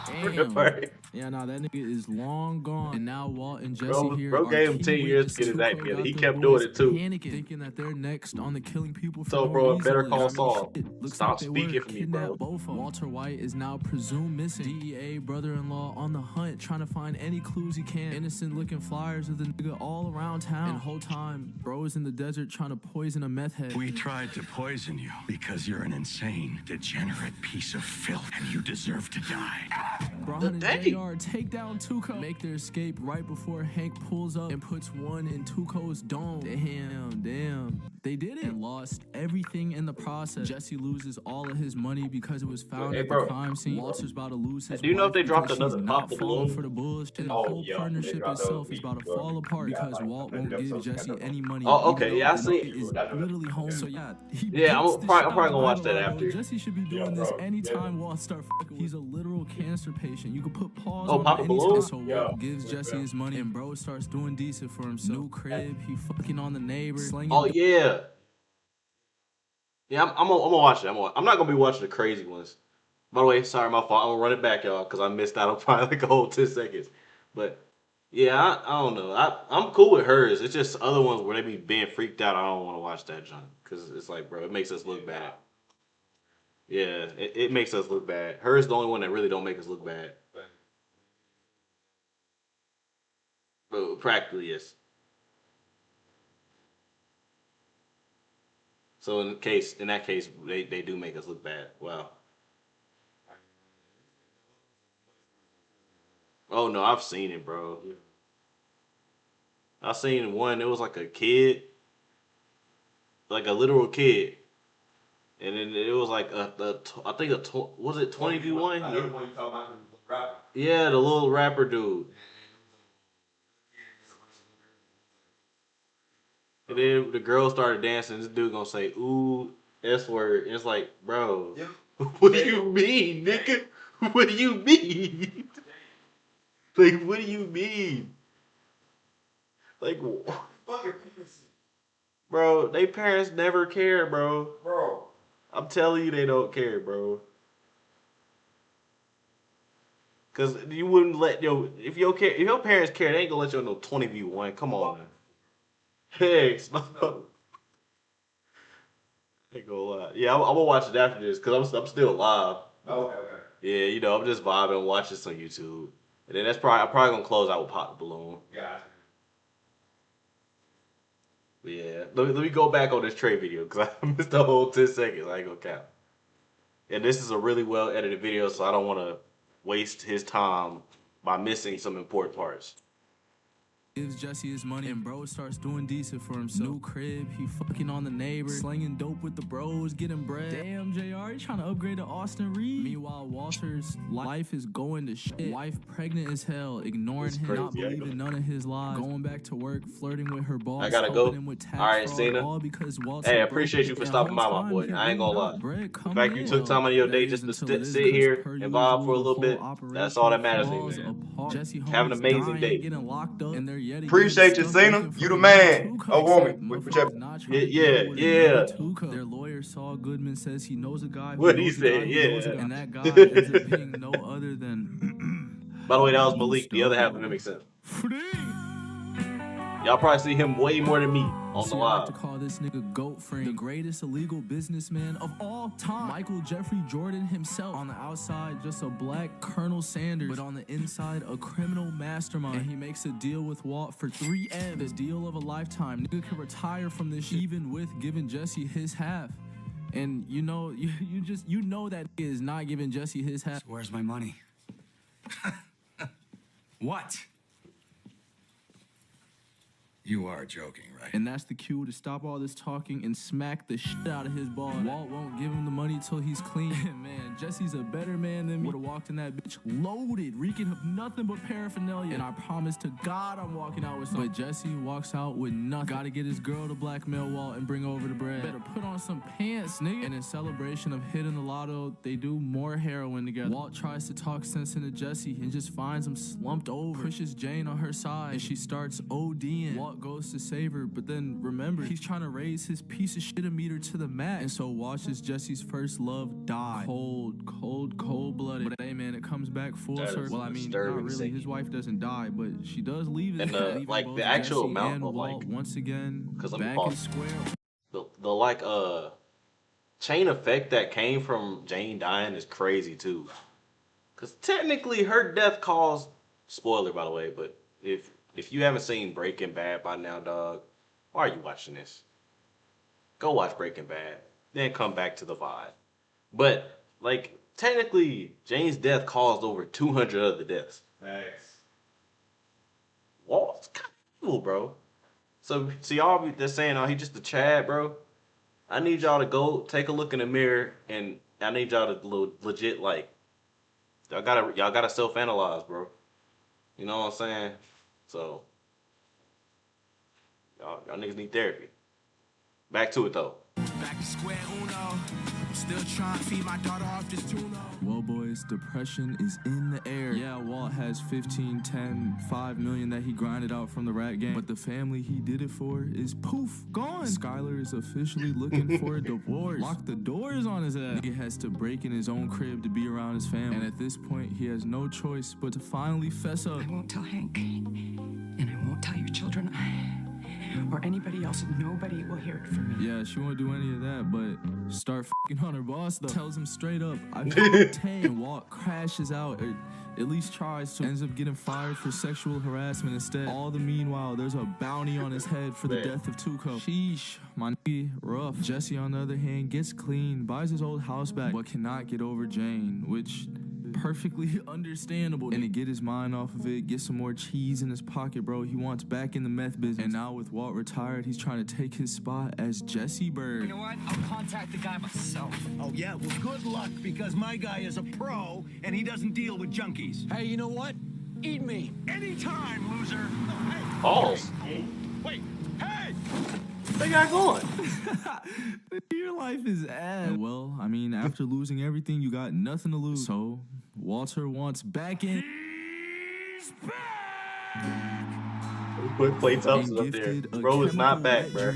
Damn. Yeah, nah, that nigga is long gone. And now Walt and Jesse here Bro gave him 10 years to get his act together. He kept doing it too. Panicking, thinking that they're next on the killing people for So, no bro, reason. better call Saul. Stop Like they speaking were for me, bro. kidnapped both of them. Walter White is now presumed missing. DEA brother-in-law on the hunt, trying to find any clues he can. Innocent-looking flyers of the nigga all around town. And the whole time, bro is in the desert trying to poison a meth head. We tried to poison you because you're an insane, degenerate piece of filth, and you deserve to die. Bron and JR take down Tuco, make their escape right before Hank pulls up and puts one in Tuco's dome. Damn. They did it and lost everything in the process. Jesse loses all of his money because it was found at the crime scene. Walter's about to lose his Do you know if they dropped because another she's pop not the falling balloon? for the bullshit. The whole partnership itself is about to fall apart because Walt won't give Jesse any money. Oh, okay, yeah, I see. Is literally home. So yeah, I'm probably gonna watch that after. Jesse should be doing this anytime Walt start fucking. He's a literal cancer patient. You could put pause Oh, on pop him the anytime. balloon? So Walt gives Jesse his money, and bro starts doing decent for himself. New crib, he fucking on the neighbor, slinging. Oh yeah. Yeah, I'm gonna watch it. I'm not gonna be watching the crazy ones. By the way, sorry, my fault. I'm gonna run it back, y'all, because I missed out on probably like a whole 10 seconds. But yeah, I don't know. I'm cool with hers. It's just other ones where they be being freaked out. I don't want to watch that junk because it's like, bro, it makes us look bad. Yeah, it makes us look bad. Hers the only one that really don't make us look bad. But practically, yes. So in that case, they do make us look bad. Wow. Oh no, I've seen it, bro. I seen one. It was like a kid, like a literal kid, and then it was like I think was it 20v1? Yeah, the little rapper dude. And then the girl started dancing. This dude gonna say, ooh, S word. And it's like, bro, what do you mean, nigga? What do you mean? Like, what do you mean? Like, bro, they parents never care, bro. Bro, I'm telling you, they don't care, bro. Cause you wouldn't let if your parents care, they ain't gonna let you know 20v1. Come on, man. Heck, no. Ain't gonna lie. Yeah, I'm gonna watch it after this because I'm still live. Oh, okay. Yeah, I'm just vibing, watching this on YouTube, and then I'm probably gonna close out with Pop the Balloon. Yeah. But yeah, let me go back on this trade video because I missed the whole 10 seconds. I ain't gonna count. And this is a really well edited video, so I don't want to waste his time by missing some important parts. gives Jesse his money, and bro starts doing decent for himself. New crib, he fucking on the neighbor, slinging dope with the bros, getting bread. Damn, JR, you trying to upgrade to Austin Reed? Meanwhile, Walter's life is going to shit. Wife pregnant as hell, ignoring him, not believing none of his lies, going back to work, flirting with her boss. I gotta go. With All right, Cena. all because Walter Hey, I appreciate you for stopping by, my boy. I ain't gonna lie. The fact you took time out of your day just to sit here and vibe for a little bit, that's all that matters to me, man. Have an amazing day. Appreciate you, Cena. You the man. A woman. Whichever. Yeah. Their lawyer Saul Goodman says he knows a guy. What he said, yeah. And that guy ends up being no other than. By the way, that was Malik, the other half of Mxm. Y'all probably see him way more than me on the live. I like to call this nigga Goat Frame, the greatest illegal businessman of all time. Michael Jeffrey Jordan himself. On the outside, just a black Colonel Sanders, but on the inside, a criminal mastermind. And he makes a deal with Walt for 3 M's. This deal of a lifetime. Nigga can retire from this shit, even with giving Jesse his half. And you know, you know that nigga is not giving Jesse his half. So where's my money? What? You are joking, right? And that's the cue to stop all this talking and smack the shit out of his ball. Walt won't give him the money till he's clean. Man, Jesse's a better man than me. Would've walked in that bitch loaded, reeking of nothing but paraphernalia. And I promise to God I'm walking out with something. But Jesse walks out with nothing. Gotta get his girl to blackmail Walt and bring over the bread. Better put on some pants, nigga. And in celebration of hitting the lotto, they do more heroin together. Walt tries to talk sense into Jesse and just finds him slumped over. Pushes Jane on her side and she starts ODing. Walt goes to save her, but then remember, he's trying to raise his piece of shit meter to the mat, and so watches Jesse's first love die. Cold-blooded. But hey, man, it comes back full circle. Well, I mean, not really. His wife doesn't die, but she does leave it. And like the actual amount of like, once again, because let back me in pause. square. The like chain effect that came from Jane dying is crazy too. Because technically her death caused, spoiler by the way, but if you haven't seen Breaking Bad by now, dog, why are you watching this? Go watch Breaking Bad, then come back to the vibe. But, like, technically, Jane's death caused over 200 other deaths. Thanks. Walt's kind of evil, bro. So y'all be just saying, oh, he just a Chad, bro. I need y'all to go take a look in the mirror, and I need y'all to legit, like, y'all gotta self-analyze, bro. You know what I'm saying? So, y'all niggas need therapy. Back to it, though. Back to square uno. Still trying to feed my daughter off this tuna. Well, boys, depression is in the air. Yeah, Walt has 15, 10, 5 million that he grinded out from the rat game, but the family he did it for is poof, gone. Skylar is officially looking for a divorce. Lock the doors on his ass. He has to break in his own crib to be around his family, and at this point, he has no choice but to finally fess up. I won't tell Hank, and I won't tell your children, or anybody else. Nobody will hear it from me. Yeah, she won't do any of that, but start fucking on her boss, though. Tells him straight up, I fucked Hank. And Walt crashes out, or at least tries to. Ends up getting fired for sexual harassment instead. All the meanwhile, there's a bounty on his head for the death of Tuco. Sheesh, my nigga, rough. Jesse, on the other hand, gets clean, buys his old house back, but cannot get over Jane, which perfectly understandable. And to get his mind off of it, get some more cheese in his pocket, bro. He wants back in the meth business. And now with Walt retired, he's trying to take his spot as Jesse Bird. You know what? I'll contact the guy myself. Oh, yeah? Well, good luck, because my guy is a pro, and he doesn't deal with junkies. Hey, you know what? Eat me. Anytime, loser. Hey. Balls. Wait. Hey! They got going. Your life is ass. Well, I mean, after losing everything, you got nothing to lose. So, Walter wants back in. Put Clay Thompson up there. Bro is not back, bro.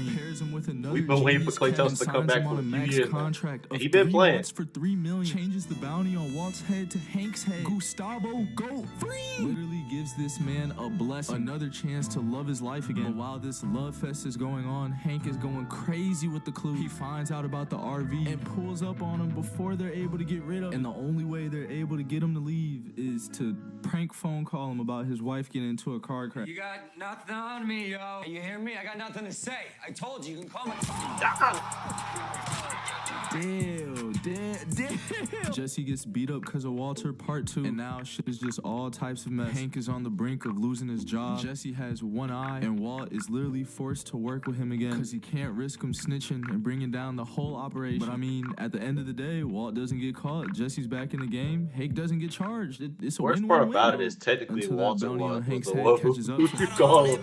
We've been waiting for Clay Thompson to come back for a few years now. And he been playing. For $3 million. Changes the bounty on Walt's head to Hank's head. Gustavo, go free! Literally gives this man a blessing. Another chance to love his life again. But while this love fest is going on, Hank is going crazy with the clue. He finds out about the RV and pulls up on him before they're able to get rid of him. And the only way they're able to get him to leave is to prank phone call him about his wife getting into a car crash. You got nothing on me, yo. You hear me? I got nothing to say. I told you, you can call my... Damn, Damn. Jesse gets beat up because of Walter, part 2. And now shit is just all types of mess. Hank is on the brink of losing his job. Jesse has one eye, and Walt is literally forced to work with him again because he can't risk him snitching and bringing down the whole operation. But I mean, at the end of the day, Walt doesn't get caught. Jesse's back in the game. Hank doesn't get charged. It's a Worst win-win. part about it is technically until Walter that bounty on was Hank's the head one catches up who to him. called.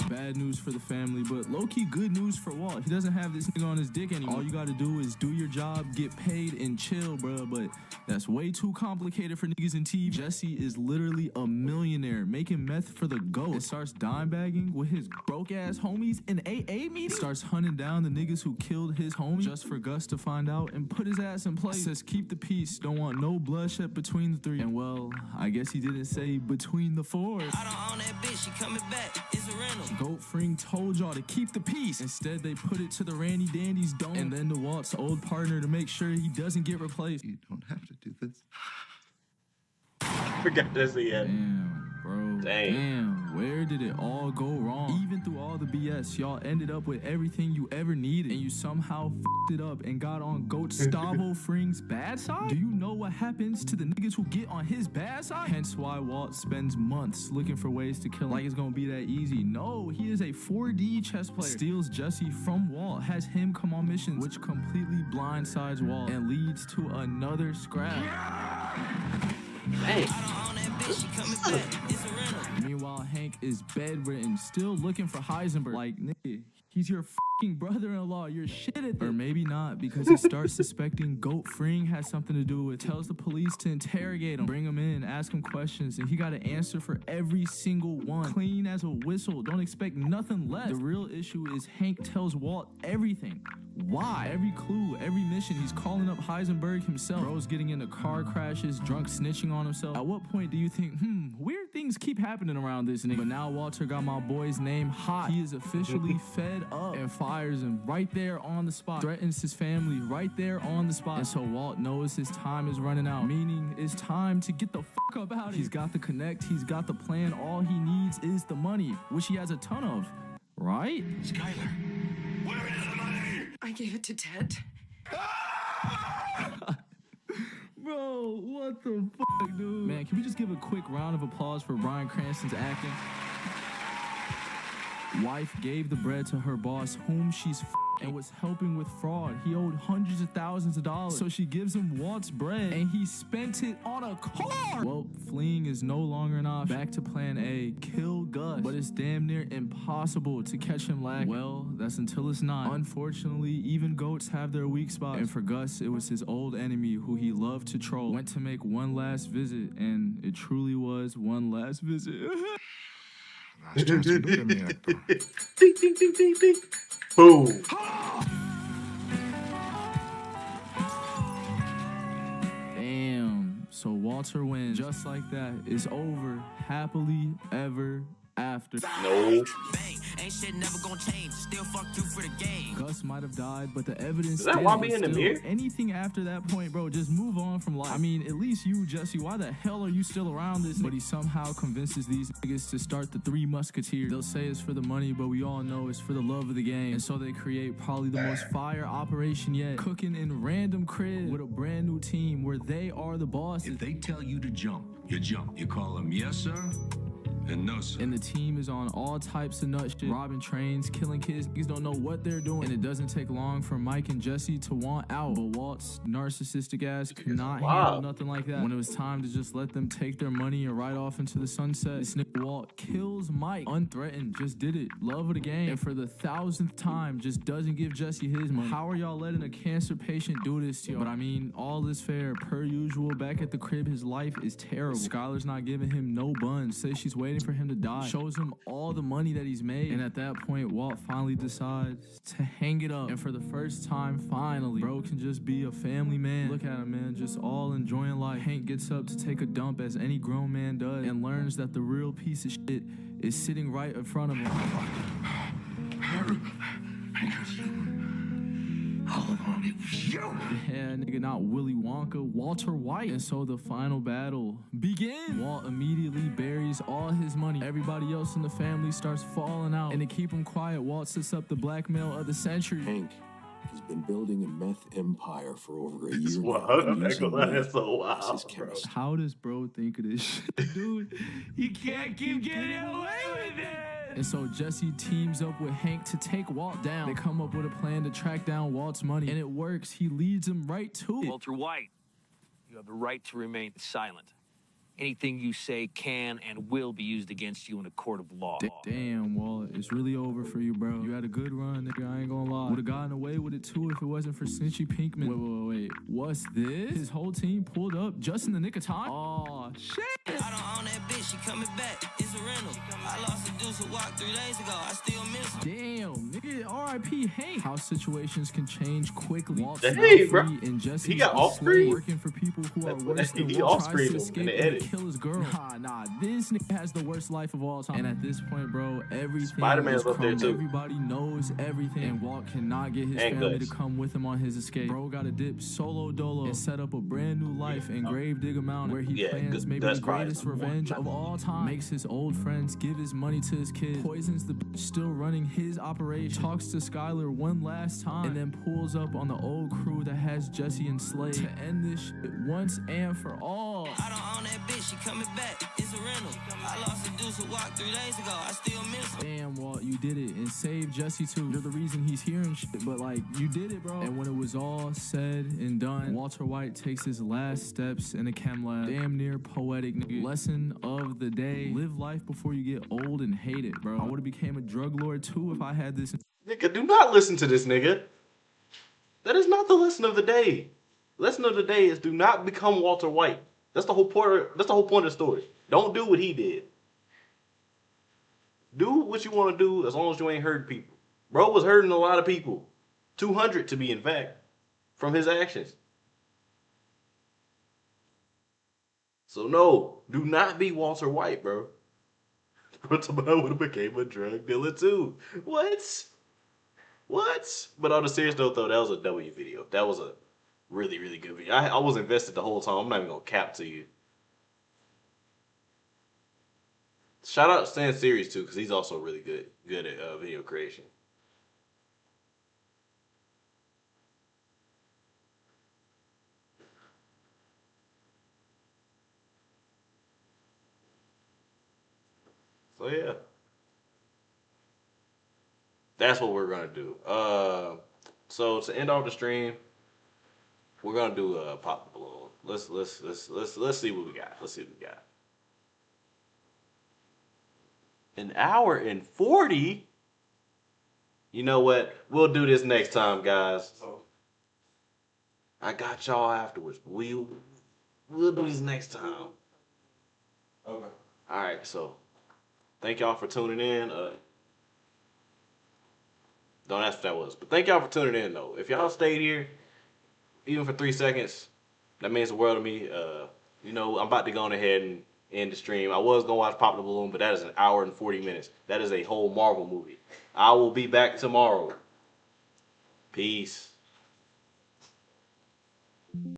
Bad news for the family, but low-key good news for Walt. He doesn't have this nigga on his dick anymore. All you gotta do is do your job, get paid, and chill, bro. But that's way too complicated for niggas in TV. Jesse is literally a millionaire, making meth for the GOAT. And starts dime bagging with his broke-ass homies in AA meetings. Starts hunting down the niggas who killed his homie just for Gus to find out and put his ass in place. Says keep the peace, don't want no bloodshed between the 3. And well, I guess he didn't say between the 4. Goat Fring told y'all to keep the peace. Instead, they put it to the Randy Dandy's dome and then to Walt's old partner to make sure he doesn't get replaced. You don't have to do this. I forgot this yet. Damn, bro. Damn, where did it all go wrong? Even through all the BS, y'all ended up with everything you ever needed, and you somehow f***ed it up and got on Goat Stavo Fring's bad side? Do you know what happens to the niggas who get on his bad side? Hence why Walt spends months looking for ways to kill him. Like it's gonna be that easy. No, he is a 4D chess player. Steals Jesse from Walt, has him come on missions, which completely blindsides Walt and leads to another scrap. Hey. Meanwhile, Hank is bedridden, still looking for Heisenberg. Like, nigga, he's your fucking brother-in-law. You're shit at this. Or maybe not, because he starts suspecting Goat Fring has something to do with it. Tells the police to interrogate him, bring him in, ask him questions, and he got to answer for every single one. Clean as a whistle. Don't expect nothing less. The real issue is Hank tells Walt everything. Why? Every clue, every mission, he's calling up Heisenberg himself. Bro's getting into car crashes, drunk snitching on himself. At what point do you think, weird things keep happening around this nigga? But now Walter got my boy's name hot. He is officially fed up and fires him right there on the spot. Threatens his family right there on the spot. And so Walt knows his time is running out, meaning it's time to get the fuck up out of here. He's got the connect, he's got the plan. All he needs is the money, which he has a ton of, right? Skylar, where is the money? I gave it to Ted. Bro, what the fuck, dude? Man, can we just give a quick round of applause for Bryan Cranston's acting? Wife gave the bread to her boss, whom she's and was helping with fraud. He owed hundreds of thousands of dollars. So she gives him Walt's bread, and he spent it on a car. Well, fleeing is no longer an option. Back to plan A, kill Gus. But it's damn near impossible to catch him lacking. Well, that's until it's not. Unfortunately, even goats have their weak spots. And for Gus, it was his old enemy who he loved to troll. Went to make one last visit, and it truly was one last visit. Last chance to look at me, Hector. Ding, ding, ding, ding, ding. Boom. Damn. So Walter wins. Just like that. It's over. Happily ever after. No. Ain't shit never gonna change. Still fuck through for the game. Gus might have died, but the evidence. Is that why me in the mirror? Anything after that point, bro, just move on from life. I mean, at least you, Jesse, why the hell are you still around this? But he somehow convinces these niggas to start the Three Musketeers. They'll say it's for the money, but we all know it's for the love of the game. And so they create probably the most fire operation yet. Cooking in random crib with a brand new team where they are the bosses. If they tell you to jump, you jump. You call them yes, sir. And no, sir. And the team is on all types of nut shit. Robbing trains, killing kids. Niggas don't know what they're doing. And it doesn't take long for Mike and Jesse to want out. But Walt's narcissistic ass could not handle nothing like that. When it was time to just let them take their money and ride off into the sunset, this nigga Walt kills Mike. Unthreatened, just did it. Love of the game. And for the 1000th time, just doesn't give Jesse his money. How are y'all letting a cancer patient do this to y'all? But I mean, all is fair. Per usual, back at the crib, his life is terrible. Skylar's not giving him no buns. Says she's waiting for him to die. Shows him all the money that he's made. And at that point, Walt finally decides to hang it up. And for the first time, finally, bro can just be a family man. Look at him, man, just all enjoying life. Hank gets up to take a dump as any grown man does and learns that the real piece of shit is sitting right in front of him. Because you. All along it was you. Yeah, that nigga, not Willy Wonka, Walter White. And so the final battle begins. Walt immediately buries all his money. Everybody else in the family starts falling out. And to keep him quiet, Walt sets up the blackmail of the century. Hank has been building a meth empire for over a year now. I'm not using gonna lie, me that's so as his wild, bro. chemist. How does bro think of this shit? Dude, you can't keep getting away with it. And so Jesse teams up with Hank to take Walt down. They come up with a plan to track down Walt's money, and it works. He leads him right to it. Walter White, you have the right to remain silent. Anything you say can and will be used against you in a court of law. Damn, Walt, it's really over for you, bro. You had a good run, nigga, I ain't gonna lie. Would've gotten away with it too if it wasn't for Cinchy Pinkman. Wait. What's this? His whole team pulled up just in the nick of time? Aw, shit. I don't own that bitch, she coming back. It's a rental. I lost a deuce who walked 3 days ago. I still miss her. Damn, nigga, R.I.P. Hank. How situations can change quickly. Walt's Hey, now bro. free, and Jesse's He got a off slave screen. working for people who are worse than He Walt off tries screen to in escape the and edit. kill his girl. Nah, this nigga has the worst life of all time. And at this point, bro, everything Spider-Man's is up there, crumbling. too. Everybody knows everything, and Walt cannot get his And family Gus. to come with him on his escape. Bro got to dip solo dolo and set up a brand new life in Gravedigger Mountain, where he plans maybe Gus the cries. greatest revenge of all time. Makes his old friends give his money to his kid, poisons the bitch still running his operation, talks to Skylar one last time, and then pulls up on the old crew that has Jesse enslaved to end this shit once and for all. I don't own that bitch, she coming back. It's a rental. I lost a deuce who walked 3 days ago. I still miss her. Damn, Walt, you did it, and saved Jesse too. You're the reason he's here and shit, but like, you did it, bro. And when it was all said and done, Walter White takes his last steps in a chem lab. Damn near poetic, nigga. Lesson of the day: live life before you get old and hate it, bro. I would've became a drug lord too if I had this. Nigga, do not listen to this nigga. That is not the lesson of the day. Lesson of the day is do not become Walter White. That's the whole point. That's the whole point of the story. Don't do what he did. Do what you want to do as long as you ain't hurting people. Bro was hurting a lot of people. 200 to be in fact, from his actions. So no, do not be Walter White, bro. Bro, somebody would have became a drug dealer too. What? But on a serious note though, that was a W video. That was a really, really good video. I was invested the whole time. I'm not even gonna cap to you. Shout out Stan Series too, because he's also really good at video creation. So yeah, that's what we're gonna do. So to end off the stream, we're gonna do pop the balloon. Let's see what we got. Let's see what we got. An hour and 40. You know what? We'll do this next time, guys. I got y'all afterwards. We'll do this next time. Okay. All right. So, thank y'all for tuning in. Don't ask what that was, but thank y'all for tuning in though. If y'all stayed here, even for 3 seconds, that means the world to me. You know, I'm about to go on ahead and end the stream. I was gonna watch Pop the Balloon, but that is an hour and 40 minutes. That is a whole Marvel movie. I will be back tomorrow. Peace.